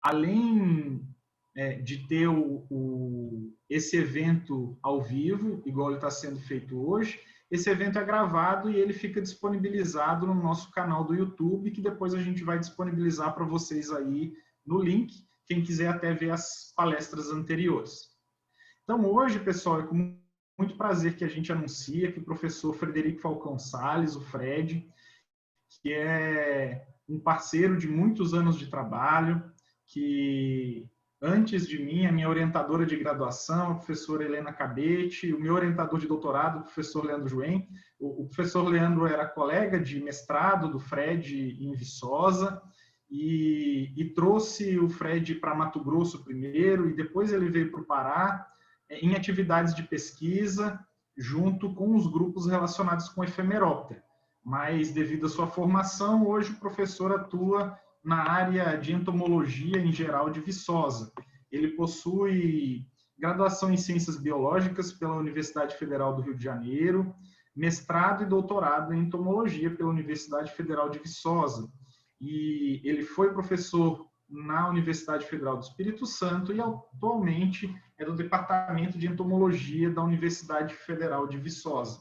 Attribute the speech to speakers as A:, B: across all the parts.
A: além de ter esse evento ao vivo, igual ele está sendo feito hoje, esse evento é gravado e ele fica disponibilizado no nosso canal do YouTube, que depois a gente vai disponibilizar para vocês aí no link, quem quiser até ver as palestras anteriores. Então, hoje, pessoal, é com muito prazer que a gente anuncia que o professor Frederico Falcão Salles, o Fred, que é um parceiro de muitos anos de trabalho, que antes de mim, a minha orientadora de graduação, a professora Helena Cabete, o meu orientador de doutorado, o professor Leandro Joen. O professor Leandro era colega de mestrado do Fred em Viçosa e trouxe o Fred para Mato Grosso primeiro e depois ele veio para o Pará em atividades de pesquisa junto com os grupos relacionados com efemeróptera. Mas, devido à sua formação, hoje o professor atua na área de entomologia em geral de Viçosa. Ele possui graduação em Ciências Biológicas pela Universidade Federal do Rio de Janeiro, mestrado e doutorado em entomologia pela Universidade Federal de Viçosa. E ele foi professor na Universidade Federal do Espírito Santo e atualmente é do Departamento de Entomologia da Universidade Federal de Viçosa.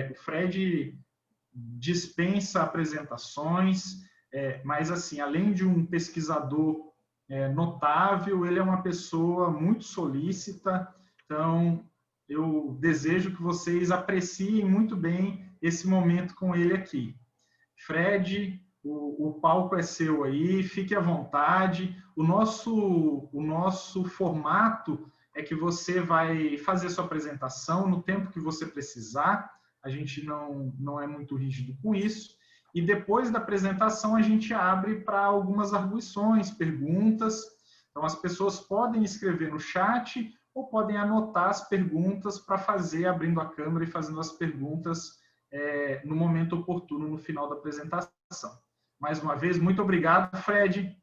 A: O Fred dispensa apresentações, mas assim, além de um pesquisador notável, ele é uma pessoa muito solícita, então eu desejo que vocês apreciem muito bem esse momento com ele aqui. Fred, o palco é seu aí, fique à vontade. O nosso formato é que você vai fazer sua apresentação no tempo que você precisar, a gente não é muito rígido com isso, e depois da apresentação a gente abre para algumas arguições, perguntas, então as pessoas podem escrever no chat ou podem anotar as perguntas para fazer, abrindo a câmera e fazendo as perguntas no momento oportuno, no final da apresentação. Mais uma vez, muito obrigado, Fred.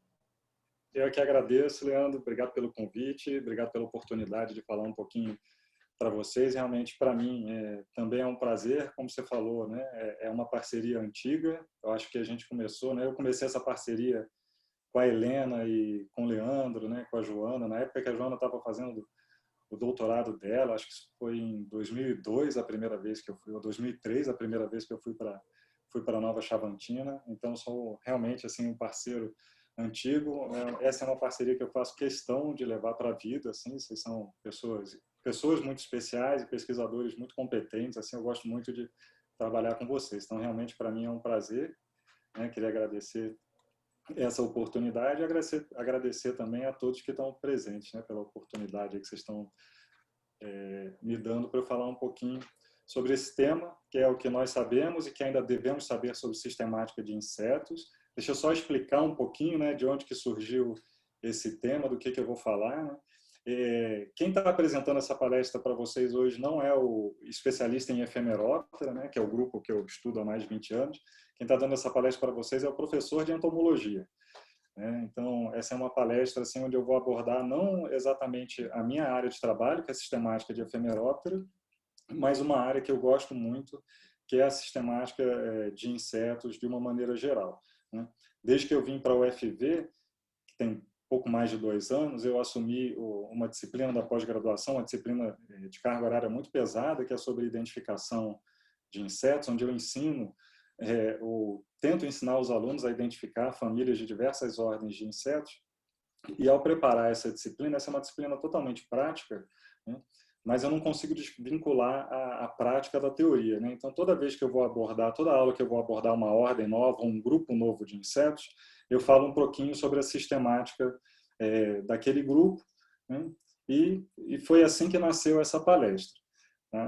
B: Eu que agradeço, Leandro. Obrigado pelo convite, obrigado pela oportunidade de falar um pouquinho para vocês. Realmente, para mim, também é um prazer, como você falou, né? É uma parceria antiga. Eu acho que a gente começou, né? Eu comecei essa parceria com a Helena e com o Leandro, né? Com a Joana, na época que a Joana estava fazendo o doutorado dela, acho que foi em 2002 a primeira vez que eu fui, ou 2003 a primeira vez que eu fui para Nova Chavantina. Então, sou realmente assim um parceiro antigo. Essa é uma parceria que eu faço questão de levar para a vida, assim. Vocês são pessoas muito especiais e pesquisadores muito competentes, assim. Eu gosto muito de trabalhar com vocês. Então, realmente para mim é um prazer, né? Queria agradecer essa oportunidade e agradecer também a todos que estão presentes, né, pela oportunidade que vocês estão me dando para eu falar um pouquinho sobre esse tema, que é o que nós sabemos e que ainda devemos saber sobre sistemática de insetos. Deixa eu só explicar um pouquinho, né, de onde que surgiu esse tema, do que eu vou falar, né? Quem está apresentando essa palestra para vocês hoje não é o especialista em efemeróptera, né, que é o grupo que eu estudo há mais de 20 anos. Quem está dando essa palestra para vocês é o professor de entomologia. Então, essa é uma palestra assim, onde eu vou abordar não exatamente a minha área de trabalho, que é a sistemática de efemeróptera, mas uma área que eu gosto muito, que é a sistemática de insetos de uma maneira geral. Desde que eu vim para a UFV, que tem pouco mais de 2 anos, eu assumi uma disciplina da pós-graduação, uma disciplina de carga horária muito pesada, que é sobre identificação de insetos, onde eu tento ensinar os alunos a identificar famílias de diversas ordens de insetos. E ao preparar essa disciplina, essa é uma disciplina totalmente prática, né? Mas eu não consigo desvincular a prática da teoria, né? Então, toda aula que eu vou abordar uma ordem nova, um grupo novo de insetos, eu falo um pouquinho sobre a sistemática daquele grupo, né? E foi assim que nasceu essa palestra.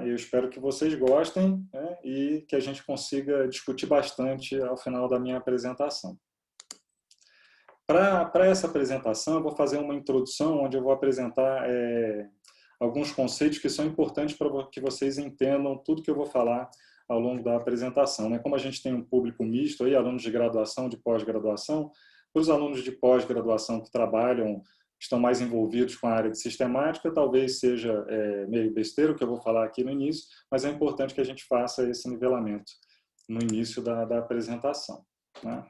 B: Eu espero que vocês gostem, né, e que a gente consiga discutir bastante ao final da minha apresentação. Para essa apresentação, eu vou fazer uma introdução onde eu vou apresentar alguns conceitos que são importantes para que vocês entendam tudo que eu vou falar ao longo da apresentação, né? Como a gente tem um público misto, aí, alunos de graduação, de pós-graduação, os alunos de pós-graduação que estão mais envolvidos com a área de sistemática, talvez seja meio besteira o que eu vou falar aqui no início, mas é importante que a gente faça esse nivelamento no início da apresentação, né?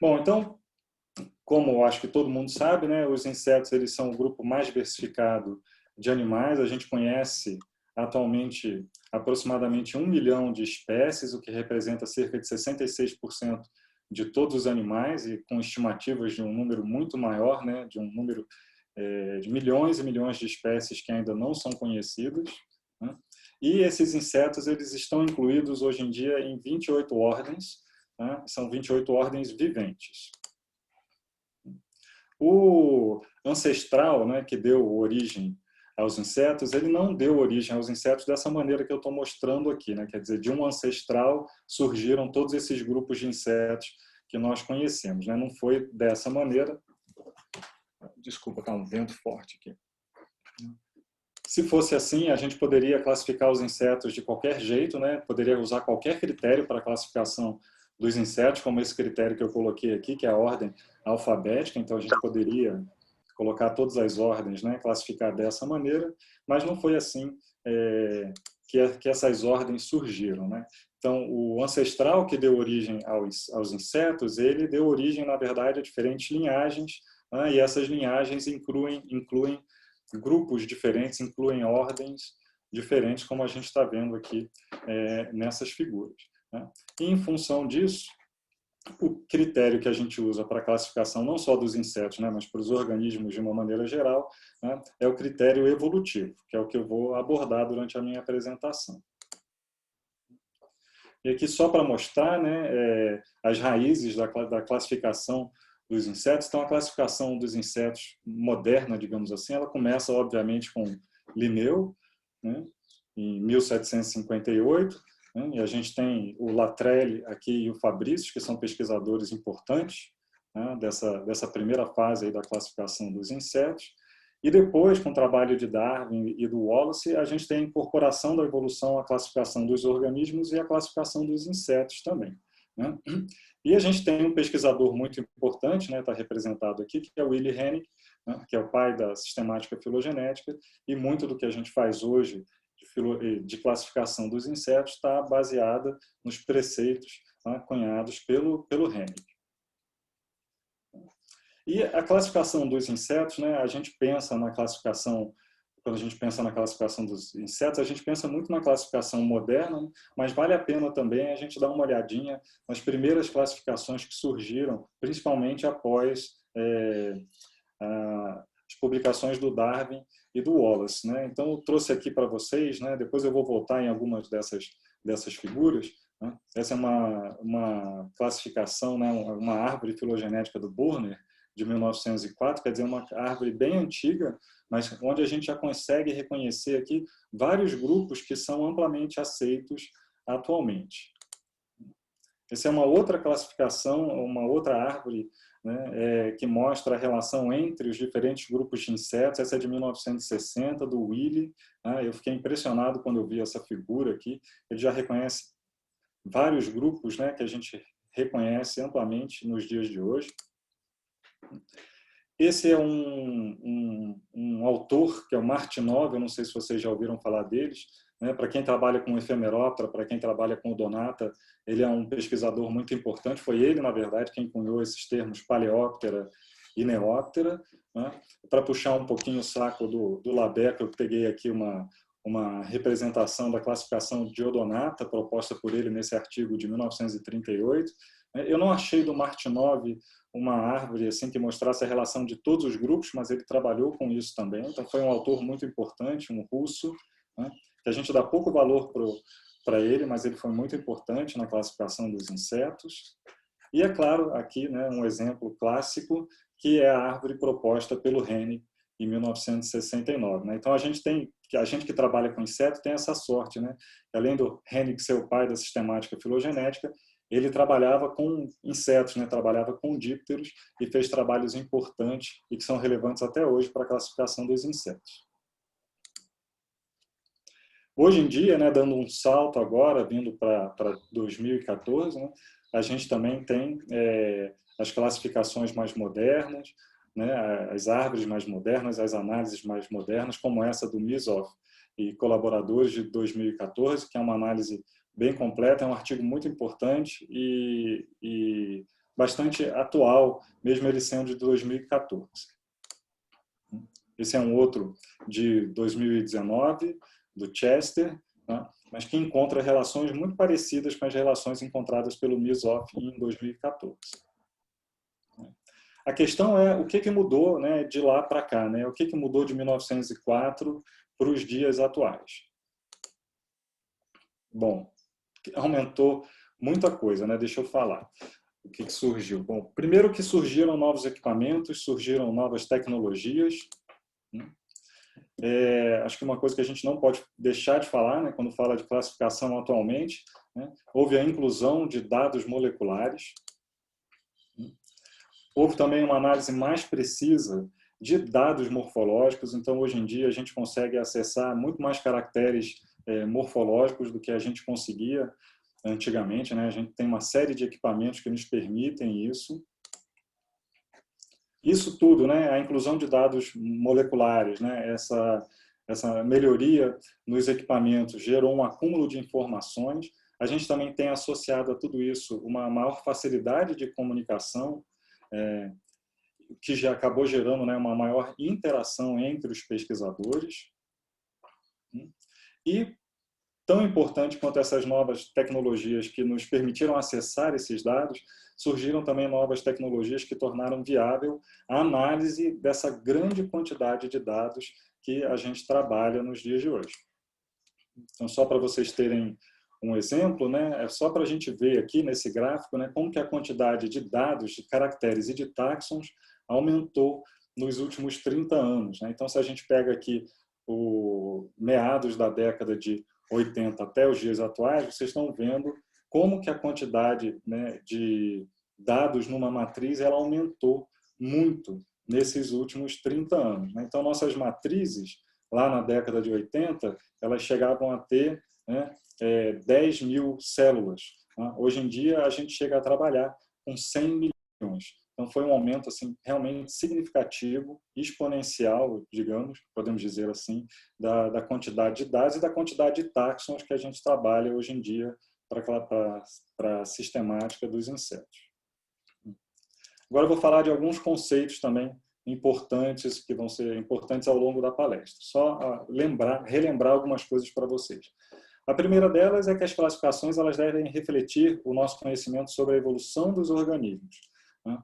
B: Bom, então, como eu acho que todo mundo sabe, né, os insetos eles são o grupo mais diversificado de animais. A gente conhece atualmente aproximadamente 1 milhão de espécies, o que representa cerca de 66% de todos os animais, e com estimativas de um número muito maior, né, de um número de milhões e milhões de espécies que ainda não são conhecidas, né? E esses insetos eles estão incluídos hoje em dia em 28 ordens, né? São 28 ordens viventes. O ancestral, né, que deu origem aos insetos, ele não deu origem aos insetos dessa maneira que eu estou mostrando aqui, né? Quer dizer, de um ancestral surgiram todos esses grupos de insetos que nós conhecemos, né? Não foi dessa maneira. Desculpa, está um vento forte aqui. Se fosse assim, a gente poderia classificar os insetos de qualquer jeito, né? Poderia usar qualquer critério para a classificação dos insetos, como esse critério que eu coloquei aqui, que é a ordem alfabética. Então, a gente poderia colocar todas as ordens, né? Classificar dessa maneira, mas não foi assim que essas ordens surgiram, né? Então, o ancestral que deu origem aos insetos, ele deu origem, na verdade, a diferentes linhagens, né? E essas linhagens incluem grupos diferentes, incluem ordens diferentes, como a gente está vendo aqui nessas figuras, né? E, em função disso, o critério que a gente usa para a classificação não só dos insetos, né, mas para os organismos de uma maneira geral, né, é o critério evolutivo, que é o que eu vou abordar durante a minha apresentação. E aqui só para mostrar, né, as raízes da classificação dos insetos. Então, a classificação dos insetos moderna, digamos assim, ela começa, obviamente, com Linneu, né, em 1758, né, e a gente tem o Latreille aqui e o Fabricius, que são pesquisadores importantes, né, dessa primeira fase aí da classificação dos insetos. E depois, com o trabalho de Darwin e do Wallace, a gente tem a incorporação da evolução à classificação dos organismos e à classificação dos insetos também, né? E a gente tem um pesquisador muito importante, né, está representado aqui, que é o Willy Hennig, né, que é o pai da sistemática filogenética, e muito do que a gente faz hoje de classificação dos insetos está baseada nos preceitos, né, cunhados pelo Hennig. E a classificação dos insetos, né, a gente pensa na classificação, quando a gente pensa na classificação dos insetos, a gente pensa muito na classificação moderna, mas vale a pena também a gente dar uma olhadinha nas primeiras classificações que surgiram, principalmente após as publicações do Darwin e do Wallace, né? Então, eu trouxe aqui para vocês, né, depois eu vou voltar em algumas dessas figuras, né? Essa é uma classificação, né, uma árvore filogenética do Burner, de 1904, quer dizer, uma árvore bem antiga, mas onde a gente já consegue reconhecer aqui vários grupos que são amplamente aceitos atualmente. Essa é uma outra classificação, uma outra árvore, né, que mostra a relação entre os diferentes grupos de insetos. Essa é de 1960, do Willy, né? Eu fiquei impressionado quando eu vi essa figura aqui. Ele já reconhece vários grupos, né, que a gente reconhece amplamente nos dias de hoje. Esse é um autor, que é o Martinov, eu não sei se vocês já ouviram falar deles, né? Para quem trabalha com efemeróptera, para quem trabalha com odonata, ele é um pesquisador muito importante, foi ele, na verdade, quem cunhou esses termos paleóptera e neóptera, né? Para puxar um pouquinho o saco do Labeck, eu peguei aqui uma representação da classificação de odonata proposta por ele nesse artigo de 1938. Eu não achei do Martinov uma árvore assim que mostrasse a relação de todos os grupos, mas ele trabalhou com isso também. Então, foi um autor muito importante, um russo, né, que a gente dá pouco valor para ele, mas ele foi muito importante na classificação dos insetos. E, é claro, aqui, né, um exemplo clássico, que é a árvore proposta pelo Hennig em 1969. Né? Então, a gente que trabalha com inseto tem essa sorte, né? Além do Hennig ser o pai da sistemática filogenética, ele trabalhava com insetos, né? Trabalhava com dípteros e fez trabalhos importantes e que são relevantes até hoje para a classificação dos insetos. Hoje em dia, né, dando um salto agora, vindo para 2014, né, a gente também tem as classificações mais modernas, né, as árvores mais modernas, as análises mais modernas, como essa do Misoff e colaboradores de 2014, que é uma análise bem completa, é um artigo muito importante e bastante atual, mesmo ele sendo de 2014. Esse é um outro de 2019, do Chester, tá? Mas que encontra relações muito parecidas com as relações encontradas pelo Misoff em 2014. A questão é o que mudou, né, de lá para cá, né? O que mudou de 1904 para os dias atuais. Bom, aumentou muita coisa, né? Deixa eu falar. O que surgiu? Bom, primeiro que surgiram novos equipamentos, surgiram novas tecnologias. Acho que uma coisa que a gente não pode deixar de falar, né, quando fala de classificação atualmente, né, houve a inclusão de dados moleculares. Houve também uma análise mais precisa de dados morfológicos, então hoje em dia a gente consegue acessar muito mais caracteres morfológicos do que a gente conseguia antigamente, né? A gente tem uma série de equipamentos que nos permitem isso. Isso tudo, né? A inclusão de dados moleculares, né? Essa melhoria nos equipamentos gerou um acúmulo de informações. A gente também tem associado a tudo isso uma maior facilidade de comunicação, que já acabou gerando, né, uma maior interação entre os pesquisadores. E, tão importante quanto essas novas tecnologias que nos permitiram acessar esses dados, surgiram também novas tecnologias que tornaram viável a análise dessa grande quantidade de dados que a gente trabalha nos dias de hoje. Então, só para vocês terem um exemplo, né, é só para a gente ver aqui nesse gráfico, né, como que a quantidade de dados, de caracteres e de táxons aumentou nos últimos 30 anos. Né? Então, se a gente pega aqui o meados da década de 80 até os dias atuais, vocês estão vendo como que a quantidade, né, de dados numa matriz ela aumentou muito nesses últimos 30 anos. Né? Então, nossas matrizes, lá na década de 80, elas chegavam a ter, né, 10 mil células. Né? Hoje em dia, a gente chega a trabalhar com 100 milhões. Então, foi um aumento assim, realmente significativo, exponencial, digamos, podemos dizer assim, da quantidade de dados e da quantidade de táxons que a gente trabalha hoje em dia para a sistemática dos insetos. Agora eu vou falar de alguns conceitos também importantes, que vão ser importantes ao longo da palestra. Só relembrar algumas coisas para vocês. A primeira delas é que as classificações elas devem refletir o nosso conhecimento sobre a evolução dos organismos. Né?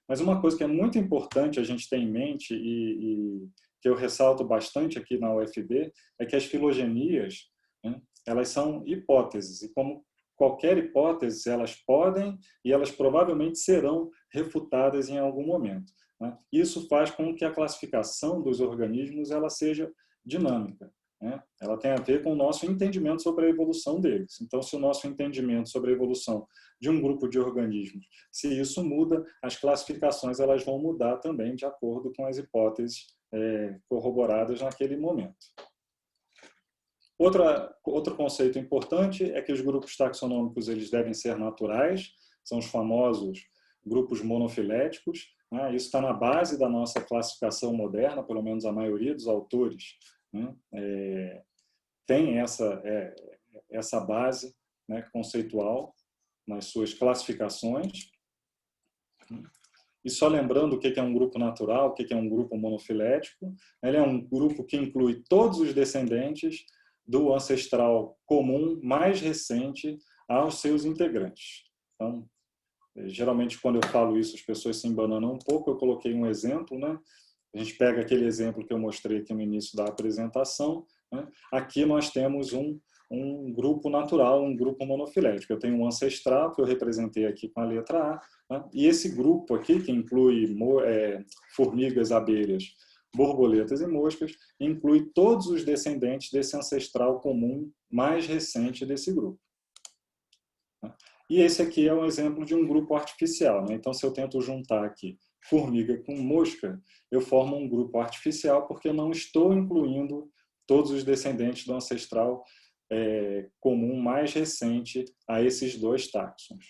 B: Mas uma coisa que é muito importante a gente ter em mente e que eu ressalto bastante aqui na UFB é que as filogenias, né, elas são hipóteses e como qualquer hipótese elas podem e elas provavelmente serão refutadas em algum momento. Né? Isso faz com que a classificação dos organismos ela seja dinâmica. Né? Ela tem a ver com o nosso entendimento sobre a evolução deles. Então, se o nosso entendimento sobre a evolução de um grupo de organismos, se isso muda, as classificações elas vão mudar também de acordo com as hipóteses corroboradas naquele momento. Outro conceito importante é que os grupos taxonômicos eles devem ser naturais, são os famosos grupos monofiléticos. Né? Isso está na base da nossa classificação moderna, pelo menos a maioria dos autores, né, tem essa base, né, conceitual nas suas classificações. E só lembrando o que é um grupo natural, o que é um grupo monofilético, ele é um grupo que inclui todos os descendentes do ancestral comum mais recente aos seus integrantes. Então, geralmente, quando eu falo isso, as pessoas se embananam um pouco. Eu coloquei um exemplo, né? A gente pega aquele exemplo que eu mostrei aqui no início da apresentação. Né? Aqui nós temos um grupo natural, um grupo monofilético. Eu tenho um ancestral, que eu representei aqui com a letra A, né? E esse grupo aqui, que inclui formigas, abelhas, borboletas e moscas, inclui todos os descendentes desse ancestral comum mais recente desse grupo. E esse aqui é um exemplo de um grupo artificial. Né? Então, se eu tento juntar aqui formiga com mosca, eu formo um grupo artificial porque eu não estou incluindo todos os descendentes do ancestral comum mais recente a esses dois táxons.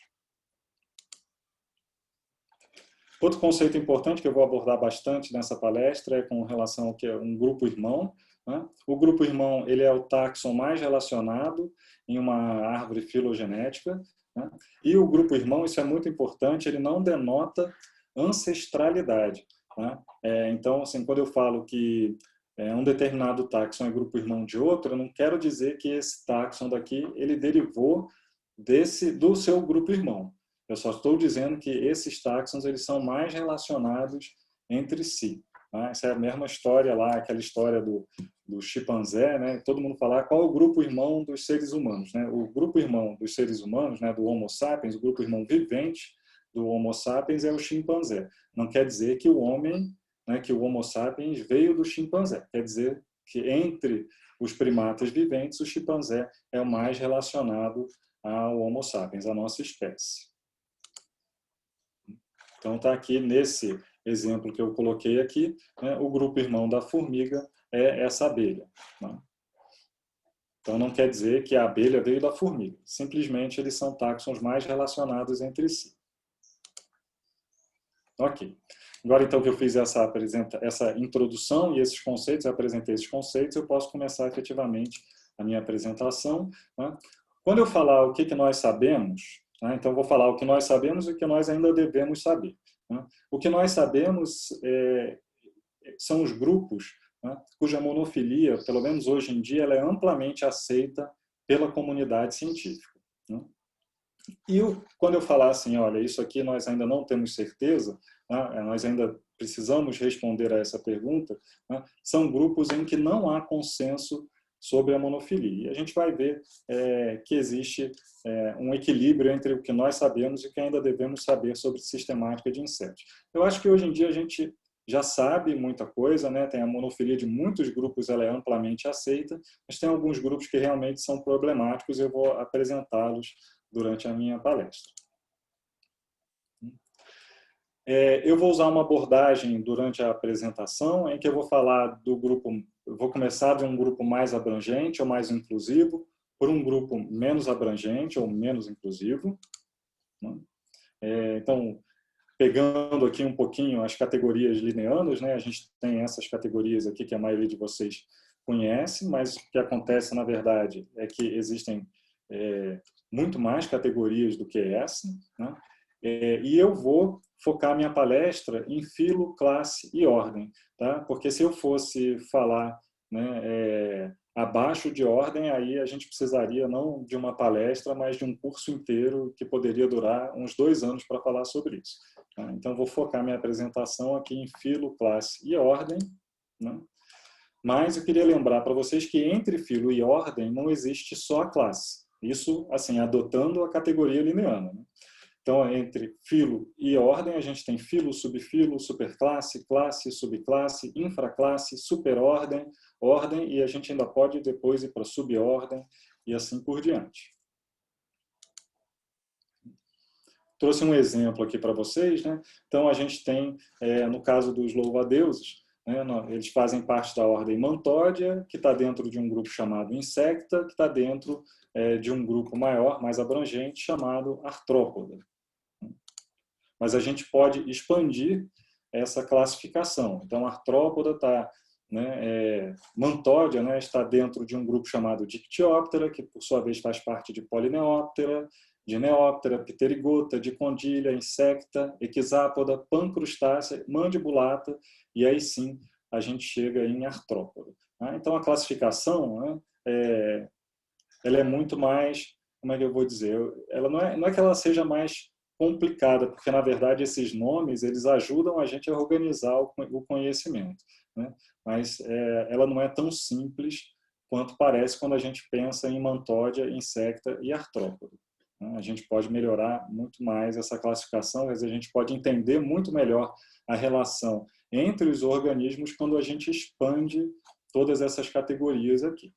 B: Outro conceito importante que eu vou abordar bastante nessa palestra é com relação ao que é um grupo irmão. Né? O grupo irmão ele é o táxon mais relacionado em uma árvore filogenética. né? E o grupo irmão, isso é muito importante, ele não denota ancestralidade, né? Então, assim, quando eu falo que um determinado táxon é grupo irmão de outro, eu não quero dizer que esse táxon daqui, ele derivou do seu grupo irmão. Eu só estou dizendo que esses táxons, eles são mais relacionados entre si. Né? Essa é a mesma história lá, aquela história do chimpanzé, né? Todo mundo fala qual é o grupo irmão dos seres humanos, né? O grupo irmão dos seres humanos, né, do Homo sapiens, o grupo irmão vivente do Homo sapiens é o chimpanzé. Não quer dizer que o homem, né, que o Homo sapiens veio do chimpanzé. Quer dizer que entre os primatas viventes, o chimpanzé é o mais relacionado ao Homo sapiens, a nossa espécie. Então está aqui nesse exemplo que eu coloquei aqui, né, o grupo irmão da formiga é essa abelha. Né? Então não quer dizer que a abelha veio da formiga, simplesmente eles são táxons mais relacionados entre si. Ok. Agora então que eu fiz essa introdução e esses conceitos, eu apresentei esses conceitos, eu posso começar efetivamente a minha apresentação. Né? Quando eu falar o que nós sabemos, né, então vou falar o que nós sabemos e o que nós ainda devemos saber. Né? O que nós sabemos são os grupos, né, cuja monofilia, pelo menos hoje em dia, ela é amplamente aceita pela comunidade científica. Né? E quando eu falar assim, olha, isso aqui nós ainda não temos certeza, né, nós ainda precisamos responder a essa pergunta, né, são grupos em que não há consenso sobre a monofilia. E a gente vai ver que existe um equilíbrio entre o que nós sabemos e o que ainda devemos saber sobre sistemática de insetos. Eu acho que hoje em dia a gente já sabe muita coisa, né? Tem a monofilia de muitos grupos, ela é amplamente aceita, mas tem alguns grupos que realmente são problemáticos e eu vou apresentá-los durante a minha palestra. Eu vou usar uma abordagem durante a apresentação em que eu vou falar do grupo, vou começar de um grupo mais abrangente ou mais inclusivo, por um grupo menos abrangente ou menos inclusivo. Então, pegando aqui um pouquinho as categorias lineanas, né? A gente tem essas categorias aqui que a maioria de vocês conhece, mas o que acontece, na verdade, é que existem muito mais categorias do que essa, né? E eu vou focar minha palestra em filo, classe e ordem, tá? Porque se eu fosse falar, né, abaixo de ordem, aí a gente precisaria não de uma palestra, mas de um curso inteiro que poderia durar uns 2 anos para falar sobre isso. Tá? Então, vou focar minha apresentação aqui em filo, classe e ordem, né? Mas eu queria lembrar para vocês que entre filo e ordem não existe só a classe. Isso, assim, adotando a categoria lineana, né? Então, entre filo e ordem, a gente tem filo, subfilo, superclasse, classe, subclasse, infraclasse, superordem, ordem, e a gente ainda pode depois ir para subordem e assim por diante. Trouxe um exemplo aqui para vocês, né? Então, a gente tem, no caso dos louva-deuses, né, eles fazem parte da ordem Mantódia, que está dentro de um grupo chamado Insecta, que está dentro de um grupo maior, mais abrangente, chamado Artrópoda. Mas a gente pode expandir essa classificação. Então, a artrópoda está, né, Mantódia, né, está dentro de um grupo chamado Dictyoptera, que por sua vez faz parte de Polineóptera, Dineóptera, Pterigota, Dicondylha, Insecta, Equisápoda, Pancrustácea, Mandibulata, e aí sim a gente chega em artrópoda. Então, a classificação, né, ela é muito mais, como é que eu vou dizer, ela não é que ela seja mais complicada, porque, na verdade, esses nomes eles ajudam a gente a organizar o conhecimento, né? Mas ela não é tão simples quanto parece quando a gente pensa em Mantódia, Insecta e Artrópoda. Né? A gente pode melhorar muito mais essa classificação, mas a gente pode entender muito melhor a relação entre os organismos quando a gente expande todas essas categorias aqui.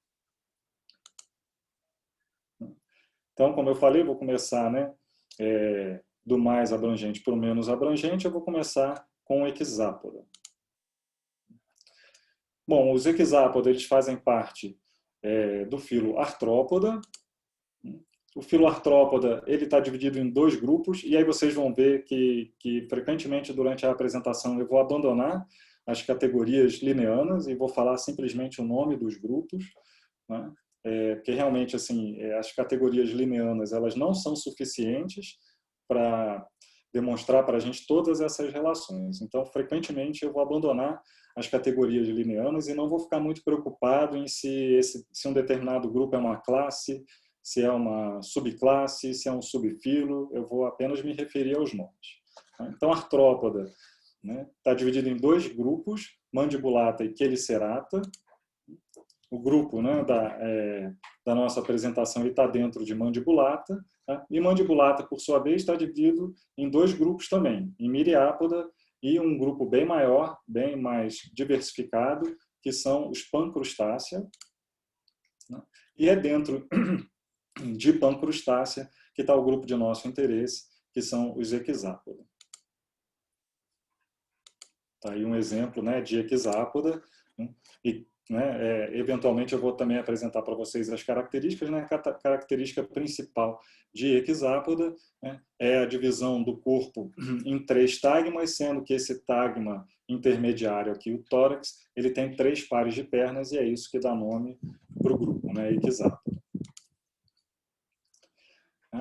B: Então, como eu falei, vou começar, né, do mais abrangente para o menos abrangente, eu vou começar com o Equisápoda. Bom, os Equisápoda, eles fazem parte do filo Artrópoda. O filo Artrópoda, ele está dividido em 2 grupos, e aí vocês vão ver que frequentemente durante a apresentação eu vou abandonar as categorias lineanas e vou falar simplesmente o nome dos grupos, né? porque realmente assim, as categorias lineanas elas não são suficientes para demonstrar para a gente todas essas relações. Então, frequentemente, eu vou abandonar as categorias lineanas e não vou ficar muito preocupado em se um determinado grupo é uma classe, se é uma subclasse, se é um subfilo, eu vou apenas me referir aos nomes. Então, artrópoda, né, está dividido em 2 grupos, mandibulata e quelicerata. O grupo, né, da nossa apresentação está dentro de mandibulata, tá? E mandibulata, por sua vez, está dividido em 2 grupos também, em miriápoda e um grupo bem maior, bem mais diversificado, que são os pancrustácea, né? E é dentro de pancrustácea que está o grupo de nosso interesse, que são os equisápoda. Tá aí um exemplo, né, de equisápoda, né? E eventualmente eu vou também apresentar para vocês as características, né? A característica principal de equisápoda, né, é a divisão do corpo em 3 tagmas, sendo que esse tagma intermediário aqui, o tórax, ele tem 3 pares de pernas e é isso que dá nome para o grupo, né, equisápoda.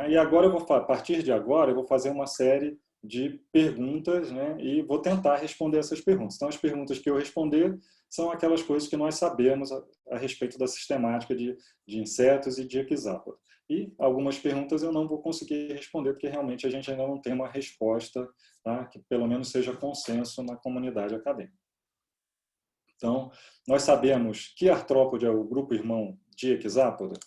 B: E agora a partir de agora eu vou fazer uma série de perguntas, né, e vou tentar responder essas perguntas. Então, as perguntas que eu responder são aquelas coisas que nós sabemos a respeito da sistemática de insetos e de equisápoda. E algumas perguntas eu não vou conseguir responder, porque realmente a gente ainda não tem uma resposta, tá, que pelo menos seja consenso na comunidade acadêmica. Então, nós sabemos que artrópode é o grupo irmão de equisápoda.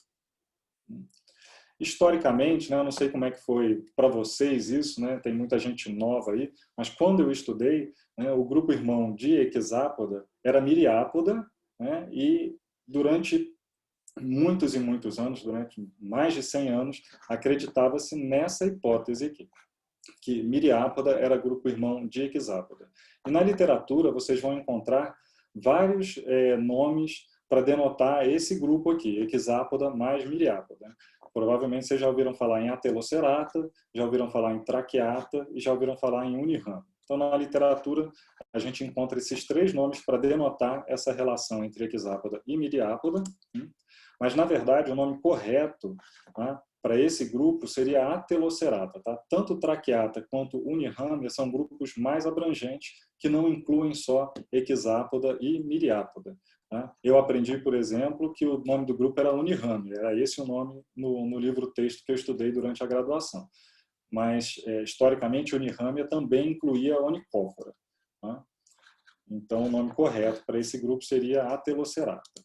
B: Historicamente, né, eu não sei como é que foi para vocês isso, né, tem muita gente nova aí, mas quando eu estudei, né, o grupo irmão de equisápoda era miriápoda, né, e durante muitos e muitos anos, durante mais de 100 anos, acreditava-se nessa hipótese aqui, que miriápoda era grupo irmão de equisápoda. E na literatura vocês vão encontrar vários nomes para denotar esse grupo aqui, equisápoda mais miriápoda. Provavelmente vocês já ouviram falar em atelocerata, já ouviram falar em traqueata e já ouviram falar em unirrame. Então, na literatura, a gente encontra esses 3 nomes para denotar essa relação entre equisápoda e miriápoda. Mas, na verdade, o nome correto, tá, para esse grupo seria atelocerata. Tá? Tanto traqueata quanto unirrame são grupos mais abrangentes que não incluem só equisápoda e miriápoda. Eu aprendi, por exemplo, que o nome do grupo era unirrame, era esse o nome no livro-texto que eu estudei durante a graduação. Mas, historicamente, unirrame também incluía onicófora. Então, o nome correto para esse grupo seria atelocerata.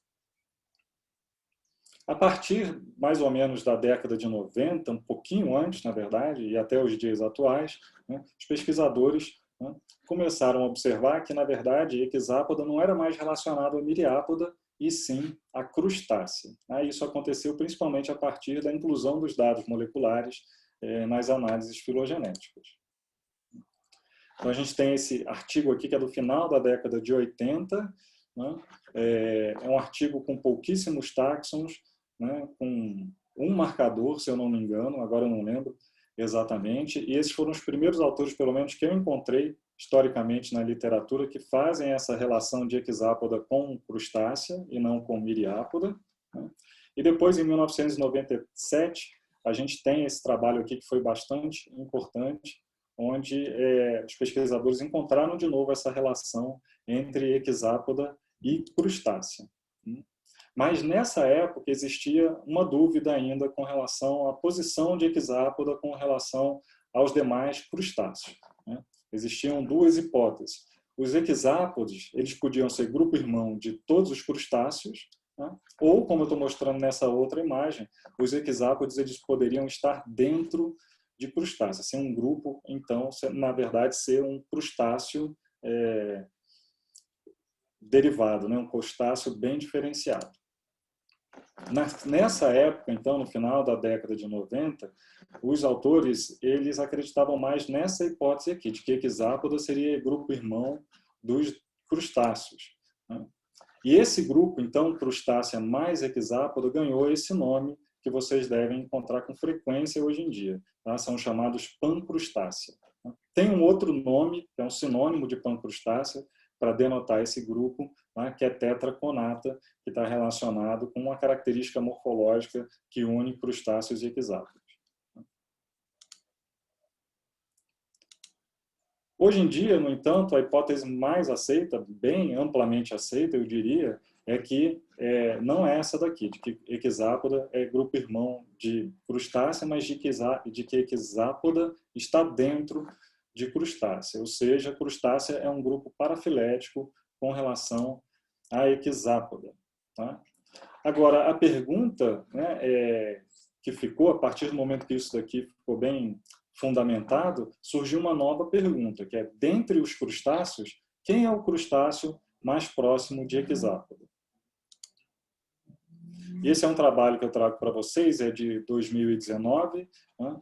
B: A partir, mais ou menos, da década de 90, um pouquinho antes, na verdade, e até os dias atuais, né, os pesquisadores, né, começaram a observar que, na verdade, equisápoda não era mais relacionado à miriápoda, e sim à crustácea. Isso aconteceu principalmente a partir da inclusão dos dados moleculares nas análises filogenéticas. Então, a gente tem esse artigo aqui, que é do final da década de 80, né, é um artigo com pouquíssimos táxons, né, com um marcador, se eu não me engano, agora eu não lembro exatamente, e esses foram os primeiros autores, pelo menos, que eu encontrei historicamente na literatura, que fazem essa relação de equisápoda com crustácea e não com miriápoda. Né? E depois, em 1997, a gente tem esse trabalho aqui que foi bastante importante, onde os pesquisadores encontraram de novo essa relação entre equisápoda e crustácea. Mas nessa época existia uma dúvida ainda com relação à posição de equisápoda com relação aos demais crustáceos. Né? Existiam 2 hipóteses. Os equisápodes, eles podiam ser grupo irmão de todos os crustáceos, né? Ou, como eu estou mostrando nessa outra imagem, os equisápodes eles poderiam estar dentro de crustáceos, ser um grupo, então, na verdade, ser um crustáceo derivado, né? Um crustáceo bem diferenciado. Nessa época, então, no final da década de 90, os autores eles acreditavam mais nessa hipótese aqui, de que equisápoda seria grupo irmão dos crustáceos. Né? E esse grupo, então, crustácea mais equisápoda, ganhou esse nome que vocês devem encontrar com frequência hoje em dia. Tá? São chamados pancrustácea. Tem um outro nome, que é um sinônimo de pancrustácea, para denotar esse grupo, né, que é tetraconata, que está relacionado com uma característica morfológica que une crustáceos e equisápodos. Hoje em dia, no entanto, a hipótese mais aceita, bem amplamente aceita, eu diria, é que não é essa daqui, de que equisápoda é grupo irmão de crustácea, mas de que equisápoda está dentro de crustácea, ou seja, crustácea é um grupo parafilético com relação à equisápoda. Tá? Agora, a pergunta, né, que ficou, a partir do momento que isso daqui ficou bem fundamentado, surgiu uma nova pergunta, que é, dentre os crustáceos, quem é o crustáceo mais próximo de equisápoda? Esse é um trabalho que eu trago para vocês, é de 2019. Né?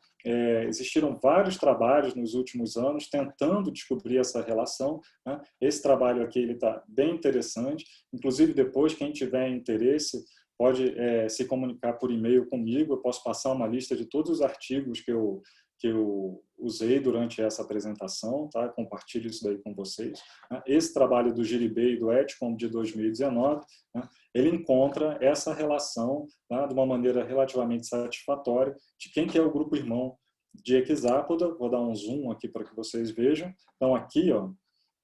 B: Existiram vários trabalhos nos últimos anos tentando descobrir essa relação. Né? Esse trabalho aqui está bem interessante. Inclusive, depois, quem tiver interesse, pode se comunicar por e-mail comigo. Eu posso passar uma lista de todos os artigos que eu usei durante essa apresentação, tá? Compartilho isso daí com vocês. Esse trabalho do Giribey e do Edcombe de 2019, né? Ele encontra essa relação, tá? De uma maneira relativamente satisfatória de quem que é o grupo irmão de equisápoda. Vou dar um zoom aqui para que vocês vejam. Então aqui, ó,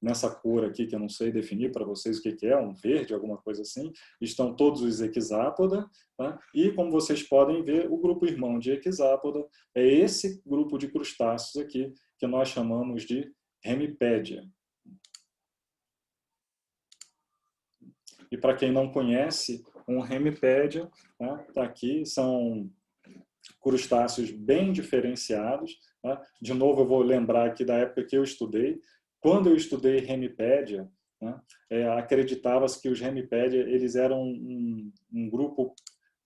B: nessa cor aqui, que eu não sei definir para vocês o que é, um verde, alguma coisa assim, estão todos os equisápoda, tá? E como vocês podem ver, o grupo irmão de equisápoda é esse grupo de crustáceos aqui, que nós chamamos de Hemipédia. E para quem não conhece, um Hemipédia, tá? Tá aqui, são crustáceos bem diferenciados. Tá? De novo, eu vou lembrar aqui da época que eu estudei. Quando eu estudei Hemipédia, né, acreditava-se que os Hemipédia eles eram um grupo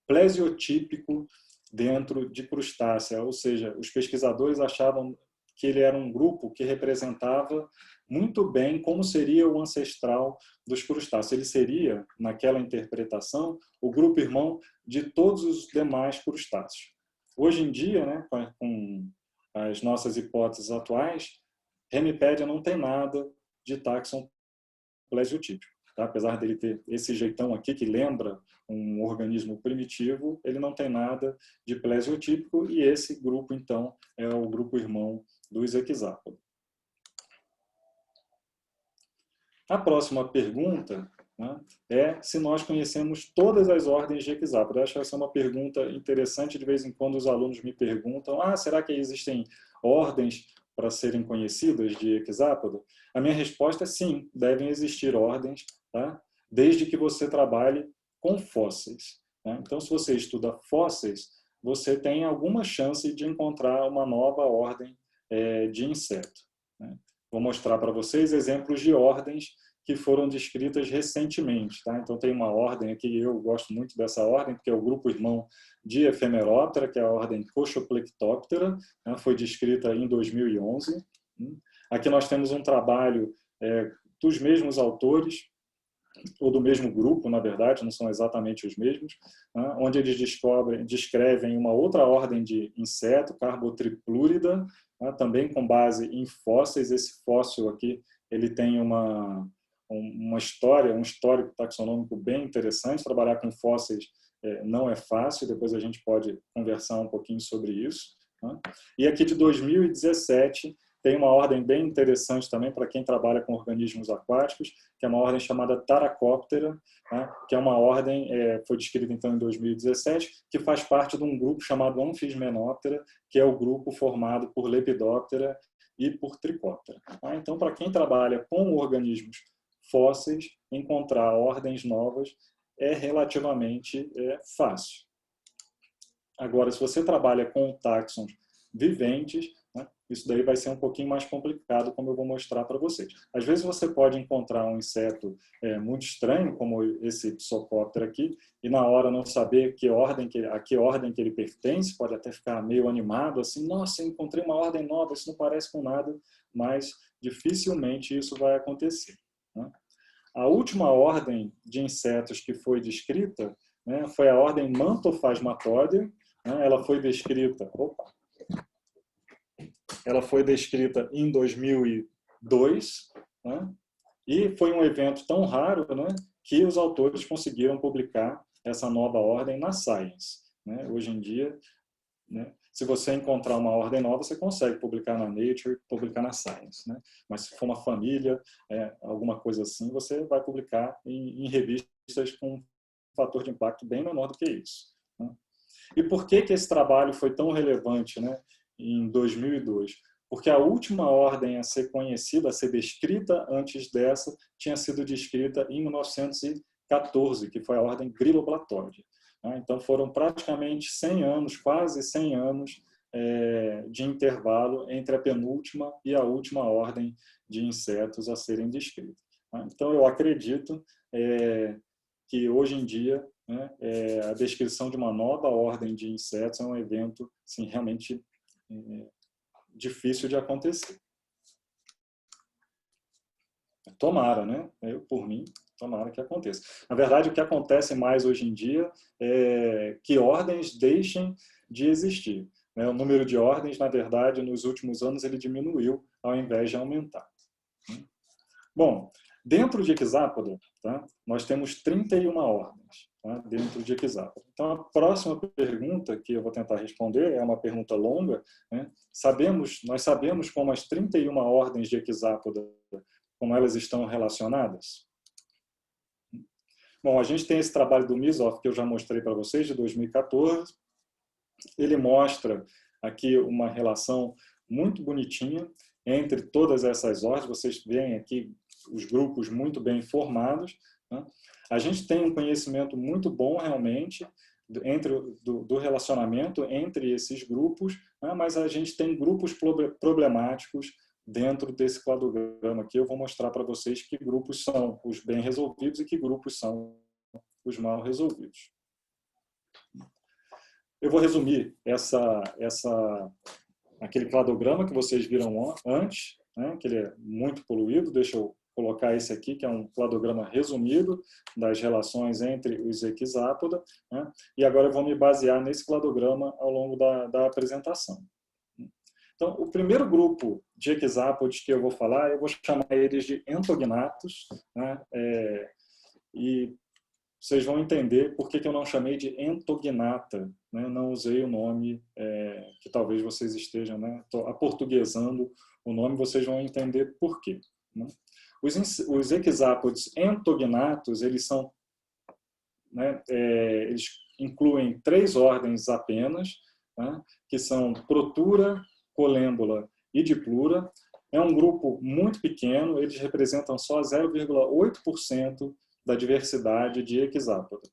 B: plesiotípico dentro de crustácea, ou seja, os pesquisadores achavam que ele era um grupo que representava muito bem como seria o ancestral dos crustáceos. Ele seria, naquela interpretação, o grupo irmão de todos os demais crustáceos. Hoje em dia, né, com as nossas hipóteses atuais, Hemipédia não tem nada de táxon plesiotípico. Tá? Apesar dele ter esse jeitão aqui que lembra um organismo primitivo, ele não tem nada de plesiotípico e esse grupo, então, é o grupo irmão dos equisápodos. A próxima pergunta, né, é se nós conhecemos todas as ordens de equisápodo. Eu acho essa uma pergunta interessante. De vez em quando os alunos me perguntam: será que existem ordens para serem conhecidas de equisápodo? A minha resposta é sim, devem existir ordens, tá? Desde que você trabalhe com fósseis. Né? Então, se você estuda fósseis, você tem alguma chance de encontrar uma nova ordem de inseto. Né? Vou mostrar para vocês exemplos de ordens que foram descritas recentemente. Tá? Então, tem uma ordem aqui, eu gosto muito dessa ordem, porque é o grupo irmão de Ephemeroptera, que é a ordem Cochoplectoptera, né? Foi descrita em 2011. Aqui nós temos um trabalho dos mesmos autores, ou do mesmo grupo, na verdade, não são exatamente os mesmos, né? Onde eles descrevem uma outra ordem de inseto, Carbotriplúrida, né? Também com base em fósseis. Esse fóssil aqui ele tem uma história, um histórico taxonômico bem interessante. Trabalhar com fósseis não é fácil, depois a gente pode conversar um pouquinho sobre isso. Né? E aqui de 2017 tem uma ordem bem interessante também para quem trabalha com organismos aquáticos, que é uma ordem chamada Tharacoptera, né? Que é uma ordem, foi descrita então em 2017, que faz parte de um grupo chamado Amphismenoptera, que é o grupo formado por Lepidoptera e por Trichoptera. Tá? Então, para quem trabalha com organismos fósseis, encontrar ordens novas é relativamente fácil. Agora, se você trabalha com táxons viventes, né, isso daí vai ser um pouquinho mais complicado, como eu vou mostrar para vocês. Às vezes você pode encontrar um inseto muito estranho, como esse Psocoptera aqui, e na hora não saber a que ordem que ele pertence, pode até ficar meio animado, assim, nossa, encontrei uma ordem nova, isso não parece com nada, mas dificilmente isso vai acontecer. Né? A última ordem de insetos que foi descrita, né, foi a ordem Mantophasmatodea. Né? Ela foi descrita em 2002. Né? E foi um evento tão raro, né, que os autores conseguiram publicar essa nova ordem na Science, né? Hoje em dia, né, se você encontrar uma ordem nova, você consegue publicar na Nature, publicar na Science, né? Mas se for uma família, alguma coisa assim, você vai publicar em revistas com um fator de impacto bem menor do que isso, né? E por que esse trabalho foi tão relevante, né, em 2002? Porque a última ordem a ser conhecida, a ser descrita antes dessa, tinha sido descrita em 1914, que foi a ordem Griloblatóide. Então foram praticamente 100 anos, quase 100 anos de intervalo entre a penúltima e a última ordem de insetos a serem descritas. Então eu acredito que hoje em dia, né, a descrição de uma nova ordem de insetos é um evento assim, realmente difícil de acontecer. Tomara, né? Eu, por mim, tomara que aconteça. Na verdade, o que acontece mais hoje em dia é que ordens deixem de existir. O número de ordens, na verdade, nos últimos anos, ele diminuiu ao invés de aumentar. Bom, dentro de Hexápoda, tá, nós temos 31 ordens, tá, dentro de Hexápoda. Então, a próxima pergunta que eu vou tentar responder é uma pergunta longa, né? Nós sabemos como as 31 ordens de Hexápoda, como elas estão relacionadas? Bom, a gente tem esse trabalho do Misoff, que eu já mostrei para vocês, de 2014. Ele mostra aqui uma relação muito bonitinha entre todas essas ordens. Vocês veem aqui os grupos muito bem formados, né? A gente tem um conhecimento muito bom, realmente, do relacionamento entre esses grupos, né? Mas a gente tem grupos problemáticos dentro desse cladograma aqui. Eu vou mostrar para vocês que grupos são os bem resolvidos e que grupos são os mal resolvidos. Eu vou resumir aquele cladograma que vocês viram antes, né, que ele é muito poluído. Deixa eu colocar esse aqui, que é um cladograma resumido das relações entre os Hexápoda, né, e agora eu vou me basear nesse cladograma ao longo da apresentação. Então, o primeiro grupo de hexápodes que eu vou falar, eu vou chamar eles de entognatos, né, e vocês vão entender por que eu não chamei de entognata, né? Não usei o nome que talvez vocês estejam, né, aportuguesando o nome, vocês vão entender por quê, né? Os hexápodes entognatos, eles são, né, eles incluem 3 ordens apenas, né, que são Protura, Colêmbula e Diplura. É um grupo muito pequeno, eles representam só 0,8% da diversidade de hexápoda.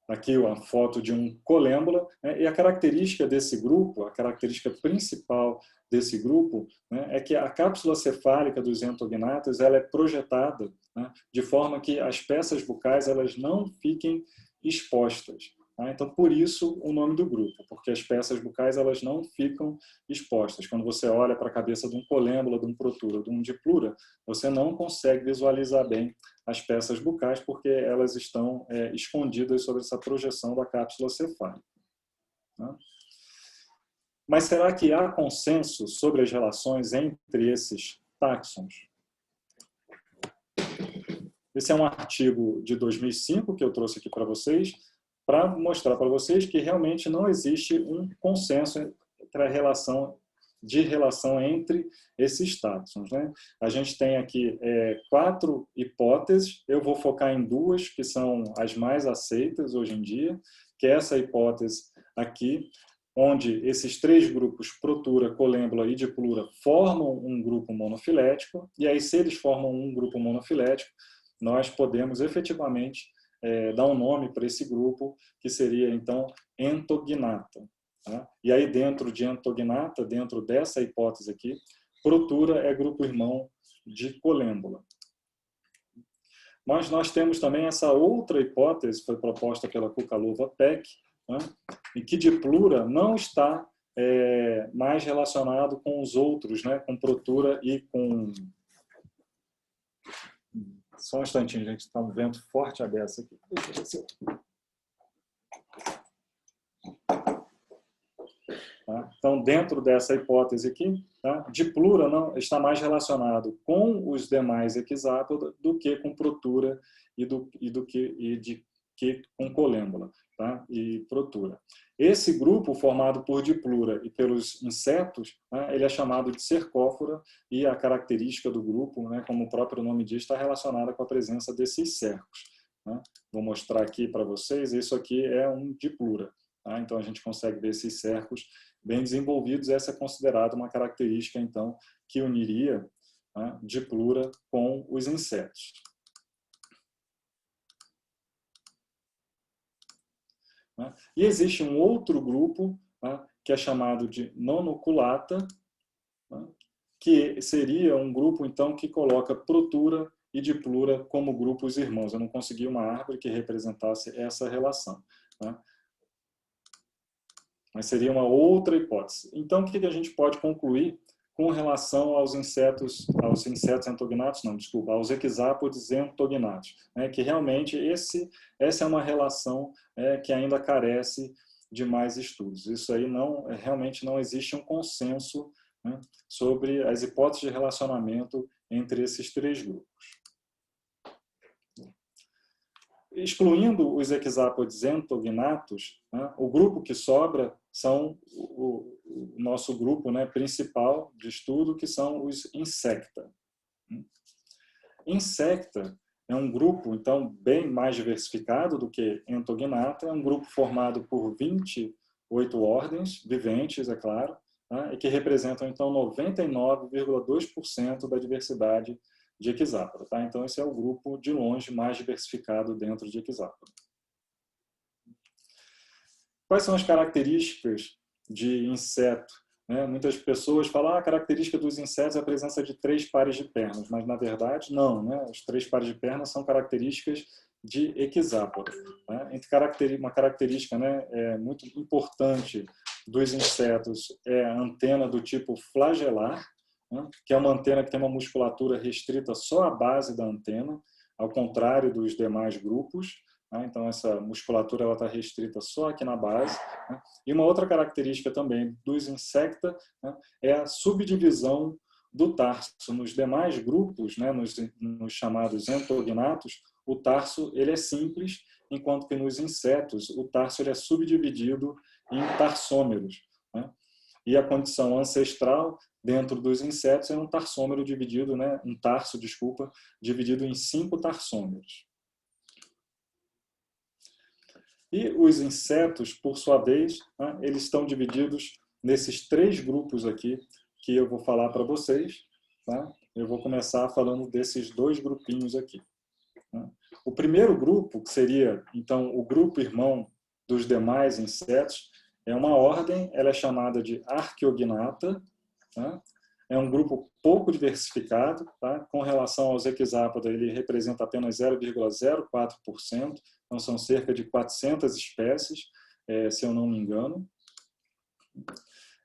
B: Aqui a foto de um colêmbula, né, e a característica desse grupo, a característica principal desse grupo, né, é que a cápsula cefálica dos entognatos ela é projetada, né, de forma que as peças bucais elas não fiquem expostas. Então, por isso o nome do grupo, porque as peças bucais elas não ficam expostas. Quando você olha para a cabeça de um colêmbula, de um protura, de um diplura, você não consegue visualizar bem as peças bucais, porque elas estão escondidas sobre essa projeção da cápsula cefálica. Mas será que há consenso sobre as relações entre esses táxons? Esse é um artigo de 2005 que eu trouxe aqui para vocês, para mostrar para vocês que realmente não existe um consenso entre a relação entre esses táxons, né? A gente tem aqui 4 hipóteses, eu vou focar em 2 que são as mais aceitas hoje em dia, que é essa hipótese aqui, onde esses 3 grupos, Protura, Colêmbula e Diplura, formam um grupo monofilético, e aí se eles formam um grupo monofilético, nós podemos efetivamente dar um nome para esse grupo, que seria, então, entognata. Tá? E aí, dentro de entognata, dentro dessa hipótese aqui, Protura é grupo irmão de Colêmbula. Mas nós temos também essa outra hipótese, foi proposta pela Kukalova-Peck, né? E que Diplura não está mais relacionado com os outros, né? Com Protura e com... Só um instantinho, gente, está um vento forte a beça aqui. Deixa eu ver se eu... Tá? Então, dentro dessa hipótese aqui, tá, diplura não está mais relacionado com os demais equizápoda do que com protura e com colêmbula, tá, e protura. Esse grupo formado por diplura e pelos insetos, né, ele é chamado de cercófora e a característica do grupo, né, como o próprio nome diz, está relacionada com a presença desses cercos. Né? Vou mostrar aqui para vocês, isso aqui é um diplura. Tá? Então a gente consegue ver esses cercos bem desenvolvidos. Essa é considerada uma característica, então, que uniria, né, diplura com os insetos. Né? E existe um outro grupo, né, que é chamado de nonoculata, né, que seria um grupo, então, que coloca protura e diplura como grupos irmãos. Eu não consegui uma árvore que representasse essa relação. Né? Mas seria uma outra hipótese. Então, o que a gente pode concluir com relação aos insetos entognatos, não, desculpa, aos equizápodes entognatos, né? Que realmente essa é uma relação que ainda carece de mais estudos. Isso aí realmente não existe um consenso, né, sobre as hipóteses de relacionamento entre esses três grupos. Excluindo os equizápodes entognatos, né, o grupo que sobra são o nosso grupo, né, principal de estudo, que são os insecta. Insecta é um grupo, então, bem mais diversificado do que entognata, é um grupo formado por 28 ordens viventes, é claro, né, e que representam, então, 99,2% da diversidade de equizápoda. Tá? Então, esse é o grupo, de longe, mais diversificado dentro de equizápoda. Quais são as características de inseto? Né? Muitas pessoas falam a característica dos insetos é a presença de 3 pares de pernas, mas, na verdade, não. Né? Os 3 pares de pernas são características de equizápoda. Né? Uma característica, né, muito importante dos insetos é a antena do tipo flagelar, né, que é uma antena que tem uma musculatura restrita só à base da antena, ao contrário dos demais grupos. Né? Então, essa musculatura está restrita só aqui na base. Né? E uma outra característica também dos insecta, né, é a subdivisão do tarso. Nos demais grupos, né, nos chamados entognatos, o tarso ele é simples, enquanto que nos insetos o tarso ele é subdividido em tarsômeros. Né? E a condição ancestral dentro dos insetos é um tarsômero dividido, né, um tarso, desculpa, dividido em 5 tarsômeros. E os insetos, por sua vez, né, eles estão divididos nesses 3 grupos aqui que eu vou falar para vocês. Tá? Eu vou começar falando desses 2 grupinhos aqui. Tá? O primeiro grupo, que seria, então, o grupo irmão dos demais insetos, é uma ordem, ela é chamada de Archaeognata. Tá? É um grupo pouco diversificado, tá? Com relação aos equizápoda, ele representa apenas 0,04%, então são cerca de 400 espécies, se eu não me engano.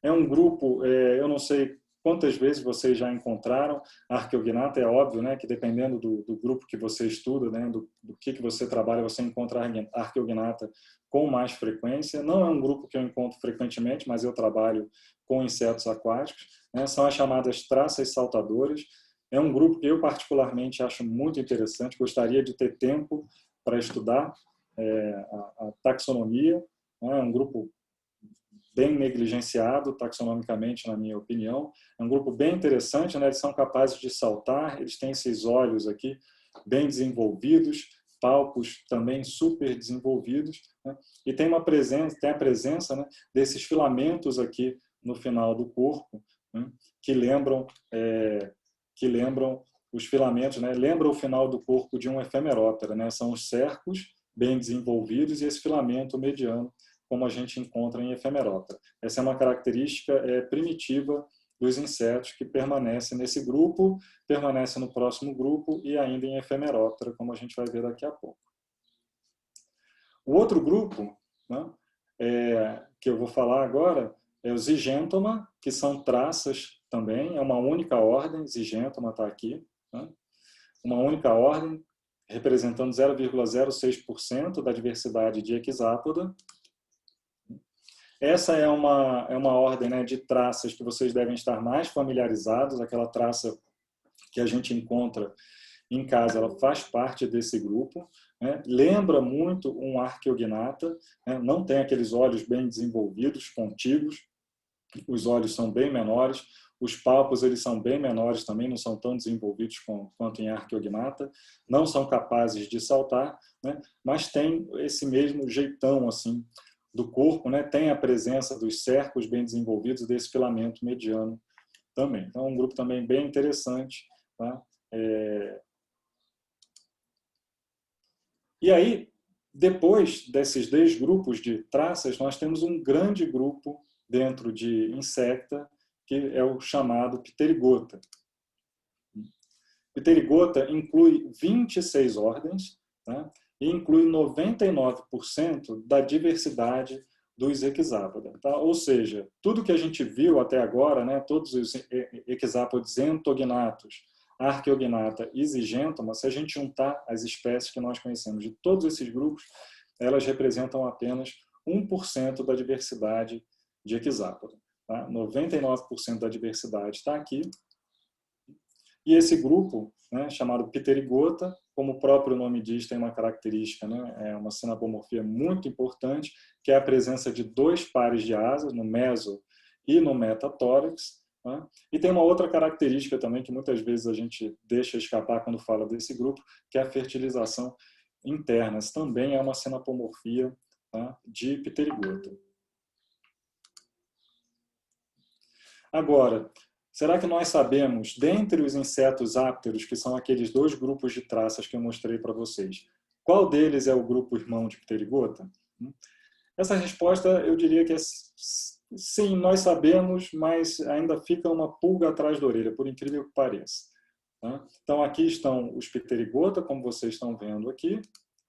B: É um grupo, eu não sei quantas vezes vocês já encontraram Archaeognata, é óbvio, né, que dependendo do grupo que você estuda, né, do que você trabalha, você encontra Archaeognata com mais frequência. Não é um grupo que eu encontro frequentemente, mas eu trabalho com insetos aquáticos. Né, são as chamadas traças saltadoras. É um grupo que eu particularmente acho muito interessante, gostaria de ter tempo para estudar a taxonomia. Né, é um grupo bem negligenciado taxonomicamente, na minha opinião. É um grupo bem interessante, né? Eles são capazes de saltar, eles têm esses olhos aqui bem desenvolvidos, palpos também super desenvolvidos, né? E tem a presença, né, desses filamentos aqui no final do corpo, né, que lembram os filamentos, né, lembra o final do corpo de um efemeróptera, né? São os cercos bem desenvolvidos e esse filamento mediano, como a gente encontra em efemeróptera. Essa é uma característica primitiva dos insetos que permanece nesse grupo, permanece no próximo grupo e ainda em efemeróptera, como a gente vai ver daqui a pouco. O outro grupo, né, que eu vou falar agora é o Zygentoma, que são traças também, é uma única ordem, Zygentoma está aqui, né, uma única ordem, representando 0,06% da diversidade de equizápoda. essa é uma ordem, né, de traças que vocês devem estar mais familiarizados. Aquela traça que a gente encontra em casa, ela faz parte desse grupo, né? Lembra muito um Archaeognatha, né? Não tem aqueles olhos bem desenvolvidos, contíguos, os olhos são bem menores, os palpos eles são bem menores também, não são tão desenvolvidos quanto em Archaeognatha, não são capazes de saltar, né? Mas tem esse mesmo jeitão assim do corpo, né? Tem a presença dos cercos bem desenvolvidos desse filamento mediano também. Então, é um grupo também bem interessante, tá? E aí, depois desses 10 grupos de traças, nós temos um grande grupo dentro de Insecta, que é o chamado Pterygota. Pterygota inclui 26 ordens, tá? E inclui 99% da diversidade dos Eczápoda. Tá? Ou seja, tudo que a gente viu até agora, né, todos os Eczápodes entognatos, Archaeognatha e Zygentoma, se a gente juntar as espécies que nós conhecemos de todos esses grupos, elas representam apenas 1% da diversidade de Eczápoda. Tá? 99% da diversidade está aqui. E esse grupo, né, chamado Pterygota, como o próprio nome diz, tem uma característica, né, é uma sinapomorfia muito importante, que é a presença de 2 pares de asas, no meso e no metatórax. Né? E tem uma outra característica também que muitas vezes a gente deixa escapar quando fala desse grupo, que é a fertilização interna. Isso também é uma sinapomorfia, tá, de Pterygota. Agora, será que nós sabemos, dentre os insetos ápteros, que são aqueles 2 grupos de traças que eu mostrei para vocês, qual deles é o grupo irmão de Pterygota? Essa resposta, eu diria que é sim, nós sabemos, mas ainda fica uma pulga atrás da orelha, por incrível que pareça. Tá? Então, aqui estão os Pterygota, como vocês estão vendo aqui.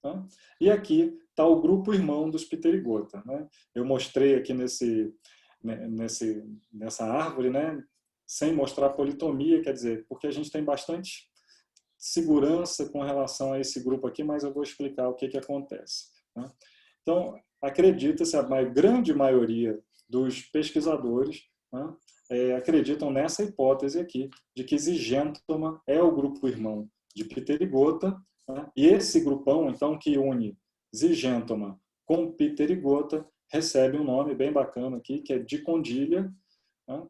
B: Tá? E aqui está o grupo irmão dos Pterygota. Né? Eu mostrei aqui nessa árvore, né, sem mostrar politomia, quer dizer, porque a gente tem bastante segurança com relação a esse grupo aqui, mas eu vou explicar o que acontece. Né? Então, acredita-se, a grande maioria dos pesquisadores, né, acreditam nessa hipótese aqui, de que Zygentoma é o grupo irmão de Pterygota, né, e esse grupão, então, que une Zygentoma com Pterygota, recebe um nome bem bacana aqui, que é Dicondylia. Né?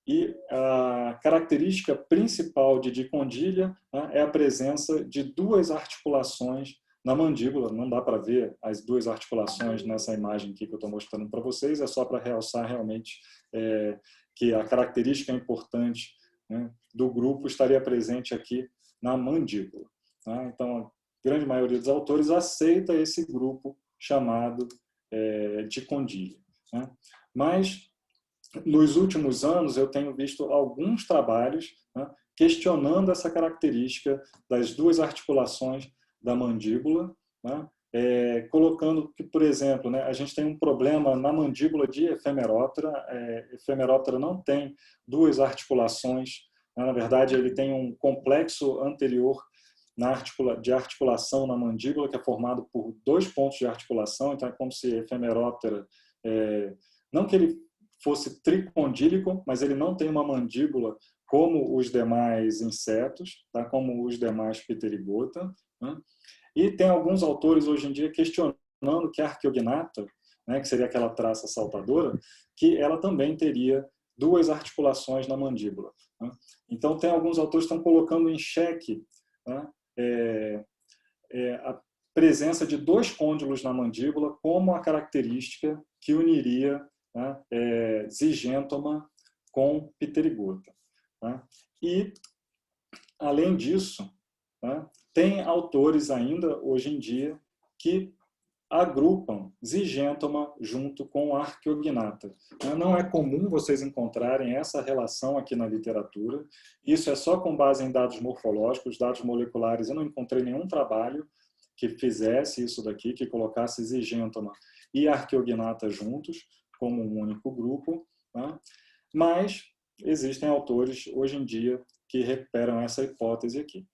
B: E a característica principal de Dicondylia, né, é a presença de 2 articulações na mandíbula. Não dá para ver as 2 articulações nessa imagem aqui que eu estou mostrando para vocês, é só para realçar realmente que a característica importante, né, do grupo estaria presente aqui na mandíbula. Tá? Então, a grande maioria dos autores aceita esse grupo chamado Dicondylia. Né? Mas, nos últimos anos, eu tenho visto alguns trabalhos, né, questionando essa característica das 2 articulações da mandíbula, né, colocando que, por exemplo, né, a gente tem um problema na mandíbula de Ephemeroptera. Ephemeroptera não tem 2 articulações, né, na verdade, ele tem um complexo anterior de articulação na mandíbula, que é formado por 2 pontos de articulação. Então, é como se Ephemeroptera, não que ele fosse tricondílico, mas ele não tem uma mandíbula como os demais insetos, tá? Como os demais Pterygota. Né? E tem alguns autores hoje em dia questionando que a Archaeognatha, né, que seria aquela traça saltadora, que ela também teria 2 articulações na mandíbula. Né? Então, tem alguns autores que estão colocando em xeque, né, a presença de 2 côndilos na mandíbula como a característica que uniria, né, Zygentoma com Pterygota. Né? E, além disso, né, tem autores ainda, hoje em dia, que agrupam Zygentoma junto com Archaeognatha. Não é comum vocês encontrarem essa relação aqui na literatura. Isso é só com base em dados morfológicos, dados moleculares. Eu não encontrei nenhum trabalho que fizesse isso daqui, que colocasse Zygentoma e Archaeognatha juntos, como um único grupo. Né? Mas existem autores, hoje em dia, que recuperam essa hipótese aqui.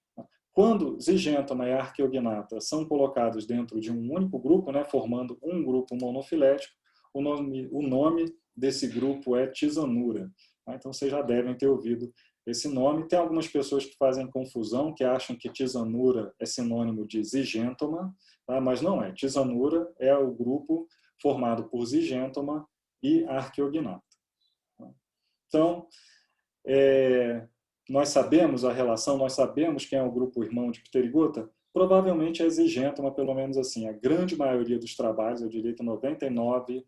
B: Quando Zygentoma e Archaeognatha são colocados dentro de um único grupo, né, formando um grupo monofilético, o nome desse grupo é Tisanura. Tá? Então, vocês já devem ter ouvido esse nome. Tem algumas pessoas que fazem confusão, que acham que Tisanura é sinônimo de Zygentoma, tá? Mas não é. Tisanura é o grupo formado por Zygentoma e Archaeognatha. Então, nós sabemos a relação, nós sabemos quem é o grupo irmão de Pterygota? Provavelmente é Zygentoma, pelo menos assim. A grande maioria dos trabalhos, eu diria que 99%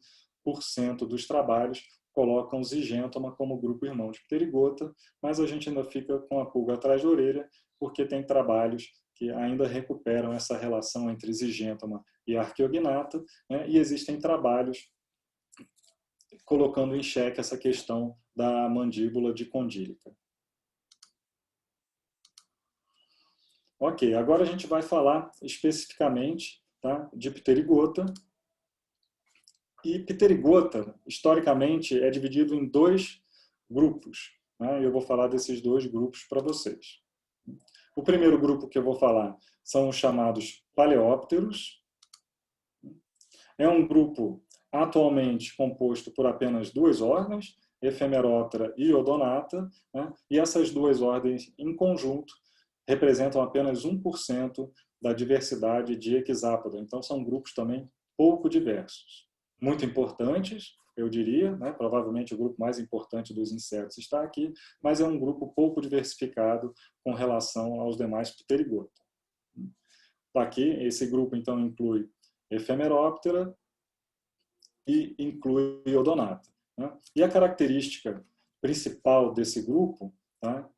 B: dos trabalhos, colocam Zygentoma como grupo irmão de Pterygota, mas a gente ainda fica com a pulga atrás da orelha, porque tem trabalhos que ainda recuperam essa relação entre Zygentoma e Archaeognatha, né? E existem trabalhos colocando em xeque essa questão da mandíbula dicondílica. Ok, agora a gente vai falar especificamente, tá, de Pterygota. E Pterygota, historicamente, é dividido em 2 grupos. Né? Eu vou falar desses 2 grupos para vocês. O primeiro grupo que eu vou falar são os chamados paleópteros. É um grupo atualmente composto por apenas 2 ordens, Ephemeroptera e Odonata, né? E essas 2 ordens, em conjunto, representam apenas 1% da diversidade de Echinoptera. Então, são grupos também pouco diversos. Muito importantes, eu diria, né? Provavelmente o grupo mais importante dos insetos está aqui, mas é um grupo pouco diversificado com relação aos demais Pterygota. Aqui, esse grupo, então, inclui Ephemeroptera e inclui Odonata. Né? E a característica principal desse grupo, tá,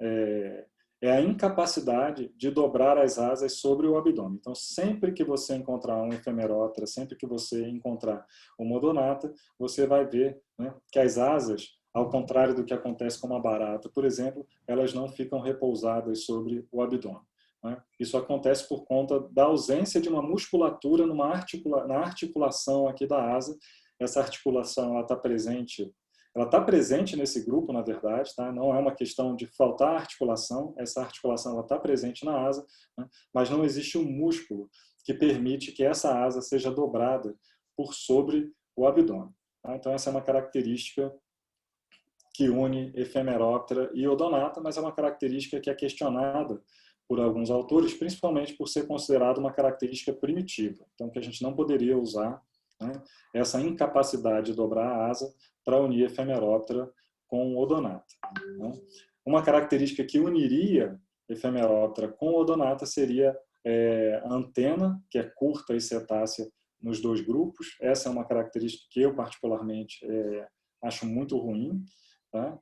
B: é a incapacidade de dobrar as asas sobre o abdômen. Então, sempre que você encontrar um Ephemeroptera, sempre que você encontrar uma Odonata, você vai ver, né, que as asas, ao contrário do que acontece com uma barata, por exemplo, elas não ficam repousadas sobre o abdômen. Né? Isso acontece por conta da ausência de uma musculatura na articulação aqui da asa. Essa articulação está presente. Ela está presente nesse grupo, na verdade, tá? Não é uma questão de faltar articulação, essa articulação está presente na asa, né? Mas não existe um músculo que permite que essa asa seja dobrada por sobre o abdômen. Tá? Então, essa é uma característica que une Ephemeroptera e Odonata, mas é uma característica que é questionada por alguns autores, principalmente por ser considerada uma característica primitiva, então que a gente não poderia usar, né, essa incapacidade de dobrar a asa para unir Ephemeroptera com Odonata. Né? Uma característica que uniria Ephemeroptera com Odonata seria a antena, que é curta e cetácea nos 2 grupos. Essa é uma característica que eu particularmente acho muito ruim. Tá?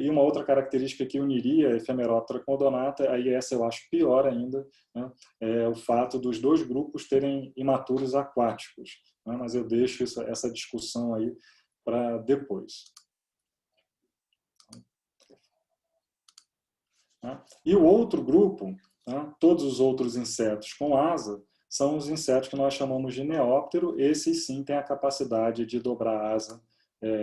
B: E uma outra característica que uniria Ephemeroptera com Odonata, aí essa eu acho pior ainda, né? É o fato dos 2 grupos terem imaturos aquáticos. Né? Mas eu deixo essa discussão aí para depois. E o outro grupo, né? Todos os outros insetos com asa, são os insetos que nós chamamos de neóptero. Esses sim têm a capacidade de dobrar a asa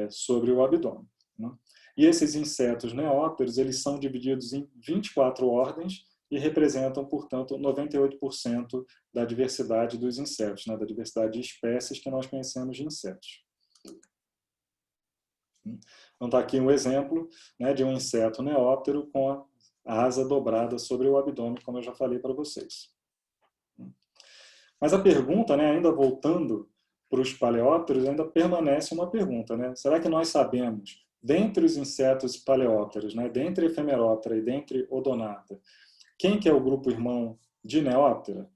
B: sobre o abdômen. Né? E esses insetos neópteros, eles são divididos em 24 ordens e representam, portanto, 98% da diversidade dos insetos, né? Da diversidade de espécies que nós conhecemos de insetos. Então, está aqui um exemplo, né, de um inseto neóptero com a asa dobrada sobre o abdômen, como eu já falei para vocês. Mas a pergunta, né, ainda voltando para os paleópteros, ainda permanece uma pergunta. Né? Será que nós sabemos, dentre os insetos paleópteros, né, dentre Ephemeroptera e dentre Odonata, quem que é o grupo irmão de Neóptera?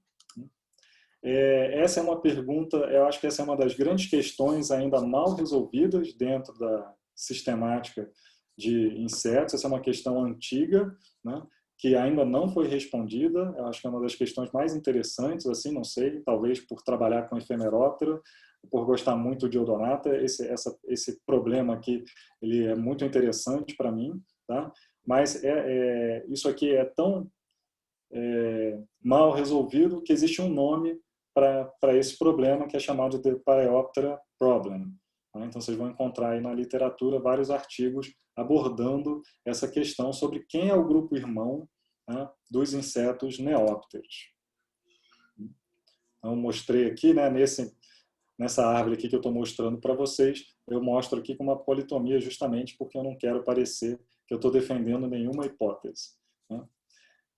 B: Essa é uma pergunta, eu acho que essa é uma das grandes questões ainda mal resolvidas dentro da sistemática de insetos. Essa é uma questão antiga, né, que ainda não foi respondida. Eu acho que é uma das questões mais interessantes, assim, não sei, talvez por trabalhar com Ephemeroptera, por gostar muito de Odonata, esse problema aqui ele é muito interessante para mim, tá? Mas isso aqui é tão mal resolvido que existe um nome para esse problema, que é chamado de Paleoptera Problem. Então, vocês vão encontrar aí na literatura vários artigos abordando essa questão sobre quem é o grupo irmão, né, dos insetos neópteros. Então, mostrei aqui, né, nessa árvore aqui que eu estou mostrando para vocês, eu mostro aqui com uma politomia justamente porque eu não quero parecer que eu estou defendendo nenhuma hipótese, né?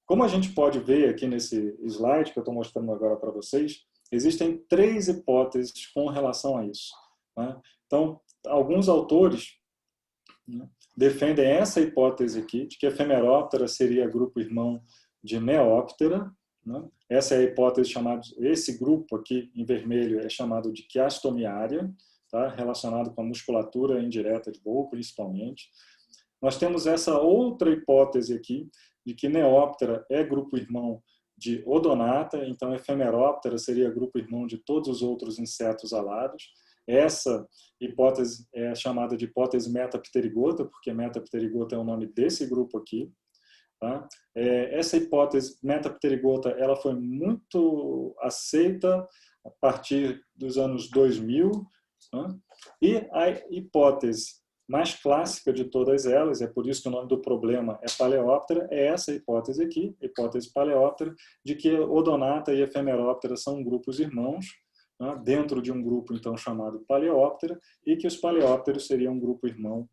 B: Como a gente pode ver aqui nesse slide que eu estou mostrando agora para vocês, existem 3 hipóteses com relação a isso, né? Então, alguns autores, né, defendem essa hipótese aqui, de que Ephemeroptera seria grupo irmão de Neoptera, né? Essa é a hipótese chamada, esse grupo aqui em vermelho é chamado de Chiastomiaria, tá? Relacionado com a musculatura indireta de voo, principalmente. Nós temos essa outra hipótese aqui, de que Neoptera é grupo irmão de Odonata, então Ephemeroptera seria grupo irmão de todos os outros insetos alados. Essa hipótese é chamada de hipótese metapterigota, porque metapterigota é o nome desse grupo aqui, tá? Essa hipótese metapterigota ela foi muito aceita a partir dos anos 2000, né? E a hipótese mais clássica de todas elas, é por isso que o nome do problema é Paleóptera, é essa hipótese aqui, hipótese Paleóptera, de que Odonata e Ephemeroptera são grupos irmãos, né, dentro de um grupo então chamado Paleóptera, e que os Paleópteros seriam um grupo irmão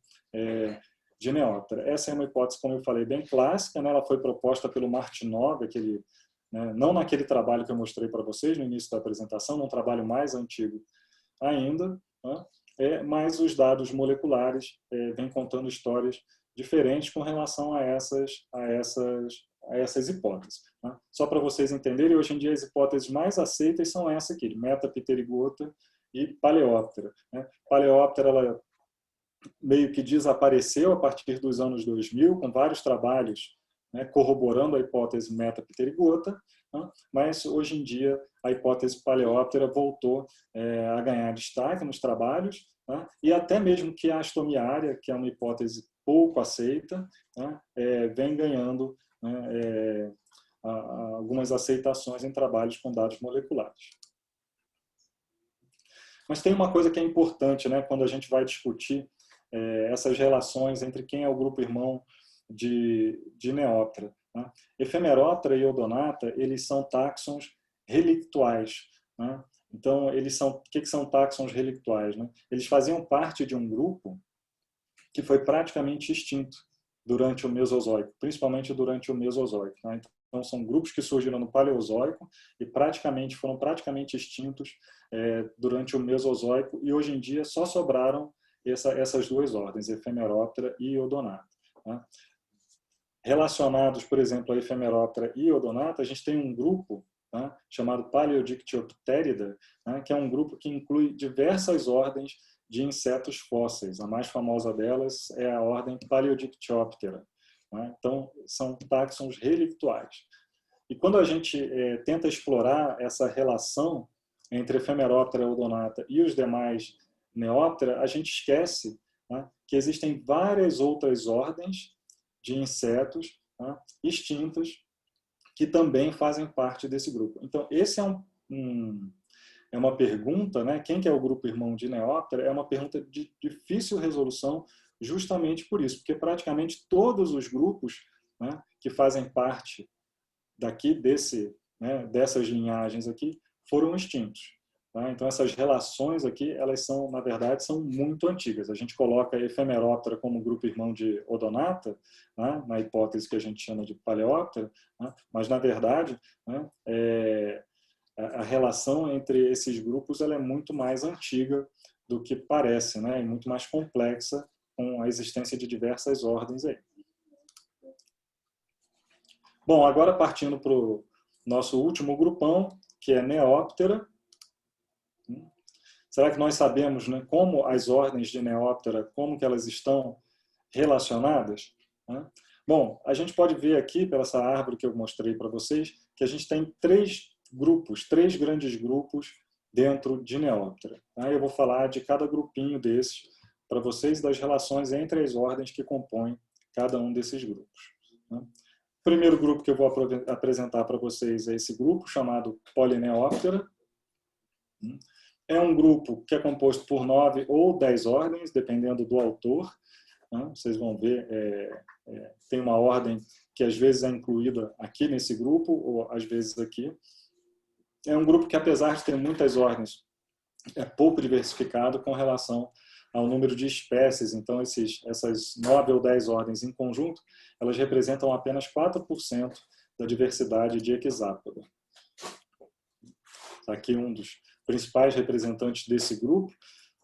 B: de Neoptera. Essa é uma hipótese, como eu falei, bem clássica, né? Ela foi proposta pelo Martinov, né, não naquele trabalho que eu mostrei para vocês no início da apresentação, num trabalho mais antigo ainda, né? Mas os dados moleculares vêm contando histórias diferentes com relação a essas hipóteses, né? Só para vocês entenderem, hoje em dia as hipóteses mais aceitas são essa aqui, Metapterigota e Paleóptera, né? Paleóptera ela meio que desapareceu a partir dos anos 2000, com vários trabalhos, né, corroborando a hipótese Metapterigota, né? Mas hoje em dia a hipótese Paleóptera voltou a ganhar destaque nos trabalhos, né? E até mesmo que a astomiária, que é uma hipótese pouco aceita, né, vem ganhando, né, algumas aceitações em trabalhos com dados moleculares. Mas tem uma coisa que é importante, né, quando a gente vai discutir essas relações entre quem é o grupo irmão de Neoptera, né? Ephemeroptera e Odonata, eles são táxons relictuais, né? Então, o que são táxons relictuais, né? Eles faziam parte de um grupo que foi praticamente extinto durante o Mesozoico, principalmente durante o Mesozoico, né? Então, são grupos que surgiram no Paleozoico e foram praticamente extintos durante o Mesozoico, e hoje em dia só sobraram essas 2 ordens, Ephemeroptera e Odonata, né? Relacionados, por exemplo, a Ephemeroptera e Odonata, a gente tem um grupo, né, chamado Paleodictyopterida, né, que é um grupo que inclui diversas ordens de insetos fósseis. A mais famosa delas é a ordem Paleodictyoptera, né? Então, são táxons relictuais. E quando a gente tenta explorar essa relação entre Ephemeroptera, Odonata e os demais Neoptera, a gente esquece, né, que existem várias outras ordens de insetos, né, extintas, que também fazem parte desse grupo. Então, esse é uma pergunta, né? Quem que é o grupo irmão de Neoptera? É uma pergunta de difícil resolução, justamente por isso, porque praticamente todos os grupos, né, que fazem parte dessas linhagens aqui foram extintos. Tá? Então, essas relações aqui, elas são, na verdade, são muito antigas. A gente coloca Ephemeroptera como grupo irmão de Odonata, né, na hipótese que a gente chama de Paleóptera, né, mas, na verdade, né, a relação entre esses grupos ela é muito mais antiga do que parece, né, e muito mais complexa, com a existência de diversas ordens aí. Bom, agora partindo para o nosso último grupão, que é Neoptera. Será que nós sabemos, né, como as ordens de Neoptera, como que elas estão relacionadas, né? Bom, a gente pode ver aqui, pela essa árvore que eu mostrei para vocês, que a gente tem 3 grandes grupos dentro de Neoptera. Tá? Eu vou falar de cada grupinho desses para vocês, das relações entre as ordens que compõem cada um desses grupos. Né? O primeiro grupo que eu vou apresentar para vocês é esse grupo chamado Polyneoptera. É um grupo que é composto por 9 ou 10 ordens, dependendo do autor. Né? Vocês vão ver, tem uma ordem que às vezes é incluída aqui nesse grupo, ou às vezes aqui. É um grupo que, apesar de ter muitas ordens, é pouco diversificado com relação ao número de espécies. Então, essas 9 ou 10 ordens em conjunto, elas representam apenas 4% da diversidade de Equisápoda. Aqui um dos principais representantes desse grupo,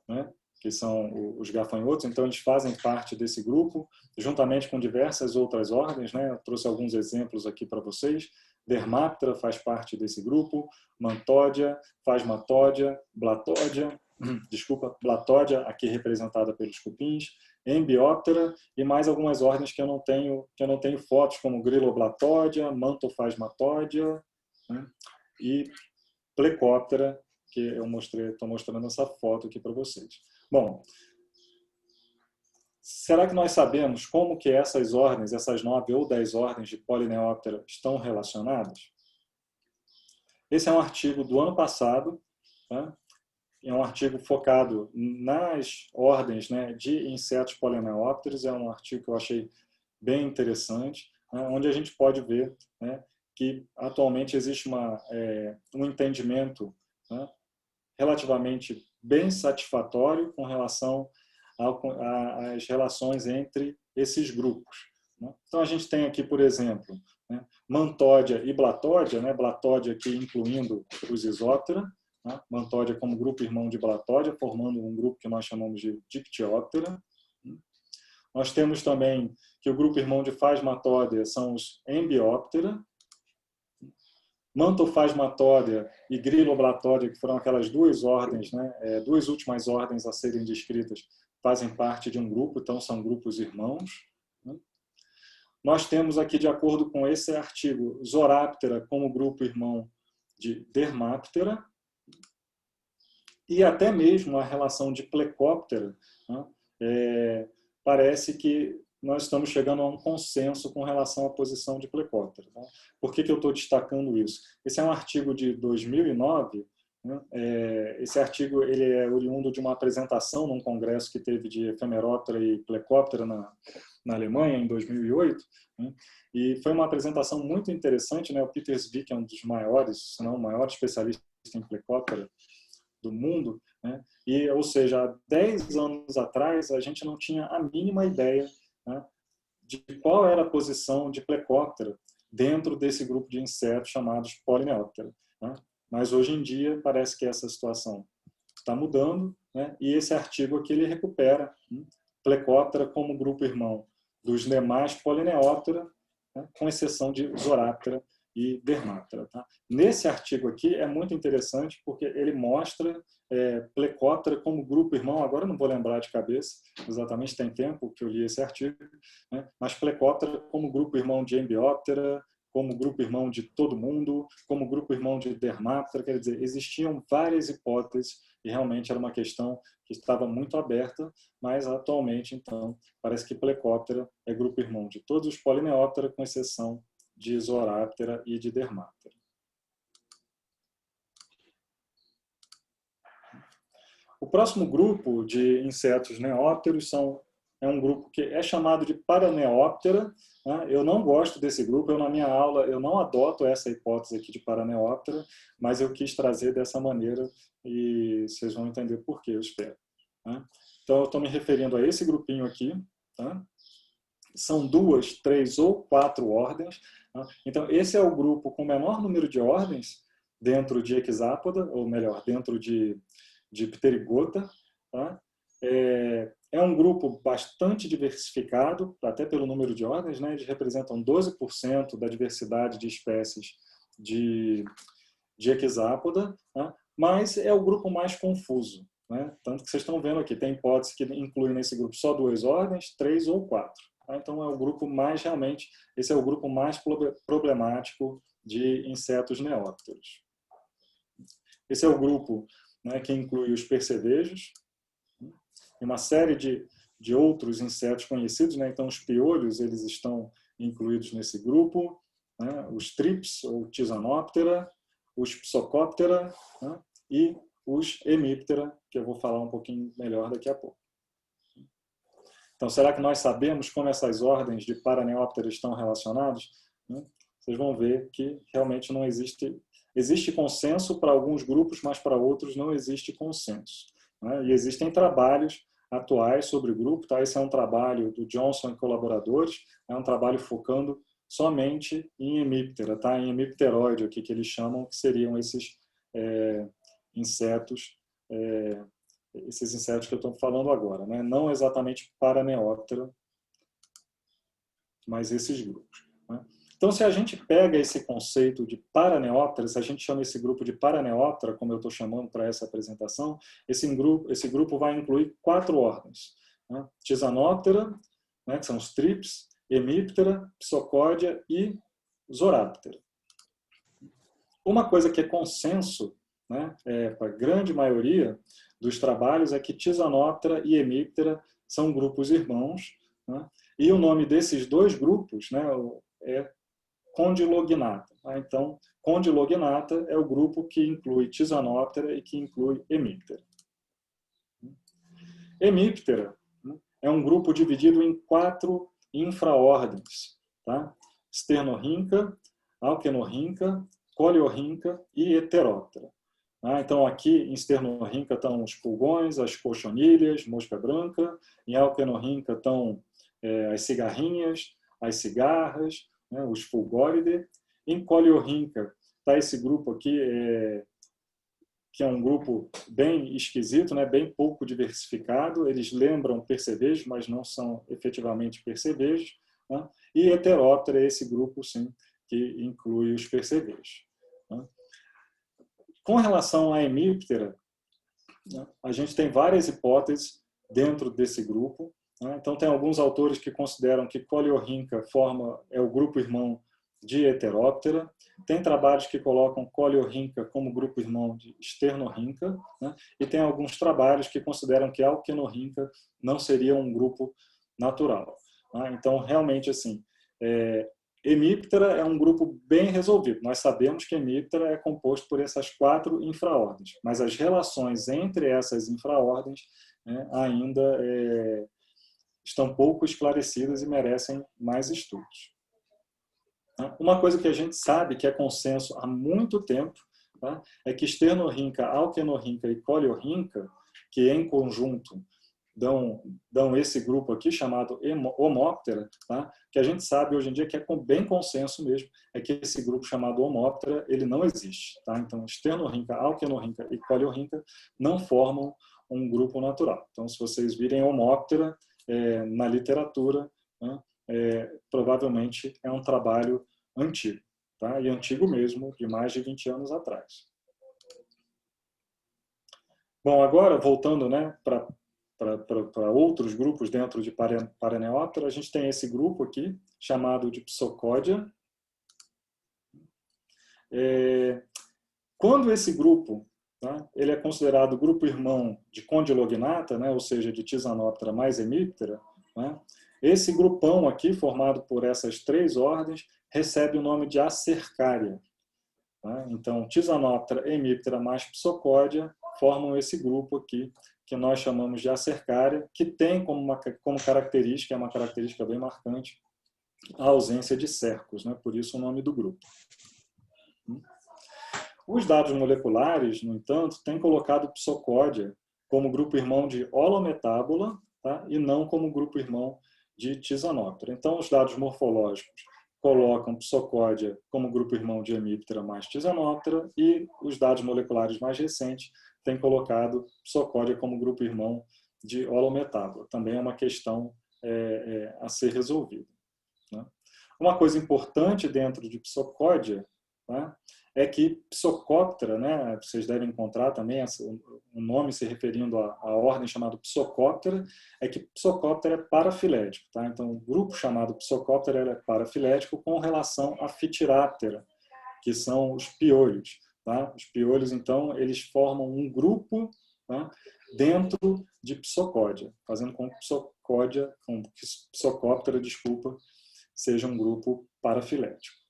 B: né, que são os gafanhotos. Então, eles fazem parte desse grupo, juntamente com diversas outras ordens, né? Eu trouxe alguns exemplos aqui para vocês. Dermaptera faz parte desse grupo, Mantódia, Phasmatódia, Blatódia, Blatódia, aqui representada pelos cupins, Embióptera e mais algumas ordens que eu não tenho fotos, como Griloblatódia, Mantophasmatódia, né? E Plecóptera, que eu estou mostrando essa foto aqui para vocês. Bom, será que nós sabemos como que essas ordens, essas 9 ou 10 ordens de Polyneoptera estão relacionadas? Esse é um artigo do ano passado, tá? É um artigo focado nas ordens, né, de insetos polineópteros. É um artigo que eu achei bem interessante, né, onde a gente pode ver, né, que atualmente existe um entendimento, né, relativamente bem satisfatório com relação às relações entre esses grupos, né? Então, a gente tem aqui, por exemplo, né, Mantódia e Blatódia, né, Blatódia aqui incluindo os Isóptera, né, Mantódia como grupo irmão de Blatódia, formando um grupo que nós chamamos de Dictyoptera. Nós temos também que o grupo irmão de Phasmatódia são os Embióptera. Mantophasmatódia e Griloblatódia, que foram aquelas duas ordens, né, duas últimas ordens a serem descritas, fazem parte de um grupo, então são grupos irmãos, né? Nós temos aqui, de acordo com esse artigo, Zoráptera como grupo irmão de Dermaptera, e até mesmo a relação de Plecóptera, né, parece que nós estamos chegando a um consenso com relação à posição de Plecóptera. Tá? Por que eu estou destacando isso? Esse é um artigo de 2009. Né? Esse artigo ele é oriundo de uma apresentação num congresso que teve de Ephemeroptera e Plecóptera na Alemanha, em 2008. Né? E foi uma apresentação muito interessante. Né? O Peter Zwick é um dos maiores, se não o maior especialista em Plecóptera do mundo, né? E, ou seja, há 10 anos atrás a gente não tinha a mínima ideia, né, de qual era a posição de Plecóptera dentro desse grupo de insetos chamados Polyneoptera, né? Mas hoje em dia parece que essa situação está mudando, né? E esse artigo aqui ele recupera, né, Plecóptera como grupo irmão dos demais Polyneoptera, né, com exceção de Zoráptera e Dermaptera. Tá? Nesse artigo aqui é muito interessante porque ele mostra Plecóptera como grupo irmão. Agora eu não vou lembrar de cabeça, exatamente, tem tempo que eu li esse artigo, né? Mas Plecóptera como grupo irmão de Embióptera, como grupo irmão de todo mundo, como grupo irmão de Dermaptera. Quer dizer, existiam várias hipóteses e realmente era uma questão que estava muito aberta, mas atualmente, então, parece que Plecóptera é grupo irmão de todos os Polyneoptera, com exceção de Zoráptera e de Dermaptera. O próximo grupo de insetos neópteros é um grupo que é chamado de Paraneóptera. Né? Eu não gosto desse grupo, na minha aula eu não adoto essa hipótese aqui de Paraneóptera, mas eu quis trazer dessa maneira e vocês vão entender por quê, eu espero. Né? Então, eu estou me referindo a esse grupinho aqui. Tá? São 2, 3 ou 4 ordens. Tá? Então, esse é o grupo com o menor número de ordens dentro de Equisápoda, ou melhor, dentro de Pterygota. Tá? É um grupo bastante diversificado, até pelo número de ordens, né? Eles representam 12% da diversidade de espécies de Equisápoda, tá? Mas é o grupo mais confuso. Né? Tanto que vocês estão vendo aqui, tem hipótese que inclui nesse grupo só 2 ordens, 3 ou 4. Tá? Então é o grupo mais realmente, esse é o grupo mais problemático de insetos neópteros. Esse é o grupo, né, que inclui os percevejos e uma série de outros insetos conhecidos. Né? Então os piolhos eles estão incluídos nesse grupo, né? Os trips ou Tizanóptera, os Psocóptera, né? E os Hemiptera, que eu vou falar um pouquinho melhor daqui a pouco. Então, será que nós sabemos como essas ordens de Paraneóptera estão relacionadas? Vocês vão ver que realmente não existe existe consenso para alguns grupos, mas para outros não existe consenso, né? E existem trabalhos atuais sobre o grupo, tá? Esse é um trabalho do Johnson e colaboradores, é um trabalho focando somente em hemíptera, tá? Em hemipteroide, o que eles chamam, que seriam esses insetos, esses insetos que eu estou falando agora, né? Não exatamente Paraneoptera, mas esses grupos, né? Então, se a gente pega esse conceito de Paraneoptera, se a gente chama esse grupo de Paraneoptera, como eu estou chamando para essa apresentação, esse grupo vai incluir 4 ordens, né? Tisanoptera, né, que são os trips, Hemiptera, Psocódia e Zoráptera. Uma coisa que é consenso, né, para a grande maioria dos trabalhos, é que Tisanoptera e Hemiptera são grupos irmãos, né, e o nome desses 2 grupos, né, é Condylognata. Então, Condylognata é o grupo que inclui Tisanoptera e que inclui Hemiptera. Hemiptera, né, é um grupo dividido em 4 infraordens, tá? Sternorhyncha, Alkenorhyncha, Coleorhyncha e Heteroptera. Então, aqui em Sternorhyncha estão os pulgões, as cochonilhas, mosca branca. Em Alkenorhyncha estão as cigarrinhas, as cigarras, né, os fulgóridae. Em Coleorhyncha está esse grupo aqui, que é um grupo bem esquisito, né, bem pouco diversificado. Eles lembram percevejos, mas não são efetivamente percevejos, né? E Heteroptera é esse grupo, sim, que inclui os percevejos, né? Com relação à Hemiptera, né, a gente tem várias hipóteses dentro desse grupo, né? Então, tem alguns autores que consideram que Coleorhyncha é o grupo irmão de Heteroptera. Tem trabalhos que colocam Coleorhyncha como grupo irmão de Sternorhyncha, né? E tem alguns trabalhos que consideram que Alkenorhyncha não seria um grupo natural, né? Então, realmente, assim, Hemiptera é um grupo bem resolvido. Nós sabemos que Hemiptera é composto por essas 4 infraordens, mas as relações entre essas infraordens, né, ainda estão pouco esclarecidas e merecem mais estudos. Uma coisa que a gente sabe que é consenso há muito tempo, tá, é que Sternorhyncha, Alkenorhyncha e Coleorhyncha, que em conjunto dão esse grupo aqui chamado Homoptera, tá, que a gente sabe hoje em dia que é bem consenso mesmo, é que esse grupo chamado Homoptera ele não existe, tá? Então Sternorhyncha, Alkenorhyncha e Coleorhyncha não formam um grupo natural. Então, se vocês virem Homoptera na literatura, né, provavelmente é um trabalho antigo, tá? E antigo mesmo, de mais de 20 anos atrás. Bom, agora, voltando, né, para outros grupos dentro de Paraneoptera, a gente tem esse grupo aqui, chamado de Psocódia. Quando esse grupo, tá, ele é considerado grupo irmão de Condylognata, né, ou seja, de Tisanoptera mais Hemiptera, né, esse grupão aqui, formado por essas 3 ordens, recebe o nome de Acercária. Tá? Então, Tisanoptera, Hemiptera mais Psocódia formam esse grupo aqui, que nós chamamos de Acercária, que tem como característica, é uma característica bem marcante, a ausência de cercos, né? Por isso o nome do grupo. Os dados moleculares, no entanto, têm colocado Psocódia como grupo irmão de Holometábola, tá? E não como grupo irmão de Tisanoptera. Então, os dados morfológicos colocam Psocódia como grupo irmão de Hemiptera mais Tisanoptera e os dados moleculares mais recentes têm colocado Psocódia como grupo irmão de Holometábola. Também é uma questão a ser resolvida, né? Uma coisa importante dentro de Psocódia, tá, é que Psocóptera, né, vocês devem encontrar também um nome se referindo à ordem chamada Psocóptera, é que Psocóptera é parafilético, tá? Então, o grupo chamado Psocóptera é parafilético com relação a Phytiráptera, que são os piolhos, tá? Os piolhos, então, eles formam um grupo, tá, dentro de Psocódia, fazendo com que Psocóptera, desculpa, seja um grupo parafilético.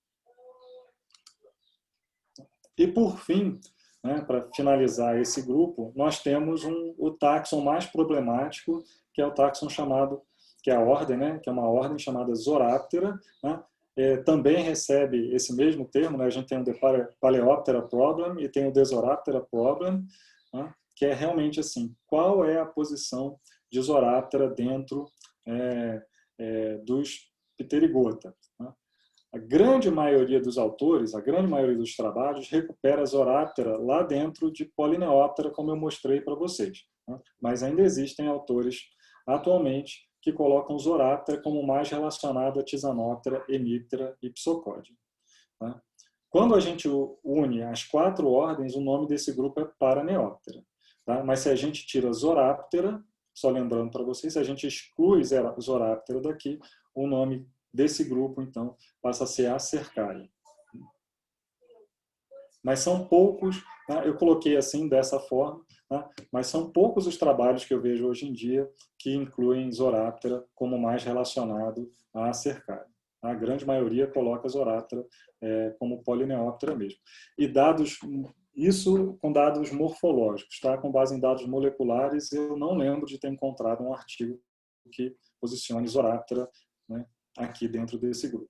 B: E, por fim, né, para finalizar esse grupo, nós temos o táxon mais problemático, que é o táxon chamado, que é a ordem, né, que é uma ordem chamada Zoráptera, né, também recebe esse mesmo termo, né? A gente tem o The Paleoptera Problem e tem o Desoraptera Problem, né? Que é realmente assim, qual é a posição de Zoráptera dentro dos Pterygota, né? A grande maioria dos autores, a grande maioria dos trabalhos, recupera a Zoráptera lá dentro de Polineoptera, como eu mostrei para vocês, né? Mas ainda existem autores atualmente que colocam Zoráptera como mais relacionado a Tisanoptera, Hemiptera e Psocódia, tá? Quando a gente une as 4 ordens, o nome desse grupo é Paraneoptera, tá? Mas se a gente tira Zoráptera, só lembrando para vocês, se a gente exclui Zoráptera daqui, o nome desse grupo, então, passa a ser Acercaria. Mas são poucos, né? Eu coloquei assim, dessa forma, né? Mas são poucos os trabalhos que eu vejo hoje em dia que incluem Zoráptera como mais relacionado a Acercaria. A grande maioria coloca Zoráptera como Polineoptera mesmo. E isso com dados morfológicos, tá? Com base em dados moleculares, eu não lembro de ter encontrado um artigo que posicione Zoráptera, né, aqui dentro desse grupo.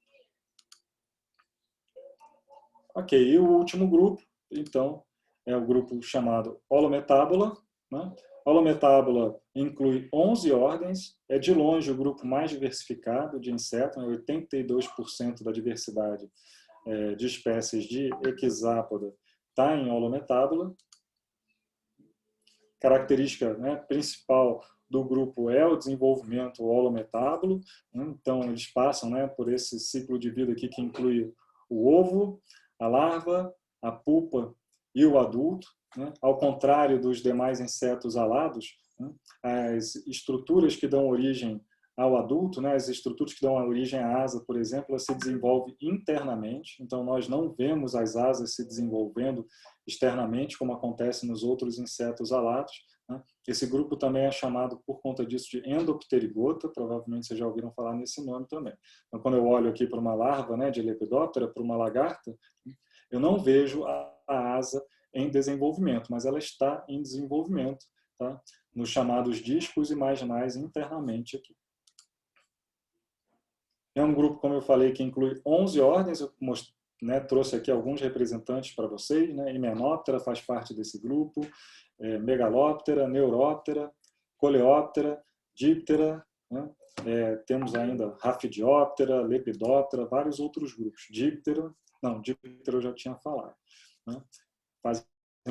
B: Ok, e o último grupo, então, é o grupo chamado Holometábula, né? Holometábula inclui 11 ordens, é de longe o grupo mais diversificado de insetos, 82% da diversidade de espécies de Equisápoda está em Holometábula. Característica, né, principal do grupo é o desenvolvimento holometábulo, né? Então eles passam, né, por esse ciclo de vida aqui que inclui o ovo, a larva, a pupa e o adulto, né? Ao contrário dos demais insetos alados, né, as estruturas que dão origem ao adulto, né, as estruturas que dão origem à asa, por exemplo, elas se desenvolvem internamente, então nós não vemos as asas se desenvolvendo externamente, como acontece nos outros insetos alados, né? Esse grupo também é chamado, por conta disso, de Endopterygota, provavelmente vocês já ouviram falar nesse nome também. Então, quando eu olho aqui para uma larva, né, de Lepidoptera, para uma lagarta, eu não vejo a asa em desenvolvimento, mas ela está em desenvolvimento, tá? Nos chamados discos imaginais internamente aqui. É um grupo, como eu falei, que inclui 11 ordens. Eu trouxe aqui alguns representantes para vocês, né? Hymenoptera faz parte desse grupo, Megaloptera, Neuroptera, Coleoptera, Diptera, né? Temos ainda Rhaphidioptera, Lepidoptera, vários outros grupos. Diptera eu já tinha falado, né? Fazem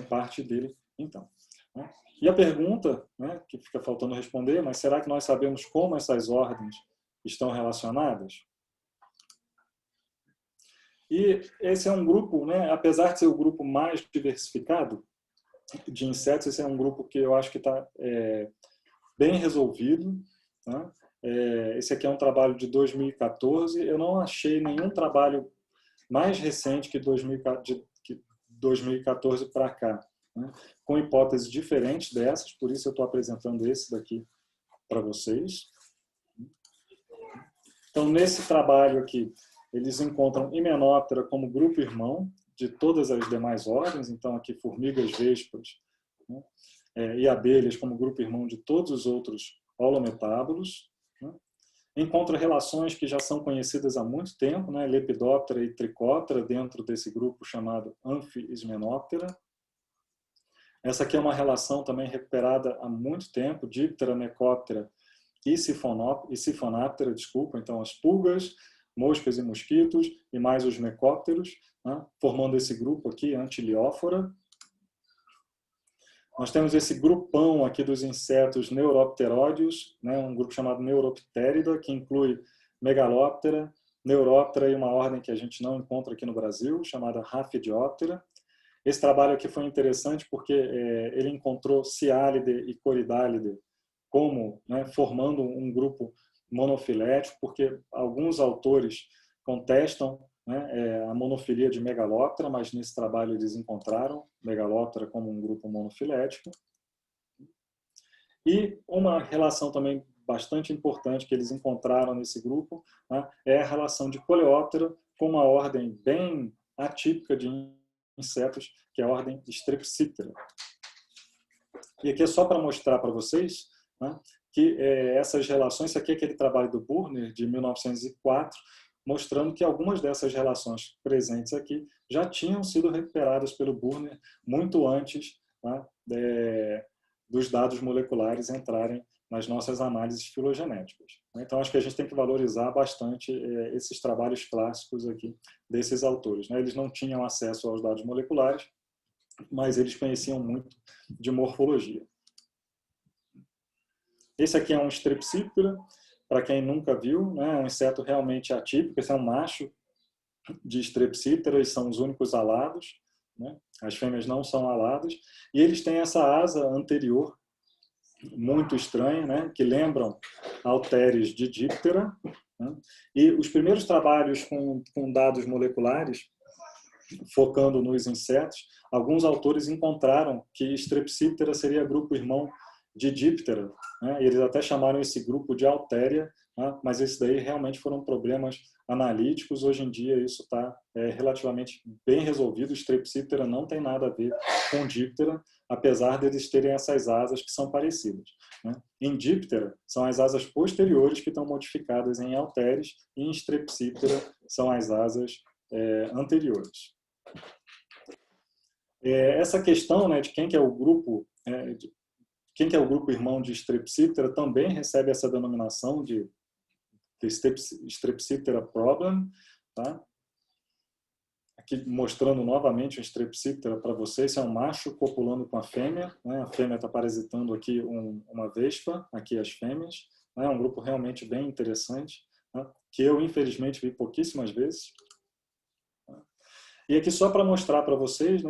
B: parte dele, então, né? E a pergunta, né, que fica faltando responder, mas será que nós sabemos como essas ordens estão relacionadas? E esse é um grupo, né, apesar de ser o grupo mais diversificado de insetos, esse é um grupo que eu acho que está bem resolvido, né? Esse aqui é um trabalho de 2014. Eu não achei nenhum trabalho mais recente que 2014 para cá, né? Com hipóteses diferentes dessas, por isso eu estou apresentando esse daqui para vocês. Então, nesse trabalho aqui, eles encontram Hymenoptera como grupo irmão de todas as demais ordens, então aqui formigas, vespas, né, e abelhas como grupo irmão de todos os outros holometábulos, né. Encontra relações que já são conhecidas há muito tempo, né, Lepidoptera e Trichoptera dentro desse grupo chamado Amphi-Hymenoptera. Essa aqui é uma relação também recuperada há muito tempo, Diptera, Mecoptera e Siphonaptera, desculpa, então as pulgas, moscas e mosquitos, e mais os mecópteros, né, formando esse grupo aqui, Antiliófora. Nós temos esse grupão aqui dos insetos neuropteródeos, né, um grupo chamado Neuropterida, que inclui Megaloptera, Neuroptera e uma ordem que a gente não encontra aqui no Brasil, chamada Rhaphidioptera. Esse trabalho aqui foi interessante porque ele encontrou Ciálide e Coridálide como, né, formando um grupo monofilético, porque alguns autores contestam, né, a monofilia de Megaloptera, mas nesse trabalho eles encontraram Megaloptera como um grupo monofilético. E uma relação também bastante importante que eles encontraram nesse grupo, né, é a relação de Coleoptera com uma ordem bem atípica de insetos, que é a ordem Strepsiptera. E aqui é só para mostrar para vocês, né, que essas relações, isso aqui é aquele trabalho do Burner, de 1904, mostrando que algumas dessas relações presentes aqui já tinham sido recuperadas pelo Burner muito antes, tá, dos dados moleculares entrarem nas nossas análises filogenéticas. Então, acho que a gente tem que valorizar bastante esses trabalhos clássicos aqui desses autores. Eles não tinham acesso aos dados moleculares, mas eles conheciam muito de morfologia. Esse aqui é um Strepsiptera, para quem nunca viu, é um inseto realmente atípico. Esse é um macho de Strepsiptera, e são os únicos alados, as fêmeas não são aladas, e eles têm essa asa anterior muito estranha, que lembram halteres de Diptera, e os primeiros trabalhos com dados moleculares, focando nos insetos, alguns autores encontraram que Strepsiptera seria grupo irmão de Diptera, e eles até chamaram esse grupo de Halteria, mas esses daí realmente foram problemas analíticos. Hoje em dia isso está relativamente bem resolvido. Strepsiptera não tem nada a ver com Diptera, apesar de eles terem essas asas que são parecidas. Em Diptera, são as asas posteriores que estão modificadas em halteres, e em Strepsiptera são as asas anteriores. Essa questão de quem que é o grupo irmão de Strepsiptera também recebe essa denominação de Strepsiptera problem, tá? Aqui mostrando novamente o Strepsiptera para vocês. Esse é um macho copulando com a fêmea, a fêmea está parasitando aqui uma vespa, aqui as fêmeas. É um grupo realmente bem interessante, que eu infelizmente vi pouquíssimas vezes. E aqui só para mostrar para vocês,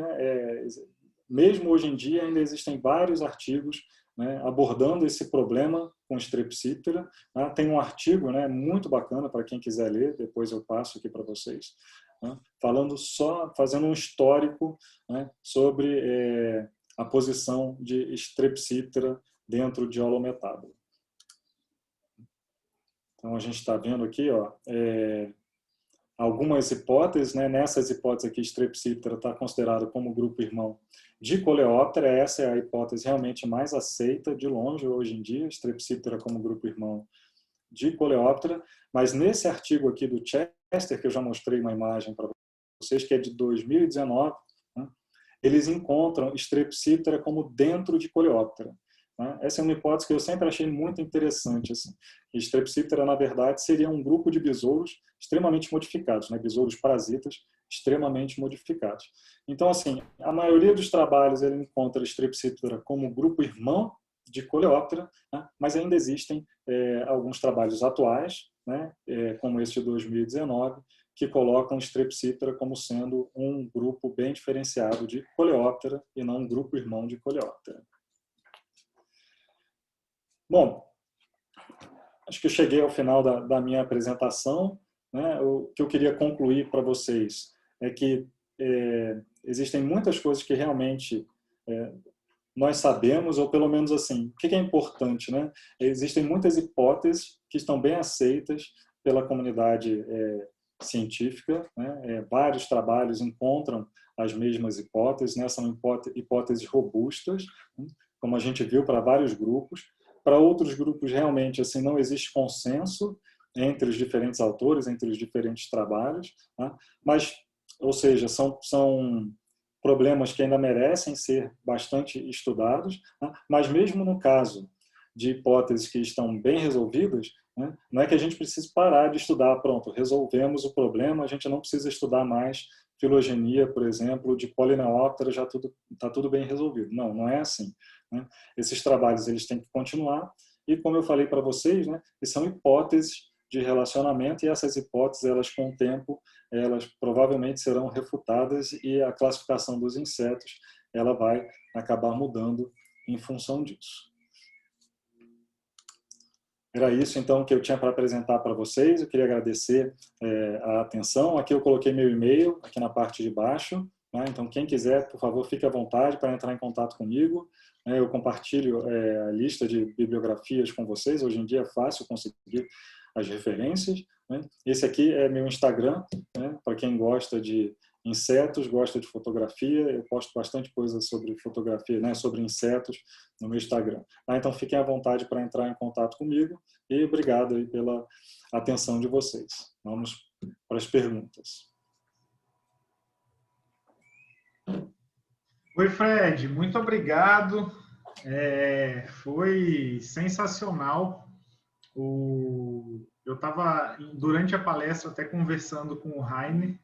B: mesmo hoje em dia ainda existem vários artigos abordando esse problema com Strepsiptera. Tem um artigo muito bacana para quem quiser ler, depois eu passo aqui para vocês, fazendo um histórico sobre a posição de Strepsiptera dentro de holometábulo. Então a gente está vendo aqui, algumas hipóteses. Nessas hipóteses aqui, Strepsiptera está considerado como grupo irmão de Coleóptera. Essa é a hipótese realmente mais aceita de longe hoje em dia, Strepsiptera como grupo irmão de Coleóptera. Mas nesse artigo aqui do Chester, que eu já mostrei uma imagem para vocês, que é de 2019, eles encontram Strepsiptera como dentro de Coleóptera. Essa é uma hipótese que eu sempre achei muito interessante. Strepsiptera, na verdade, seria um grupo de besouros extremamente modificados, besouros parasitas extremamente modificados. Então, a maioria dos trabalhos ele encontra Strepsiptera como grupo irmão de Coleóptera, mas ainda existem alguns trabalhos atuais, como esse de 2019, que colocam Strepsiptera como sendo um grupo bem diferenciado de Coleóptera e não um grupo irmão de Coleóptera. Bom, acho que eu cheguei ao final da minha apresentação. O que eu queria concluir para vocês é que existem muitas coisas que realmente nós sabemos, ou pelo menos o que é importante, Existem muitas hipóteses que estão bem aceitas pela comunidade científica, vários trabalhos encontram as mesmas hipóteses, são hipóteses robustas, como a gente viu para vários grupos. Para outros grupos, realmente, não existe consenso entre os diferentes autores, entre os diferentes trabalhos, mas, ou seja, são problemas que ainda merecem ser bastante estudados, mas mesmo no caso de hipóteses que estão bem resolvidas, não é que a gente precise parar de estudar, pronto, resolvemos o problema, a gente não precisa estudar mais filogenia, por exemplo, de Polyneoptera, já está tudo bem resolvido. Não, não é assim. Esses trabalhos eles têm que continuar, e como eu falei para vocês, são hipóteses de relacionamento, e essas hipóteses, elas com o tempo, elas provavelmente serão refutadas, e a classificação dos insetos ela vai acabar mudando em função disso. Era isso, então, que eu tinha para apresentar para vocês. Eu queria agradecer a atenção. Aqui eu coloquei meu e-mail, aqui na parte de baixo. Então, quem quiser, por favor, fique à vontade para entrar em contato comigo. Eu compartilho a lista de bibliografias com vocês. Hoje em dia é fácil conseguir as referências. Esse aqui é meu Instagram, para quem gosta de insetos, gosta de fotografia. Eu posto bastante coisa sobre fotografia, sobre insetos no meu Instagram. Então, fiquem à vontade para entrar em contato comigo, e obrigado aí pela atenção de vocês. Vamos para as perguntas.
A: Oi, Fred, muito obrigado. Foi sensacional. Eu estava, durante a palestra, até conversando com o Rainer,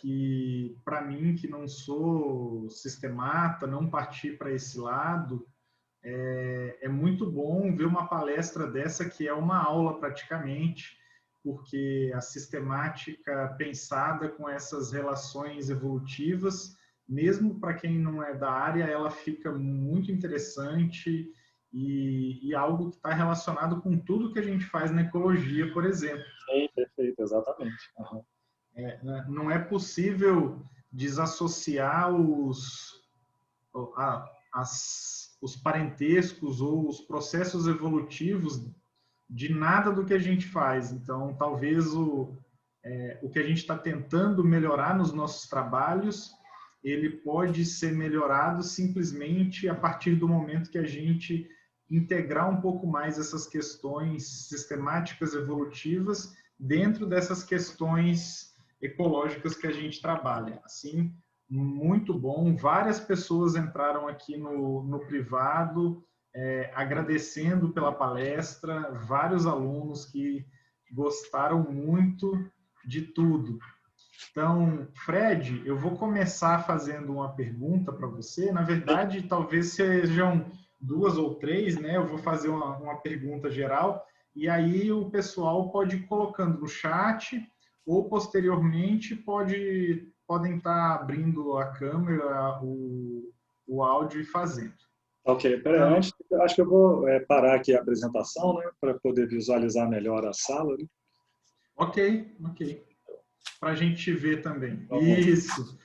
A: que, para mim, que não sou sistemata, não parti para esse lado, é muito bom ver uma palestra dessa, que é uma aula praticamente, porque a sistemática pensada com essas relações evolutivas, mesmo para quem não é da área, ela fica muito interessante e algo que está relacionado com tudo que a gente faz na ecologia, por exemplo.
B: Sim, perfeito, exatamente. Uhum.
A: Não é possível desassociar os parentescos ou os processos evolutivos de nada do que a gente faz. Então, talvez o que a gente está tentando melhorar nos nossos trabalhos, ele pode ser melhorado simplesmente a partir do momento que a gente integrar um pouco mais essas questões sistemáticas evolutivas dentro dessas questões ecológicas que a gente trabalha. Assim, muito bom. Várias pessoas entraram aqui no privado, agradecendo pela palestra, vários alunos que gostaram muito de tudo. Então, Fred, eu vou começar fazendo uma pergunta para você. Na verdade, talvez sejam duas ou três, né? Eu vou fazer uma pergunta geral e aí o pessoal pode ir colocando no chat ou posteriormente podem estar abrindo a câmera, o áudio e fazendo.
B: Ok, peraí,
A: Então,
B: antes, acho que eu vou parar aqui a apresentação, né, para poder visualizar melhor a sala. Né?
A: ok. Para a gente ver também.
B: Vamos.
A: Isso.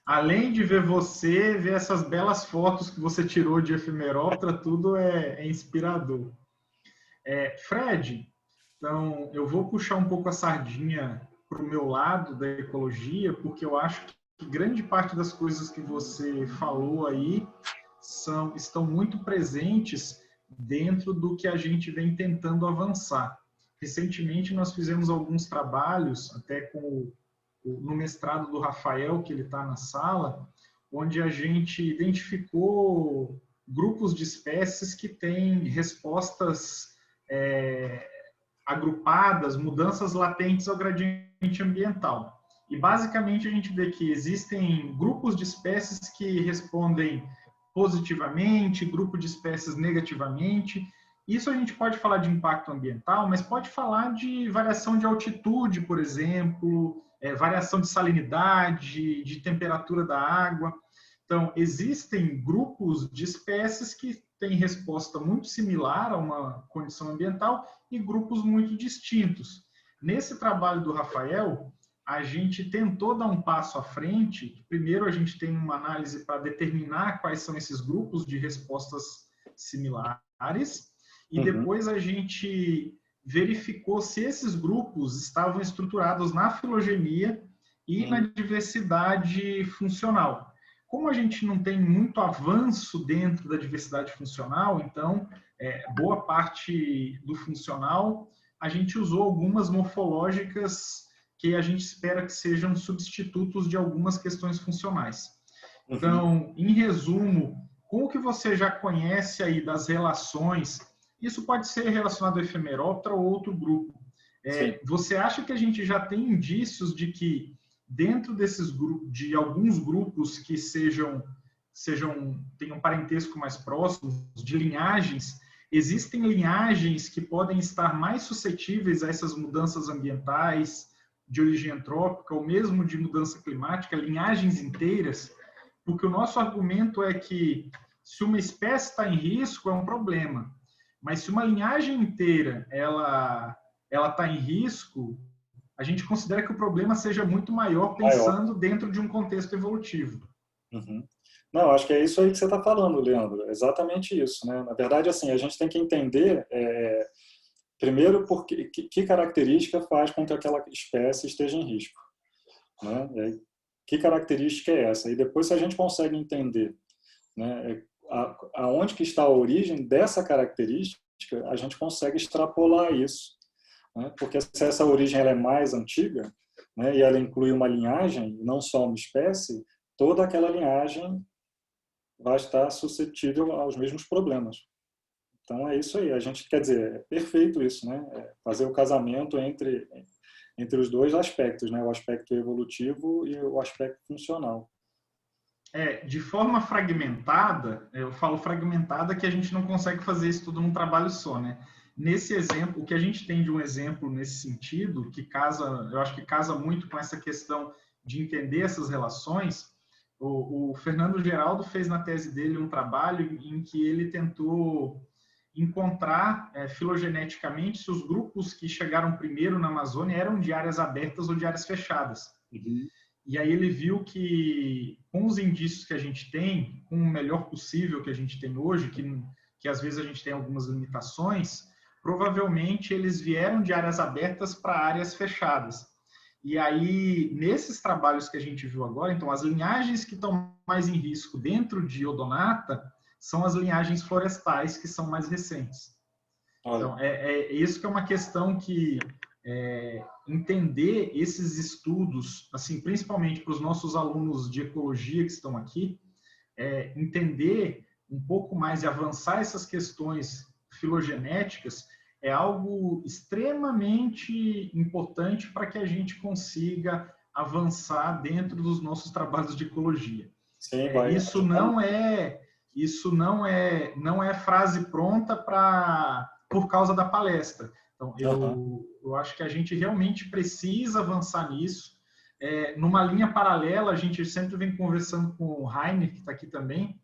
A: Além de ver você, ver essas belas fotos que você tirou de efemeróptera, tudo é inspirador. Fred, então eu vou puxar um pouco a sardinha para o meu lado da ecologia, porque eu acho que grande parte das coisas que você falou aí estão muito presentes dentro do que a gente vem tentando avançar. Recentemente nós fizemos alguns trabalhos, até no mestrado do Rafael, que ele está na sala, onde a gente identificou grupos de espécies que têm respostas agrupadas, mudanças latentes ao gradiente ambiental. E basicamente a gente vê que existem grupos de espécies que respondem positivamente, grupo de espécies negativamente. Isso a gente pode falar de impacto ambiental, mas pode falar de variação de altitude, por exemplo, variação de salinidade, de temperatura da água. Então, existem grupos de espécies que têm resposta muito similar a uma condição ambiental e grupos muito distintos. Nesse trabalho do Rafael, a gente tentou dar um passo à frente. Primeiro, a gente tem uma análise para determinar quais são esses grupos de respostas similares, e depois a gente verificou se esses grupos estavam estruturados na filogenia e na diversidade funcional. Como a gente não tem muito avanço dentro da diversidade funcional, então, boa parte do funcional, a gente usou algumas morfológicas que a gente espera que sejam substitutos de algumas questões funcionais. Então, em resumo, com o que você já conhece aí das relações, isso pode ser relacionado ao efemeróptera ou outro grupo. Você acha que a gente já tem indícios de que dentro desses grupos, de alguns grupos que tenham parentesco mais próximo, de linhagens, existem linhagens que podem estar mais suscetíveis a essas mudanças ambientais de origem antrópica ou mesmo de mudança climática, linhagens inteiras, porque o nosso argumento é que se uma espécie está em risco é um problema, mas se uma linhagem inteira ela está em risco, a gente considera que o problema seja muito maior pensando dentro de um contexto evolutivo.
B: Não, acho que é isso aí que você está falando, Leandro. Exatamente isso, né? Na verdade, assim, a gente tem que entender, primeiro, que característica faz com que aquela espécie esteja em risco, né? Que característica é essa? E depois, se a gente consegue entender, né, aonde que está a origem dessa característica, a gente consegue extrapolar isso né? Porque se essa origem ela é mais antiga, né, e ela inclui uma linhagem, não só uma espécie, toda aquela linhagem vai estar suscetível aos mesmos problemas. Então é isso aí, a gente quer dizer, é perfeito isso, né? É fazer o casamento entre os dois aspectos, né? O aspecto evolutivo e o aspecto funcional.
A: De forma fragmentada, eu falo fragmentada que a gente não consegue fazer isso tudo num trabalho só, né? Nesse exemplo, o que a gente tem de um exemplo nesse sentido, que casa, eu acho que casa muito com essa questão de entender essas relações, o Fernando Geraldo fez na tese dele um trabalho em que ele tentou encontrar filogeneticamente se os grupos que chegaram primeiro na Amazônia eram de áreas abertas ou de áreas fechadas.
B: Uhum.
A: E aí ele viu que, com os indícios que a gente tem, com o melhor possível que a gente tem hoje, que às vezes a gente tem algumas limitações, provavelmente eles vieram de áreas abertas para áreas fechadas. E aí, nesses trabalhos que a gente viu agora, então, as linhagens que estão mais em risco dentro de Odonata são as linhagens florestais, que são mais recentes.
B: Olha.
A: Então, isso que é uma questão que entender esses estudos, assim, principalmente para os nossos alunos de ecologia que estão aqui, entender um pouco mais e avançar essas questões filogenéticas é algo extremamente importante para que a gente consiga avançar dentro dos nossos trabalhos de ecologia.
B: Sim,
A: Isso não é frase pronta por causa da palestra. Então, eu acho que a gente realmente precisa avançar nisso. Numa linha paralela, a gente sempre vem conversando com o Rainer, que está aqui também,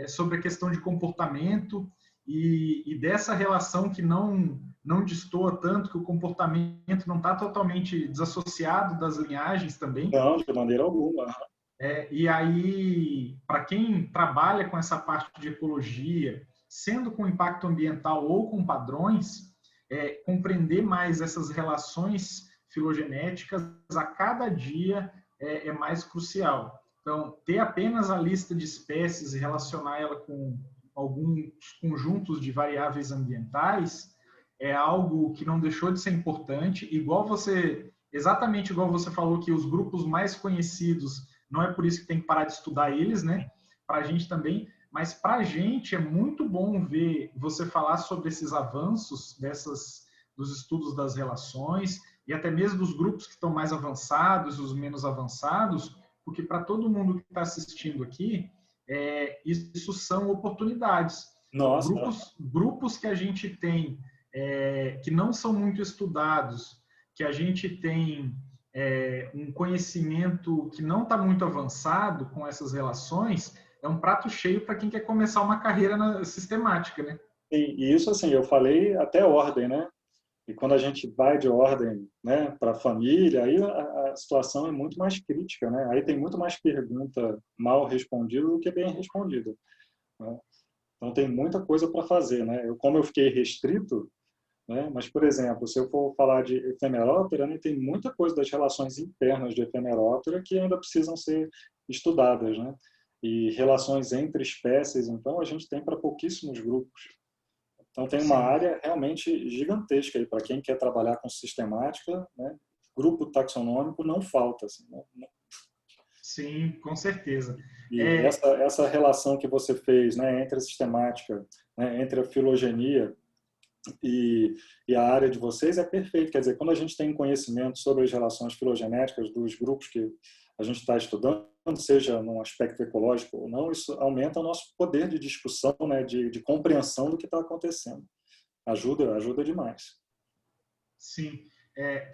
A: sobre a questão de comportamento e dessa relação que não destoa tanto, que o comportamento não está totalmente desassociado das linhagens também.
B: Não, de maneira alguma.
A: E aí, para quem trabalha com essa parte de ecologia, sendo com impacto ambiental ou com padrões, compreender mais essas relações filogenéticas a cada dia é mais crucial. Então, ter apenas a lista de espécies e relacionar ela com alguns conjuntos de variáveis ambientais é algo que não deixou de ser importante, exatamente igual você falou que os grupos mais conhecidos, não é por isso que tem que parar de estudar eles, né? Para a gente também, mas para a gente é muito bom ver você falar sobre esses avanços dos estudos das relações e até mesmo dos grupos que estão mais avançados, os menos avançados, porque para todo mundo que está assistindo aqui, isso são oportunidades.
B: Nossa.
A: Grupos que a gente tem que não são muito estudados, que a gente tem um conhecimento que não está muito avançado com essas relações, é um prato cheio para quem quer começar uma carreira sistemática, né?
B: E isso, assim, eu falei até ordem, né? E quando a gente vai de ordem, né, para a família, aí a situação é muito mais crítica, né? Aí tem muito mais pergunta mal respondida do que bem respondida, né? Então tem muita coisa para fazer, né? Como eu fiquei restrito, né? Mas, por exemplo, se eu for falar de efemeróptera, né, tem muita coisa das relações internas de efemeróptera que ainda precisam ser estudadas, né? E relações entre espécies, então, a gente tem para pouquíssimos grupos. Então, tem uma área realmente gigantesca aí para quem quer trabalhar com sistemática, né? Grupo taxonômico não falta. Assim, né?
A: Sim, com certeza.
B: E essa relação que você fez, né, entre a sistemática, né, entre a filogenia e a área de vocês é perfeito. Quer dizer, quando a gente tem conhecimento sobre as relações filogenéticas dos grupos que a gente está estudando, seja num aspecto ecológico ou não, isso aumenta o nosso poder de discussão, né, de compreensão do que está acontecendo. Ajuda demais.
A: Sim.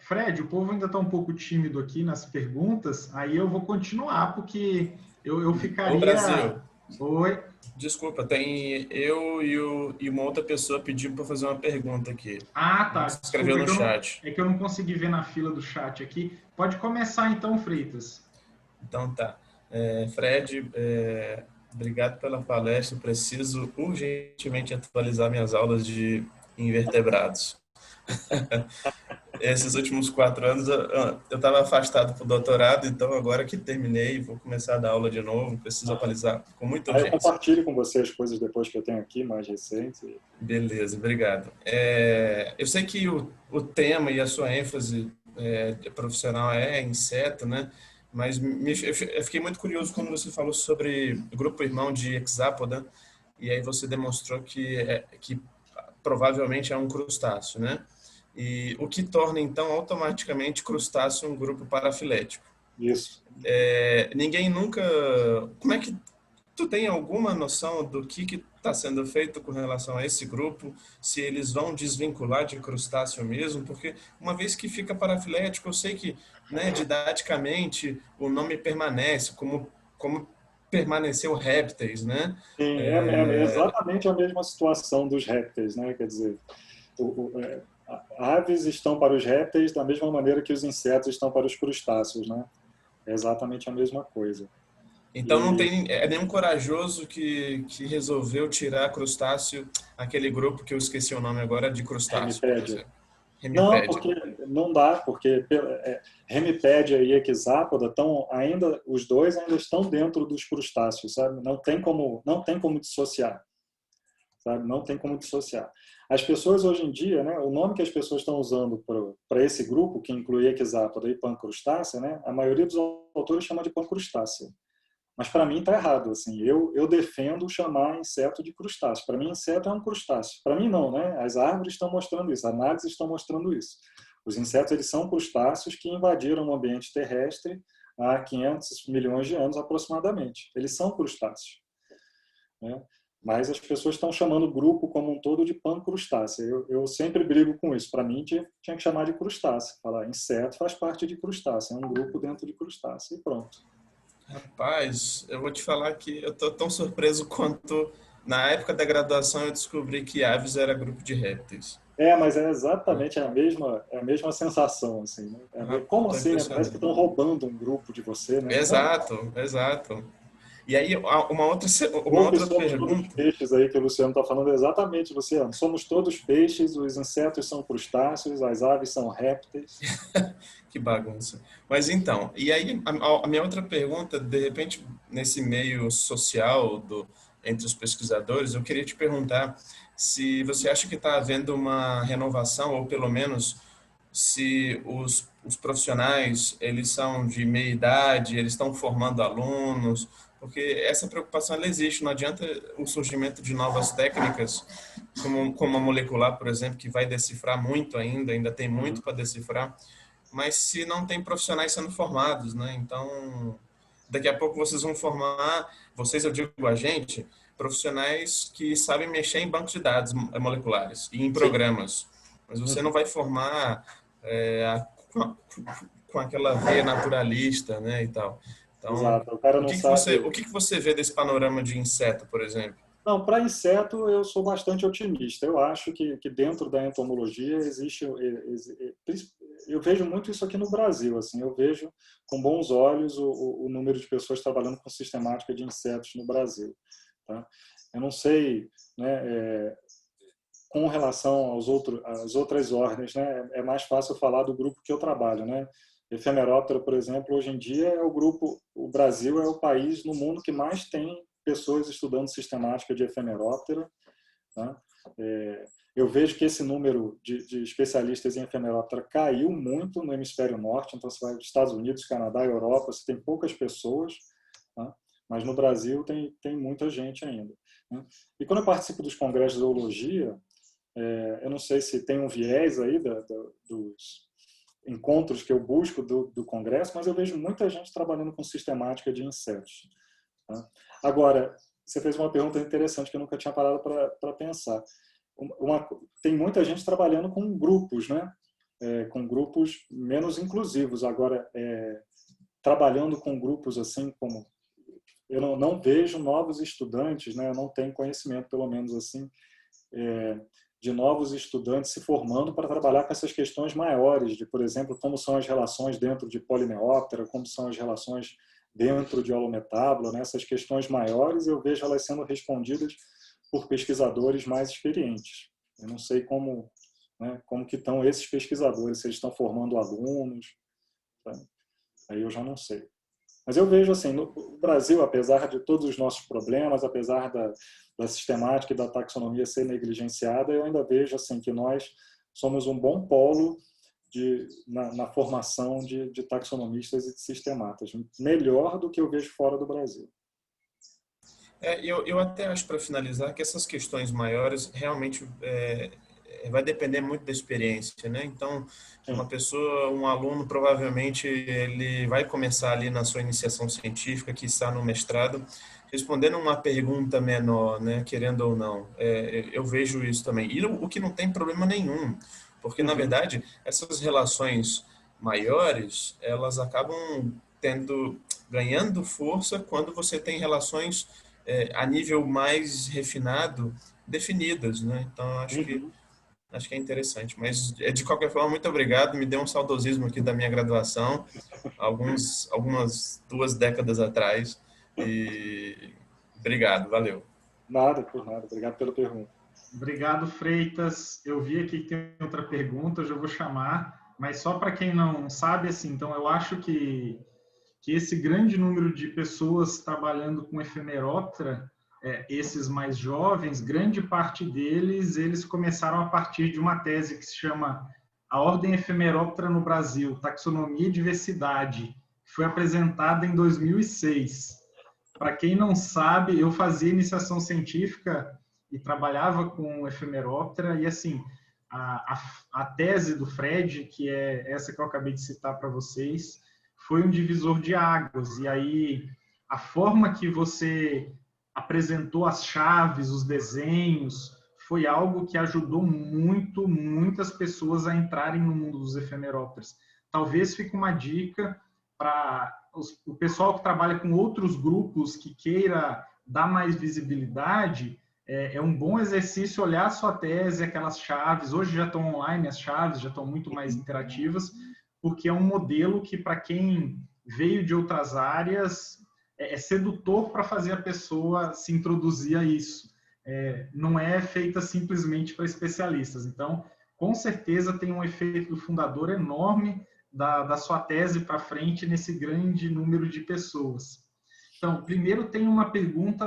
A: Fred, o povo ainda está um pouco tímido aqui nas perguntas, aí eu vou continuar, porque eu ficaria...
C: Ô, Brasil.
A: Oi?
C: Desculpa, tem eu e uma outra pessoa pedindo para fazer uma pergunta aqui.
A: Ah, tá.
C: Escreveu no chat.
A: É que eu não consegui ver na fila do chat aqui. Pode começar então, Freitas.
C: Então tá. Fred, obrigado pela palestra. Eu preciso urgentemente atualizar minhas aulas de invertebrados. Esses últimos 4 anos eu estava afastado para o doutorado, então agora que terminei, vou começar a dar aula de novo, preciso atualizar com muita
B: Aí eu
C: urgência.
B: compartilho com você as coisas depois que eu tenho aqui, mais recentes.
C: Beleza, obrigado. Eu sei que o tema e a sua ênfase profissional é inseto, né? Mas eu fiquei muito curioso quando você falou sobre o grupo irmão de Hexapoda, e aí você demonstrou que provavelmente é um crustáceo, né? E o que torna, então, automaticamente crustáceo um grupo parafilético.
B: Isso.
C: Ninguém nunca... Como é que... Tu tem alguma noção do que está sendo feito com relação a esse grupo? Se eles vão desvincular de crustáceo mesmo? Porque uma vez que fica parafilético, eu sei que, né, didaticamente, o nome permanece, como permaneceu répteis, né?
B: Sim, é exatamente a mesma situação dos répteis, né? Quer dizer, aves estão para os répteis da mesma maneira que os insetos estão para os crustáceos, né? É exatamente a mesma coisa.
C: Então não
B: E
C: tem nenhum corajoso que resolveu tirar crustáceo, aquele grupo que eu esqueci o nome agora, de crustáceo, por
B: Hemipédia.
C: exemplo.
B: Não,
C: Hemipédia.
B: porque não dá, porque Hemipédia e Equisápoda estão ainda, os dois ainda estão dentro dos crustáceos, sabe? Não tem como dissociar, sabe? Não tem como dissociar. As pessoas hoje em dia, né, o nome que as pessoas estão usando para esse grupo, que inclui Equisápoda e Pancrustácea, né, a maioria dos autores chama de Pancrustácea. Mas para mim está errado. Assim, eu defendo chamar inseto de crustáceo. Para mim, inseto é um crustáceo. Para mim, não, né? As árvores estão mostrando isso, as análises estão mostrando isso. Os insetos eles são crustáceos que invadiram o ambiente terrestre há 500 milhões de anos aproximadamente. Eles são crustáceos, né? Mas as pessoas estão chamando o grupo como um todo de pancrustácea. Eu sempre brigo com isso. Para mim, tinha que chamar de crustácea. Falar inseto faz parte de crustácea, é um grupo dentro de crustácea e pronto.
C: Rapaz, eu vou te falar que eu tô tão surpreso quanto na época da graduação eu descobri que aves era grupo de répteis.
B: Mas é exatamente a mesma sensação, assim, né? Como
C: Tô
B: assim, né? Parece que
C: impressionado.
B: estão roubando um grupo de você, né? Não,
C: Exato, exato. E aí, uma
B: grupos
C: outra
B: somos todos
C: pergunta.
B: peixes aí que o Luciano está falando exatamente, Luciano. Somos todos peixes, os insetos são crustáceos, as aves são répteis.
C: Que bagunça. Mas então, e aí a minha outra pergunta, de repente, nesse meio social entre os pesquisadores, eu queria te perguntar se você acha que está havendo uma renovação, ou pelo menos se os profissionais, eles são de meia idade, eles estão formando alunos, porque essa preocupação ela existe, não adianta o surgimento de novas técnicas, como a molecular, por exemplo, que vai decifrar muito ainda tem muito
B: Uhum.
C: para decifrar, mas se não tem profissionais sendo formados, né? Então, daqui a pouco vocês vão formar, vocês, eu digo a gente, profissionais que sabem mexer em bancos de dados moleculares e em
B: Sim.
C: programas, mas você não
B: Uhum.
C: vai formar com aquela veia naturalista, né, e tal. Então,
B: Exato. O cara não
C: o
B: sabe.
C: que você vê desse panorama de inseto, por exemplo?
B: Não, para inseto eu sou bastante otimista. Eu acho que dentro da entomologia existe, eu vejo muito isso aqui no Brasil. Assim, eu vejo com bons olhos o número de pessoas trabalhando com sistemática de insetos no Brasil. Tá? Eu não sei, né, com relação às outras ordens, né, é mais fácil falar do grupo que eu trabalho, né? Efemeróptera, por exemplo, hoje em dia é o Brasil é o país no mundo que mais tem pessoas estudando sistemática de efemeróptera. Tá? Eu vejo que esse número de especialistas em efemeróptera caiu muito no hemisfério norte, então você vai dos Estados Unidos, Canadá, Europa, você tem poucas pessoas, tá? Mas no Brasil tem muita gente ainda. Né? E quando eu participo dos congressos de zoologia, eu não sei se tem um viés aí dos encontros que eu busco do congresso, mas eu vejo muita gente trabalhando com sistemática de insetos. Tá? Agora, você fez uma pergunta interessante que eu nunca tinha parado para pensar. Tem muita gente trabalhando com grupos, né? Com grupos menos inclusivos. Agora, trabalhando com grupos assim como... Eu não vejo novos estudantes, né? Eu não tenho conhecimento, pelo menos assim, de novos estudantes se formando para trabalhar com essas questões maiores, de, por exemplo, como são as relações dentro de Polineóptera, como são as relações dentro de Holometábula, né? Essas questões maiores eu vejo elas sendo respondidas por pesquisadores mais experientes. Eu não sei né? Como que estão esses pesquisadores, se eles estão formando alunos, sabe? Aí eu já não sei. Mas eu vejo assim, no Brasil, apesar de todos os nossos problemas, apesar da sistemática e da taxonomia ser negligenciada, eu ainda vejo assim que nós somos um bom polo na formação de taxonomistas e de sistematas, melhor do que eu vejo fora do Brasil.
C: Eu até acho, para finalizar, que essas questões maiores realmente vai depender muito da experiência, né? Então, uma
B: Sim.
C: pessoa, um aluno, provavelmente ele vai começar ali na sua iniciação científica, que está no mestrado, respondendo uma pergunta menor, né? Querendo ou não. Eu vejo isso também. E o que não tem problema nenhum, porque, na
B: Uhum.
C: verdade, essas relações maiores, elas acabam ganhando força quando você tem relações a nível mais refinado definidas, né? Então
B: Uhum.
C: acho que é interessante. Mas de qualquer forma, muito obrigado. Me deu um saudosismo aqui da minha graduação, algumas 2 décadas atrás. E obrigado, valeu.
B: Nada, por nada. Obrigado pela pergunta.
A: Obrigado, Freitas. Eu vi aqui que tem outra pergunta, eu já vou chamar, mas só para quem não sabe, assim, então eu acho que esse grande número de pessoas trabalhando com efemeróptera, esses mais jovens, grande parte deles, eles começaram a partir de uma tese que se chama A Ordem Efemeróptera no Brasil, Taxonomia e Diversidade, que foi apresentada em 2006. Para quem não sabe, eu fazia iniciação científica e trabalhava com efemeróptera, e assim, a tese do Fred, que é essa que eu acabei de citar para vocês, foi um divisor de águas. E aí, a forma que você apresentou as chaves, os desenhos, foi algo que ajudou muitas pessoas a entrarem no mundo dos efemerópteros. Talvez fique uma dica para o pessoal que trabalha com outros grupos que queira dar mais visibilidade. É um bom exercício olhar a sua tese, aquelas chaves. Hoje já estão online as chaves, já estão muito mais interativas, porque é um modelo que, para quem veio de outras áreas, é sedutor para fazer a pessoa se introduzir a isso. Não é feita simplesmente para especialistas. Então, com certeza tem um efeito fundador enorme da sua tese para frente nesse grande número de pessoas. Então, primeiro tem uma pergunta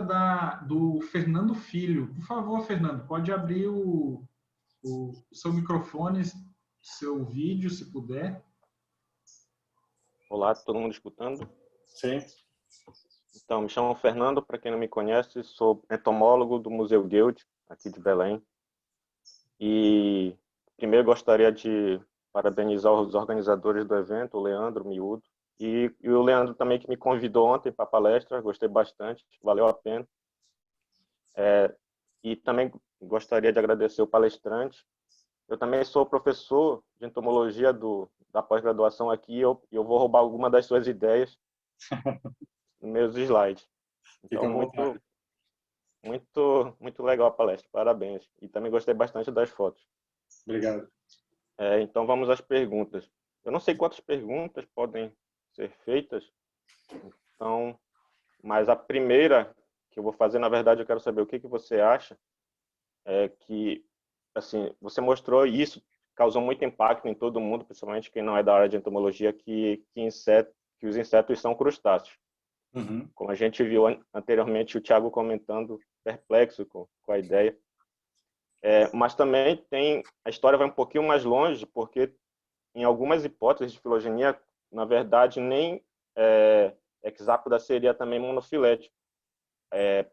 A: do Fernando Filho. Por favor, Fernando, pode abrir o seu microfone, seu vídeo, se puder.
D: Olá, todo mundo escutando?
B: Sim.
D: Então, me chamo Fernando, para quem não me conhece, sou entomólogo do Museu Guild, aqui de Belém. E primeiro gostaria de parabenizar os organizadores do evento, o Leandro Miúdo, e o Leandro também que me convidou ontem para a palestra, gostei bastante, valeu a pena. E também gostaria de agradecer o palestrante. Eu também sou professor de entomologia da pós-graduação aqui, e eu vou roubar alguma das suas ideias nos meus slides. Então, muito legal a palestra, parabéns. E também gostei bastante das fotos.
B: Obrigado.
D: Então, vamos às perguntas. Eu não sei quantas perguntas podem ser feitas, então, mas a primeira que eu vou fazer, na verdade, eu quero saber o que você acha, que, assim, você mostrou isso, causou muito impacto em todo mundo, principalmente quem não é da área de entomologia, que os insetos são crustáceos.
B: Uhum.
D: Como a gente viu anteriormente, o Thiago comentando, perplexo com a ideia. Mas também a história vai um pouquinho mais longe, porque em algumas hipóteses de filogenia, na verdade, nem hexápoda seria também monofilético.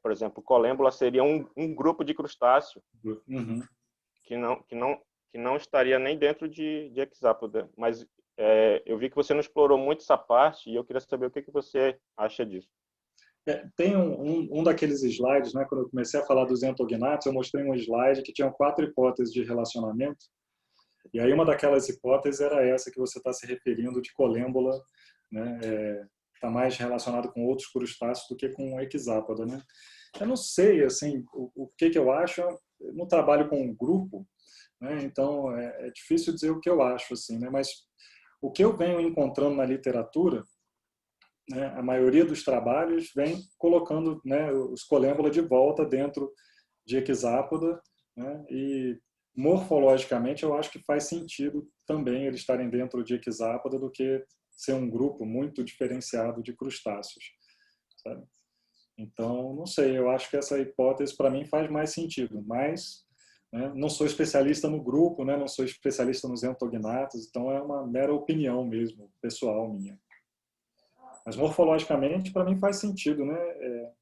D: Por exemplo, colêmbula seria um grupo de crustáceo
B: Uhum.
D: que não estaria nem dentro de hexápoda. Mas eu vi que você não explorou muito essa parte e eu queria saber o que você acha disso.
B: Tem um daqueles slides, né, quando eu comecei a falar dos entognatos, eu mostrei um slide que tinha 4 hipóteses de relacionamento, e aí uma daquelas hipóteses era essa que você está se referindo, de colêmbula, né, está mais relacionado com outros crustáceos do que com hexápoda, né? Eu não sei, assim, o que eu acho, eu não trabalho com um grupo, né, então é difícil dizer o que eu acho, assim, né, mas o que eu venho encontrando na literatura, né, a maioria dos trabalhos vem colocando, né, os colêmbula de volta dentro de hexápoda, né, e morfologicamente, eu acho que faz sentido também eles estarem dentro de Equizápoda do que ser um grupo muito diferenciado de crustáceos, sabe? Então, não sei, eu acho que essa hipótese para mim faz mais sentido, mas, né, não sou especialista no grupo, né, não sou especialista nos entognatos, então é uma mera opinião mesmo, pessoal minha. Mas morfologicamente, para mim faz sentido, né?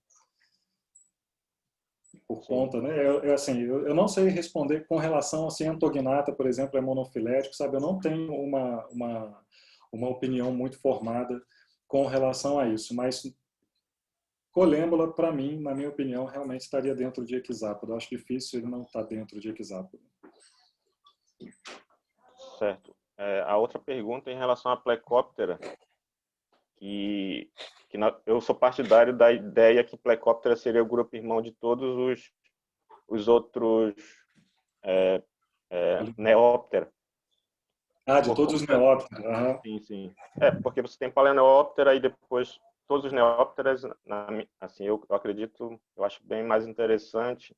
B: Por conta, né? Assim, eu não sei responder com relação a se entognata, por exemplo, é monofilético, sabe? Eu não tenho uma opinião muito formada com relação a isso, mas colêmbula, para mim, na minha opinião, realmente estaria dentro de Equizápoda. Eu acho difícil ele não estar dentro de Equizápoda.
D: Certo. A outra pergunta é em relação à Plecóptera, eu sou partidário da ideia que Plecóptera seria o grupo irmão de todos os outros Neóptera.
B: De todos os Neópteros. Uhum.
D: Sim, sim. Porque você tem Paleoneóptera e depois todos os Neópteras, assim, eu acredito, eu acho bem mais interessante.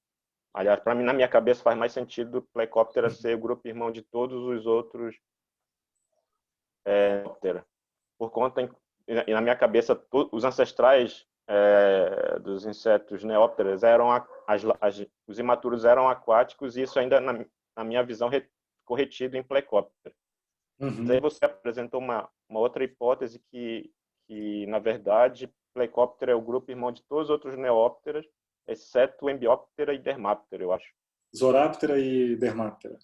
D: Aliás, para mim, na minha cabeça, faz mais sentido Plecóptera ser o grupo irmão de todos os outros Neóptera. Por conta, e na minha cabeça, os ancestrais dos insetos Neópteras eram os imaturos eram aquáticos, e isso ainda, na minha visão, ficou retido em Plecóptera.
B: Uhum.
D: Daí você apresentou uma outra hipótese que, na verdade, Plecóptera é o grupo irmão de todos os outros Neópteras, exceto Embióptera e Dermáptera, eu acho.
B: Zoráptera e Dermáptera.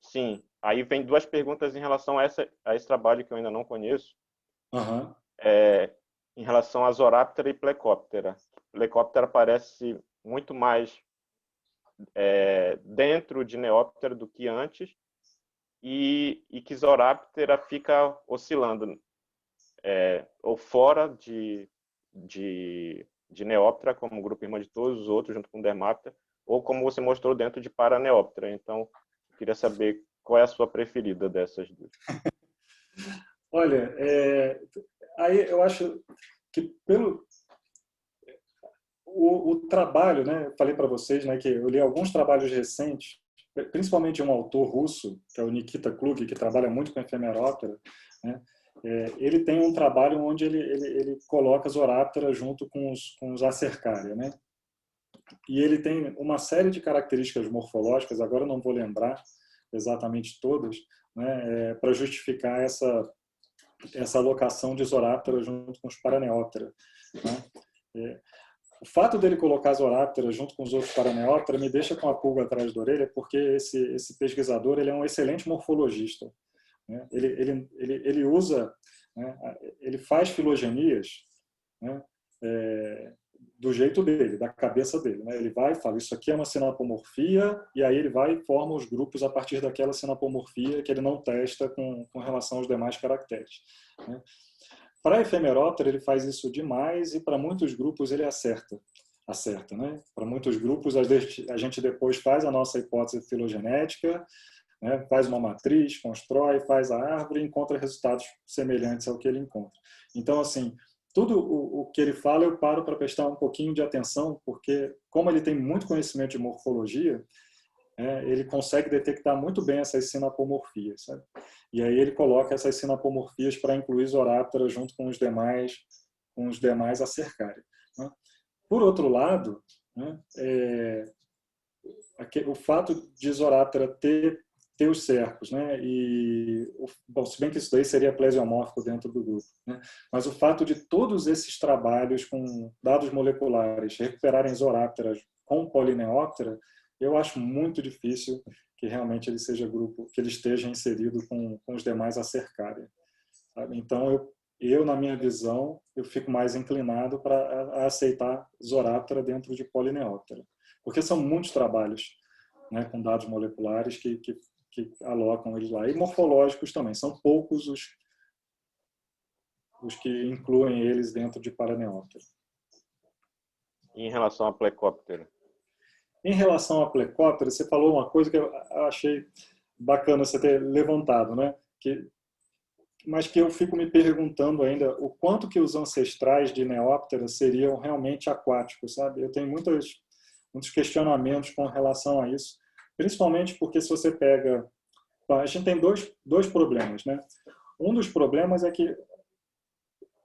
D: Sim. Aí vem duas perguntas em relação a esse trabalho que eu ainda não conheço.
B: Uhum.
D: Em relação a Zoráptera e Plecóptera. Plecóptera parece muito mais dentro de Neóptera do que antes, e que Zoráptera fica oscilando ou fora de Neóptera, como grupo irmão de todos os outros, junto com Dermáptera, ou como você mostrou, dentro de Paraneóptera. Então, eu queria saber qual é a sua preferida dessas duas.
B: Olha, aí eu acho que pelo o trabalho, né? Eu falei para vocês, né, que eu li alguns trabalhos recentes, principalmente de um autor russo, que é o Nikita Klug, que trabalha muito com efemeróptera, né? Ele tem um trabalho onde ele coloca Zoráptera junto com os Acercaria, né? E ele tem uma série de características morfológicas, agora eu não vou lembrar exatamente todas, né, para justificar essa alocação de Zoráptera junto com os Paraneóptera, né? O fato dele colocar Zoráptera junto com os outros Paraneóptera me deixa com a pulga atrás da orelha, porque esse pesquisador ele é um excelente morfologista, né? Ele usa, né, ele faz filogenias, né, do jeito dele, da cabeça dele, né? Ele vai e fala, isso aqui é uma sinapomorfia, e aí ele vai e forma os grupos a partir daquela sinapomorfia que ele não testa com relação aos demais caracteres, né? Para efemeróptera ele faz isso demais, e para muitos grupos ele acerta, né? Para muitos grupos a gente depois faz a nossa hipótese filogenética, né? Faz uma matriz, constrói, faz a árvore e encontra resultados semelhantes ao que ele encontra. Então, assim, tudo o que ele fala eu paro para prestar um pouquinho de atenção, porque como ele tem muito conhecimento de morfologia, ele consegue detectar muito bem essas sinapomorfias, sabe? E aí ele coloca essas sinapomorfias para incluir Zoráptera junto com os demais Acercaria, né? Por outro lado, né, o fato de Zoráptera ter os cercos, né, bom, se bem que isso daí seria plesiomórfico dentro do grupo, né, mas o fato de todos esses trabalhos com dados moleculares recuperarem Zoráptera com Polineóptera, eu acho muito difícil que realmente ele seja grupo, que ele esteja inserido com os demais Acercaria, sabe? Então eu na minha visão eu fico mais inclinado para aceitar Zoráptera dentro de Polineóptera, porque são muitos trabalhos, né, com dados moleculares que alocam eles lá, e morfológicos também, são poucos os que incluem eles dentro de Paraneóptera.
D: Em relação à Plecóptera?
B: Em relação à Plecóptera, você falou uma coisa que eu achei bacana você ter levantado, né? Mas que eu fico me perguntando ainda o quanto que os ancestrais de Neóptera seriam realmente aquáticos, sabe? Eu tenho muitos questionamentos com relação a isso, Principalmente porque se você pega... A gente tem dois problemas, né? Um dos problemas é que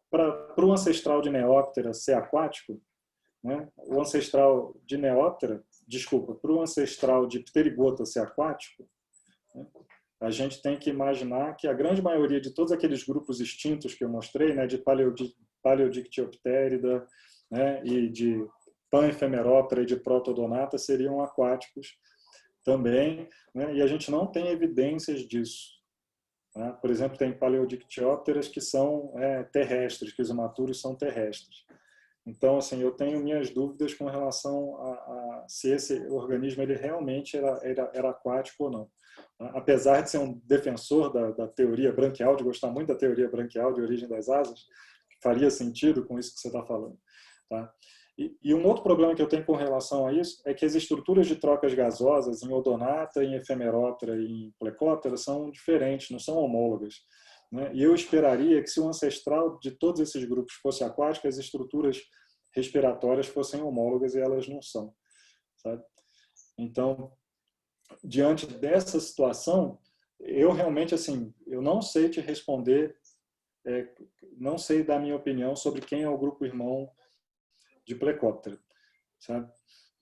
B: para o ancestral de Neóptera ser aquático, né? O ancestral de Neóptera, desculpa, para o ancestral de Pterigota ser aquático, né? A gente tem que imaginar que a grande maioria de todos aqueles grupos extintos que eu mostrei, né, de Paleodictyoptérida, né, e de Panephemeróptera e de Protodonata seriam aquáticos também, né, e a gente não tem evidências disso. Né? Por exemplo, tem Paleodictyópteras que são terrestres, que os imaturos são terrestres. Então, assim, eu tenho minhas dúvidas com relação a se esse organismo ele realmente era aquático ou não. Apesar de ser um defensor da teoria branquial, de gostar muito da teoria branquial de origem das asas, faria sentido com isso que você está falando. Tá? E um outro problema que eu tenho com relação a isso é que as estruturas de trocas gasosas em Odonata, em Ephemeróptera e em Plecóptera são diferentes, não são homólogas. Né? E eu esperaria que se o ancestral de todos esses grupos fosse aquático, as estruturas respiratórias fossem homólogas e elas não são. Sabe? Então, diante dessa situação, eu realmente, assim, eu não sei te responder, não sei dar minha opinião sobre quem é o grupo irmão de Plecóptera, sabe?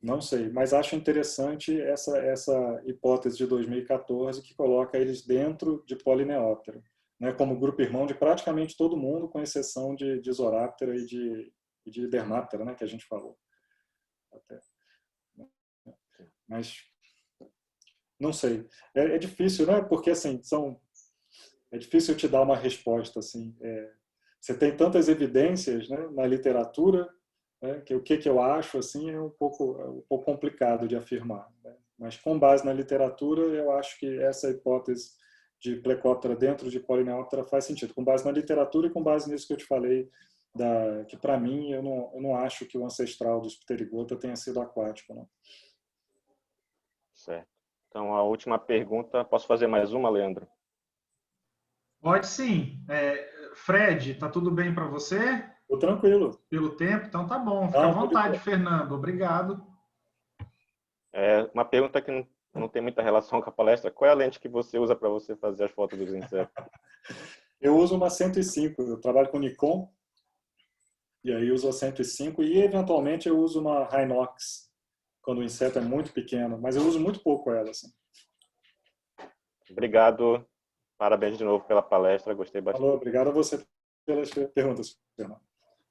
B: Não sei, mas acho interessante essa hipótese de 2014 que coloca eles dentro de Polineóptera, né, como grupo irmão de praticamente todo mundo, com exceção de Zoráptera e de Dermáptera, né, que a gente falou. Até. Mas não sei. É difícil, né? Porque assim, é difícil te dar uma resposta assim. Você tem tantas evidências, né, na literatura, né, que o que eu acho assim é um pouco complicado de afirmar. Né? Mas com base na literatura, eu acho que essa hipótese de Plecóptera dentro de Polineóptera faz sentido. Com base na literatura e com base nisso que eu te falei, que para mim eu não acho que o ancestral dos Pterigota tenha sido aquático, não.
D: Certo. Então, a última pergunta, posso fazer mais uma, Leandro?
A: Pode sim. Fred, tá tudo bem para você?
B: Tô tranquilo.
A: Pelo tempo? Então tá bom. Fica à vontade, Fernando. Obrigado.
D: Uma pergunta que não tem muita relação com a palestra. Qual é a lente que você usa para você fazer as fotos dos insetos?
B: Eu uso uma 105. Eu trabalho com Nikon. E aí uso a 105 e eventualmente eu uso uma Hinox quando o inseto é muito pequeno, mas eu uso muito pouco ela. Assim.
D: Obrigado. Parabéns de novo pela palestra. Gostei bastante.
B: Falou, obrigado a você pelas perguntas, Fernando.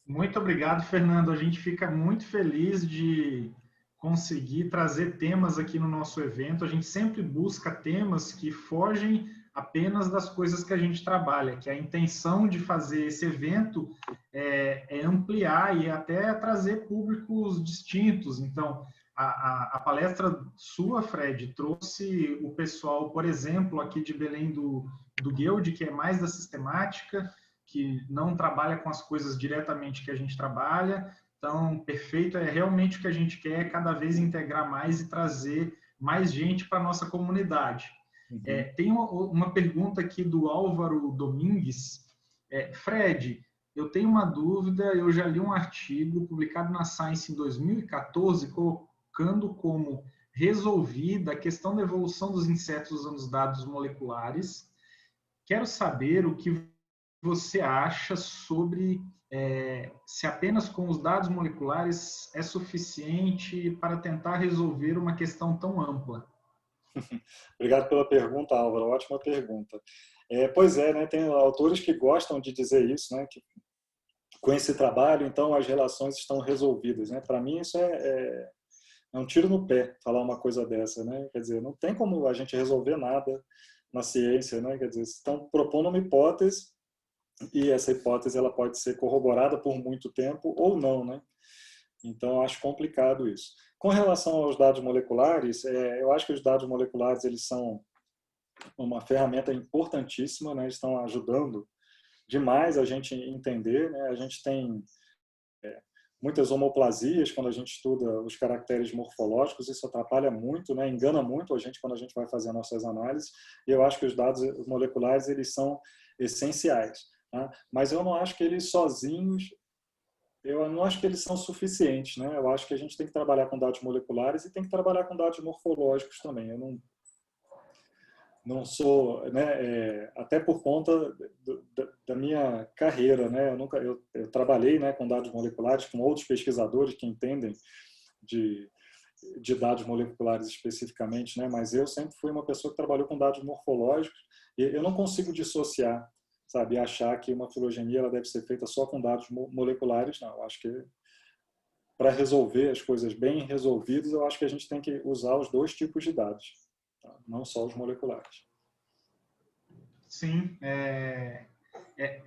A: Muito obrigado, Fernando. A gente fica muito feliz de conseguir trazer temas aqui no nosso evento. A gente sempre busca temas que fogem apenas das coisas que a gente trabalha, que a intenção de fazer esse evento é ampliar e até trazer públicos distintos. Então, a palestra sua, Fred, trouxe o pessoal, por exemplo, aqui de Belém do Guild, que é mais da sistemática, que não trabalha com as coisas diretamente que a gente trabalha. Então, perfeito, é realmente o que a gente quer, cada vez integrar mais e trazer mais gente para a nossa comunidade. Uhum. Tem uma pergunta aqui do Álvaro Domingues. Fred, eu tenho uma dúvida, eu já li um artigo publicado na Science em 2014, colocando como resolvida a questão da evolução dos insetos usando os dados moleculares. Quero saber o que você acha sobre se apenas com os dados moleculares é suficiente para tentar resolver uma questão tão ampla?
B: Obrigado pela pergunta, Álvaro. Ótima pergunta. Pois é, né? Tem autores que gostam de dizer isso, né? Que com esse trabalho, então, as relações estão resolvidas, né? Para mim, isso é um tiro no pé falar uma coisa dessa, né? Quer dizer, não tem como a gente resolver nada na ciência, né? Quer dizer, estão propondo uma hipótese e essa hipótese ela pode ser corroborada por muito tempo ou não, né? Então, acho complicado isso. Com relação aos dados moleculares, eu acho que os dados moleculares eles são uma ferramenta importantíssima, né? Eles estão ajudando demais a gente entender, né? A gente tem muitas homoplasias quando a gente estuda os caracteres morfológicos, isso atrapalha muito, né? Engana muito a gente quando a gente vai fazer nossas análises, e eu acho que os dados moleculares eles são essenciais. Tá? Mas eu não acho que eles sozinhos Eu não acho que eles são suficientes, né? Eu acho que a gente tem que trabalhar com dados moleculares e tem que trabalhar com dados morfológicos também. Eu não sou, né, até por conta da minha carreira, né? Eu trabalhei, né, com dados moleculares, com outros pesquisadores que entendem de dados moleculares especificamente, né? Mas eu sempre fui uma pessoa que trabalhou com dados morfológicos e eu não consigo dissociar, sabe, achar que uma filogenia ela deve ser feita só com dados moleculares, não. Eu acho que para resolver as coisas bem resolvidas, eu acho que a gente tem que usar os dois tipos de dados, tá? Não só os moleculares.
A: Sim.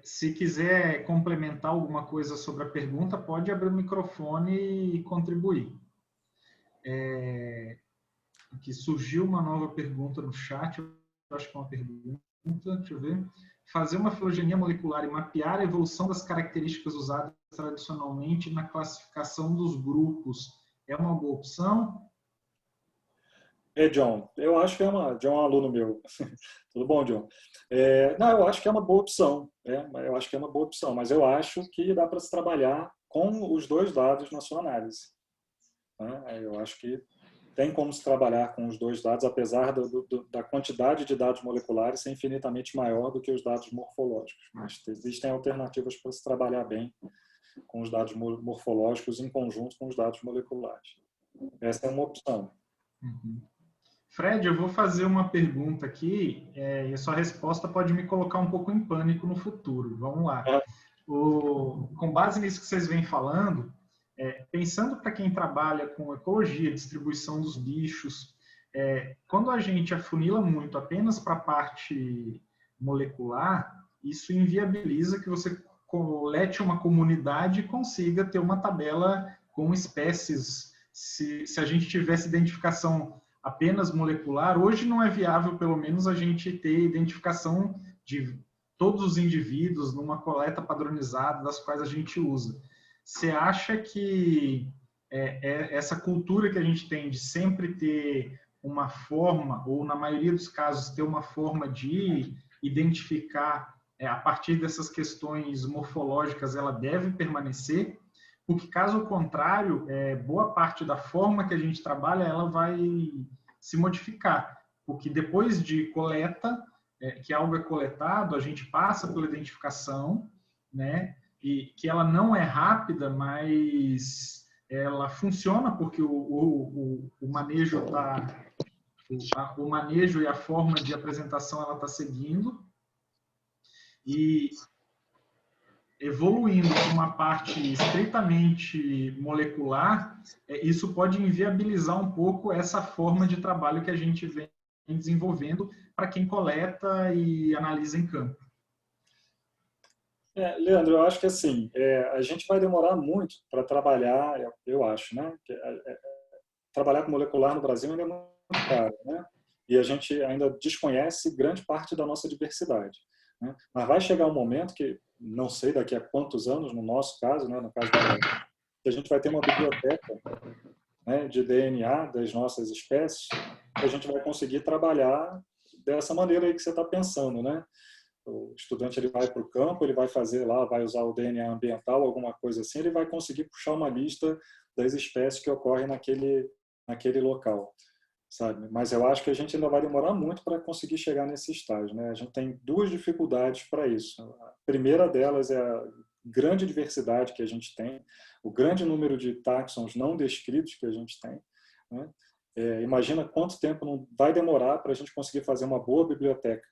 A: Se quiser complementar alguma coisa sobre a pergunta, pode abrir o microfone e contribuir. Aqui surgiu uma nova pergunta no chat, eu acho que é uma pergunta, deixa eu ver. Fazer uma filogenia molecular e mapear a evolução das características usadas tradicionalmente na classificação dos grupos é uma boa opção?
B: John, eu acho que John é um aluno meu. Tudo bom, John? Não, eu acho que é uma boa opção. Eu acho que é uma boa opção, mas eu acho que dá para se trabalhar com os dois dados na sua análise, né? Eu acho que tem como se trabalhar com os dois dados, apesar da quantidade de dados moleculares ser infinitamente maior do que os dados morfológicos. Mas existem alternativas para se trabalhar bem com os dados morfológicos em conjunto com os dados moleculares. Essa é uma opção.
A: Uhum. Fred, eu vou fazer uma pergunta aqui e a sua resposta pode me colocar um pouco em pânico no futuro. Vamos lá. Com base nisso que vocês vêm falando, pensando para quem trabalha com ecologia, distribuição dos bichos, quando a gente afunila muito apenas para a parte molecular, isso inviabiliza que você colete uma comunidade e consiga ter uma tabela com espécies. Se a gente tivesse identificação apenas molecular, hoje não é viável, pelo menos, a gente ter identificação de todos os indivíduos numa coleta padronizada das quais a gente usa. Você acha que essa cultura que a gente tem de sempre ter uma forma, ou na maioria dos casos ter uma forma de identificar a partir dessas questões morfológicas, ela deve permanecer? Porque, caso contrário, boa parte da forma que a gente trabalha, ela vai se modificar. Porque depois de coleta, que algo é coletado, a gente passa pela identificação, né? E que ela não é rápida, mas ela funciona porque o manejo o manejo e a forma de apresentação ela está seguindo. E evoluindo para uma parte estritamente molecular, isso pode inviabilizar um pouco essa forma de trabalho que a gente vem desenvolvendo para quem coleta e analisa em campo.
B: Leandro, eu acho que assim, a gente vai demorar muito para trabalhar, eu acho, né? Trabalhar com molecular no Brasil ainda é muito caro, né? E a gente ainda desconhece grande parte da nossa diversidade, né? Mas vai chegar um momento que, não sei daqui a quantos anos, no nosso caso, né, no caso da Brasil, que a gente vai ter uma biblioteca, né, de DNA das nossas espécies, que a gente vai conseguir trabalhar dessa maneira aí que você está pensando, né? O estudante ele vai para o campo, ele vai fazer lá, vai usar o DNA ambiental, alguma coisa assim, ele vai conseguir puxar uma lista das espécies que ocorrem naquele local, sabe? Mas eu acho que a gente ainda vai demorar muito para conseguir chegar nesse estágio, né? A gente tem duas dificuldades para isso. A primeira delas é a grande diversidade que a gente tem, o grande número de táxons não descritos que a gente tem, né? Imagina quanto tempo não vai demorar para a gente conseguir fazer uma boa biblioteca,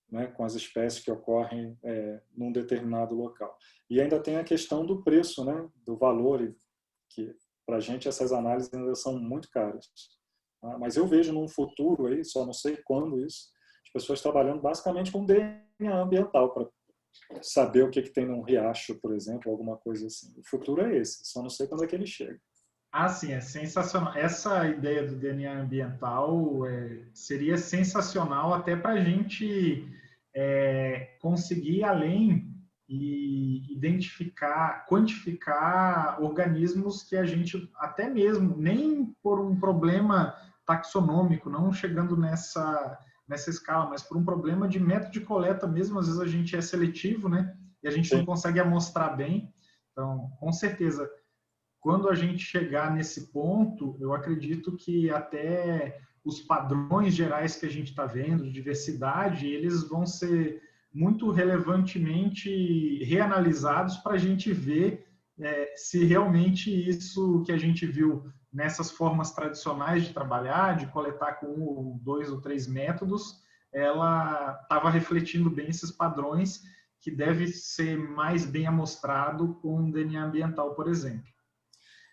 B: né, com as espécies que ocorrem num determinado local. E ainda tem a questão do preço, né, do valor, que para a gente essas análises ainda são muito caras. Tá? Mas eu vejo num futuro, aí, só não sei quando isso, as pessoas trabalhando basicamente com DNA ambiental, para saber o que tem num riacho, por exemplo, alguma coisa assim. O futuro é esse, só não sei quando é que ele chega.
A: Ah, sim, é sensacional. Essa ideia do DNA ambiental seria sensacional até para a gente conseguir além e identificar, quantificar organismos que a gente até mesmo, nem por um problema taxonômico, não chegando nessa escala, mas por um problema de método de coleta mesmo, às vezes a gente é seletivo, né? E a gente não consegue amostrar bem. Então, com certeza, quando a gente chegar nesse ponto, eu acredito que até os padrões gerais que a gente está vendo de diversidade, eles vão ser muito relevantemente reanalisados para a gente ver se realmente isso que a gente viu nessas formas tradicionais de trabalhar, de coletar com 1, 2 ou 3 métodos, ela estava refletindo bem esses padrões que deve ser mais bem amostrado com o DNA ambiental, por exemplo.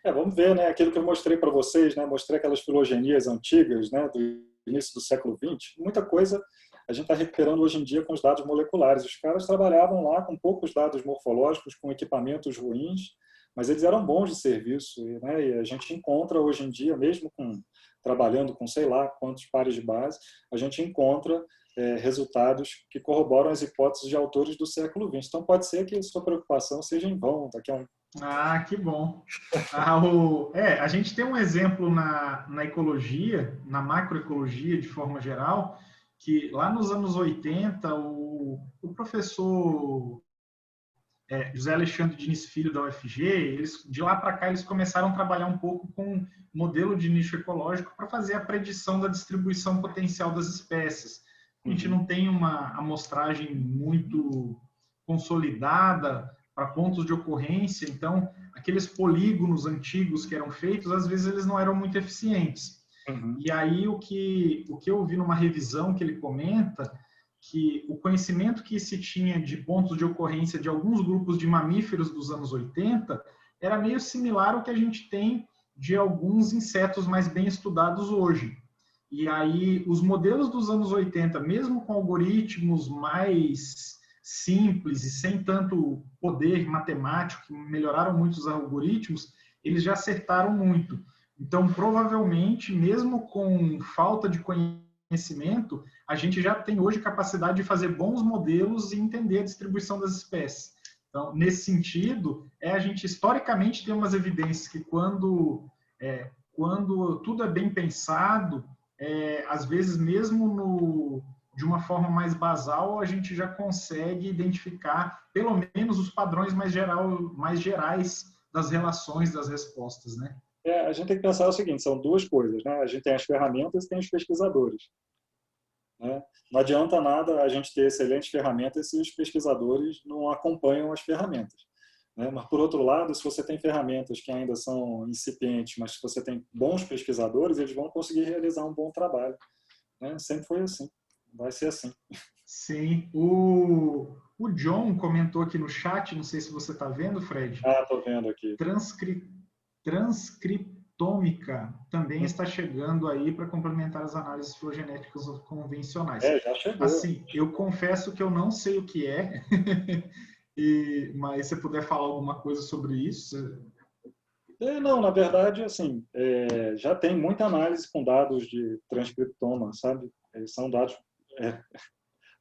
B: Vamos ver, né? Aquilo que eu mostrei para vocês, né? Mostrei aquelas filogenias antigas, né? Do início do século XX. Muita coisa a gente está recuperando hoje em dia com os dados moleculares. Os caras trabalhavam lá com poucos dados morfológicos, com equipamentos ruins, mas eles eram bons de serviço, né? E a gente encontra hoje em dia, mesmo trabalhando com sei lá quantos pares de base, a gente encontra resultados que corroboram as hipóteses de autores do século XX. Então pode ser que a sua preocupação seja em vão daqui a
A: que bom. A gente tem um exemplo na ecologia, na macroecologia de forma geral, que lá nos anos 80, o professor José Alexandre Diniz Filho, da UFG, de lá para cá, eles começaram a trabalhar um pouco com modelo de nicho ecológico para fazer a predição da distribuição potencial das espécies. A gente não tem uma amostragem muito consolidada para pontos de ocorrência, então aqueles polígonos antigos que eram feitos, às vezes eles não eram muito eficientes. E aí o que eu vi numa revisão que ele comenta, que o conhecimento que se tinha de pontos de ocorrência de alguns grupos de mamíferos dos anos 80 era meio similar ao que a gente tem de alguns insetos mais bem estudados hoje. E aí os modelos dos anos 80, mesmo com algoritmos mais simples e sem tanto poder matemático, que melhoraram muito os algoritmos, eles já acertaram muito. Então, provavelmente, mesmo com falta de conhecimento, a gente já tem hoje capacidade de fazer bons modelos e entender a distribuição das espécies. Então, nesse sentido, a gente historicamente tem umas evidências que quando tudo é bem pensado, às vezes mesmo de uma forma mais basal, a gente já consegue identificar pelo menos os padrões mais gerais das relações das respostas, né?
B: A gente tem que pensar o seguinte, são duas coisas, né? A gente tem as ferramentas e tem os pesquisadores. Né? Não adianta nada a gente ter excelentes ferramentas se os pesquisadores não acompanham as ferramentas. Né? Mas, por outro lado, se você tem ferramentas que ainda são incipientes, mas se você tem bons pesquisadores, eles vão conseguir realizar um bom trabalho. Né? Sempre foi assim. Vai ser assim.
A: Sim. O John comentou aqui no chat, não sei se você está vendo, Fred.
B: Estou vendo aqui.
A: Transcriptômica também está chegando aí para complementar as análises filogenéticas convencionais.
B: Já chegou.
A: Assim, eu confesso que eu não sei o que é, mas se você puder falar alguma coisa sobre isso...
B: Não, na verdade, assim, já tem muita análise com dados de transcriptoma, sabe? São dados...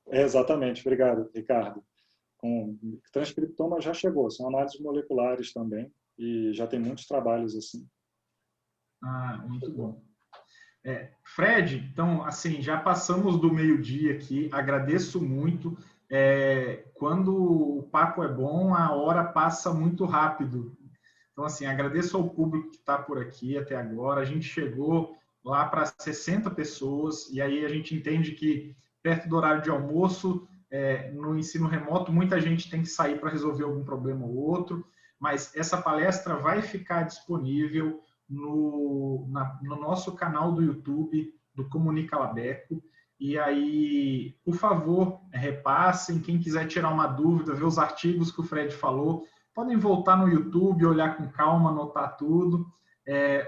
B: exatamente, obrigado, Ricardo. Com transcriptoma já chegou, são análises moleculares também, e já tem muitos trabalhos assim.
A: Muito bom. Fred, então, assim, já passamos do meio-dia aqui, agradeço muito. Quando o papo é bom, a hora passa muito rápido. Então, assim, agradeço ao público que está por aqui até agora. A gente chegou lá para 60 pessoas, e aí a gente entende que perto do horário de almoço, no ensino remoto, muita gente tem que sair para resolver algum problema ou outro, mas essa palestra vai ficar disponível no nosso canal do YouTube, do Comunica Labeco, e aí, por favor, repassem, quem quiser tirar uma dúvida, ver os artigos que o Fred falou, podem voltar no YouTube, olhar com calma, anotar tudo.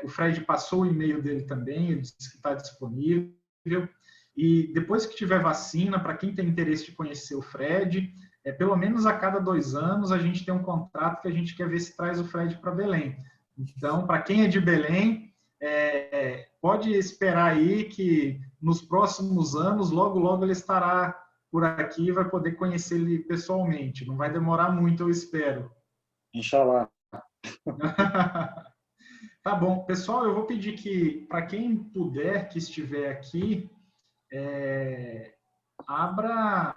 A: O Fred passou o e-mail dele também, ele disse que está disponível. E depois que tiver vacina, para quem tem interesse de conhecer o Fred, pelo menos a cada 2 anos a gente tem um contrato que a gente quer ver se traz o Fred para Belém. Então, para quem é de Belém, pode esperar aí que nos próximos anos, logo, logo ele estará por aqui e vai poder conhecer ele pessoalmente. Não vai demorar muito, eu espero.
B: Inshallah.
A: Tá bom. Pessoal, eu vou pedir que, para quem puder, que estiver aqui, abra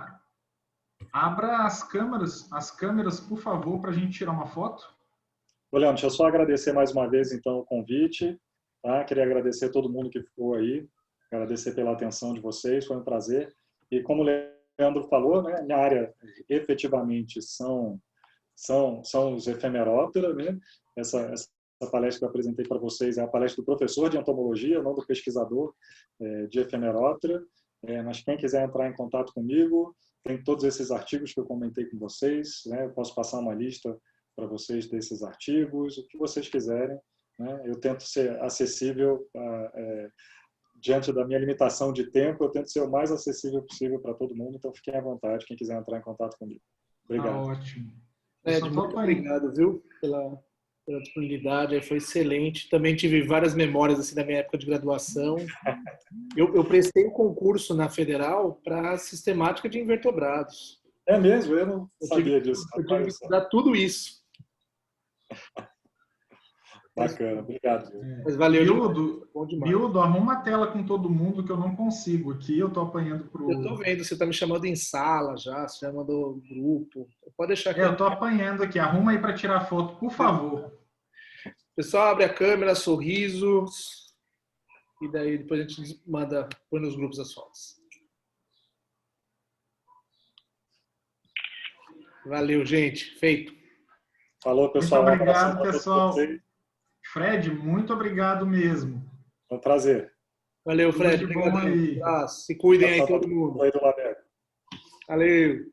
A: as câmeras, por favor, para a gente tirar uma foto.
B: Leandro, deixa eu só agradecer mais uma vez, então, o convite. Tá? Queria agradecer a todo mundo que ficou aí, agradecer pela atenção de vocês, foi um prazer. E como o Leandro falou, né, minha área efetivamente são os efemeróptera, né? Essa palestra que eu apresentei para vocês é a palestra do professor de entomologia, não do pesquisador de efemeróptera. Mas quem quiser entrar em contato comigo, tem todos esses artigos que eu comentei com vocês, né? Eu posso passar uma lista para vocês desses artigos, o que vocês quiserem, né? Eu tento ser acessível, diante da minha limitação de tempo, eu tento ser o mais acessível possível para todo mundo, então fiquem à vontade, quem quiser entrar em contato comigo. Obrigado.
A: Tá ótimo.
E: Fred, muito obrigado, viu, pela disponibilidade, foi excelente. Também tive várias memórias assim da minha época de graduação. Eu prestei um concurso na Federal para sistemática de invertebrados.
B: É mesmo? Eu não sabia disso.
E: Eu tive que estudar tudo isso.
B: Bacana, obrigado.
E: Mas valeu,
A: Bildo, arruma a tela com todo mundo que eu não consigo aqui, eu tô apanhando pro...
E: Eu tô vendo, você tá me chamando em sala já, você já mandou grupo. Pode deixar aqui.
A: Eu tô apanhando aqui, arruma aí para tirar foto, por favor.
E: Pessoal, abre a câmera, sorrisos. E daí depois a gente põe nos grupos as fotos. Valeu, gente. Feito.
B: Falou, pessoal.
A: Muito obrigado, pessoal. Fred, muito obrigado mesmo.
B: É um prazer.
E: Valeu, Fred. Obrigado. Se cuidem aí, todo mundo. Valeu.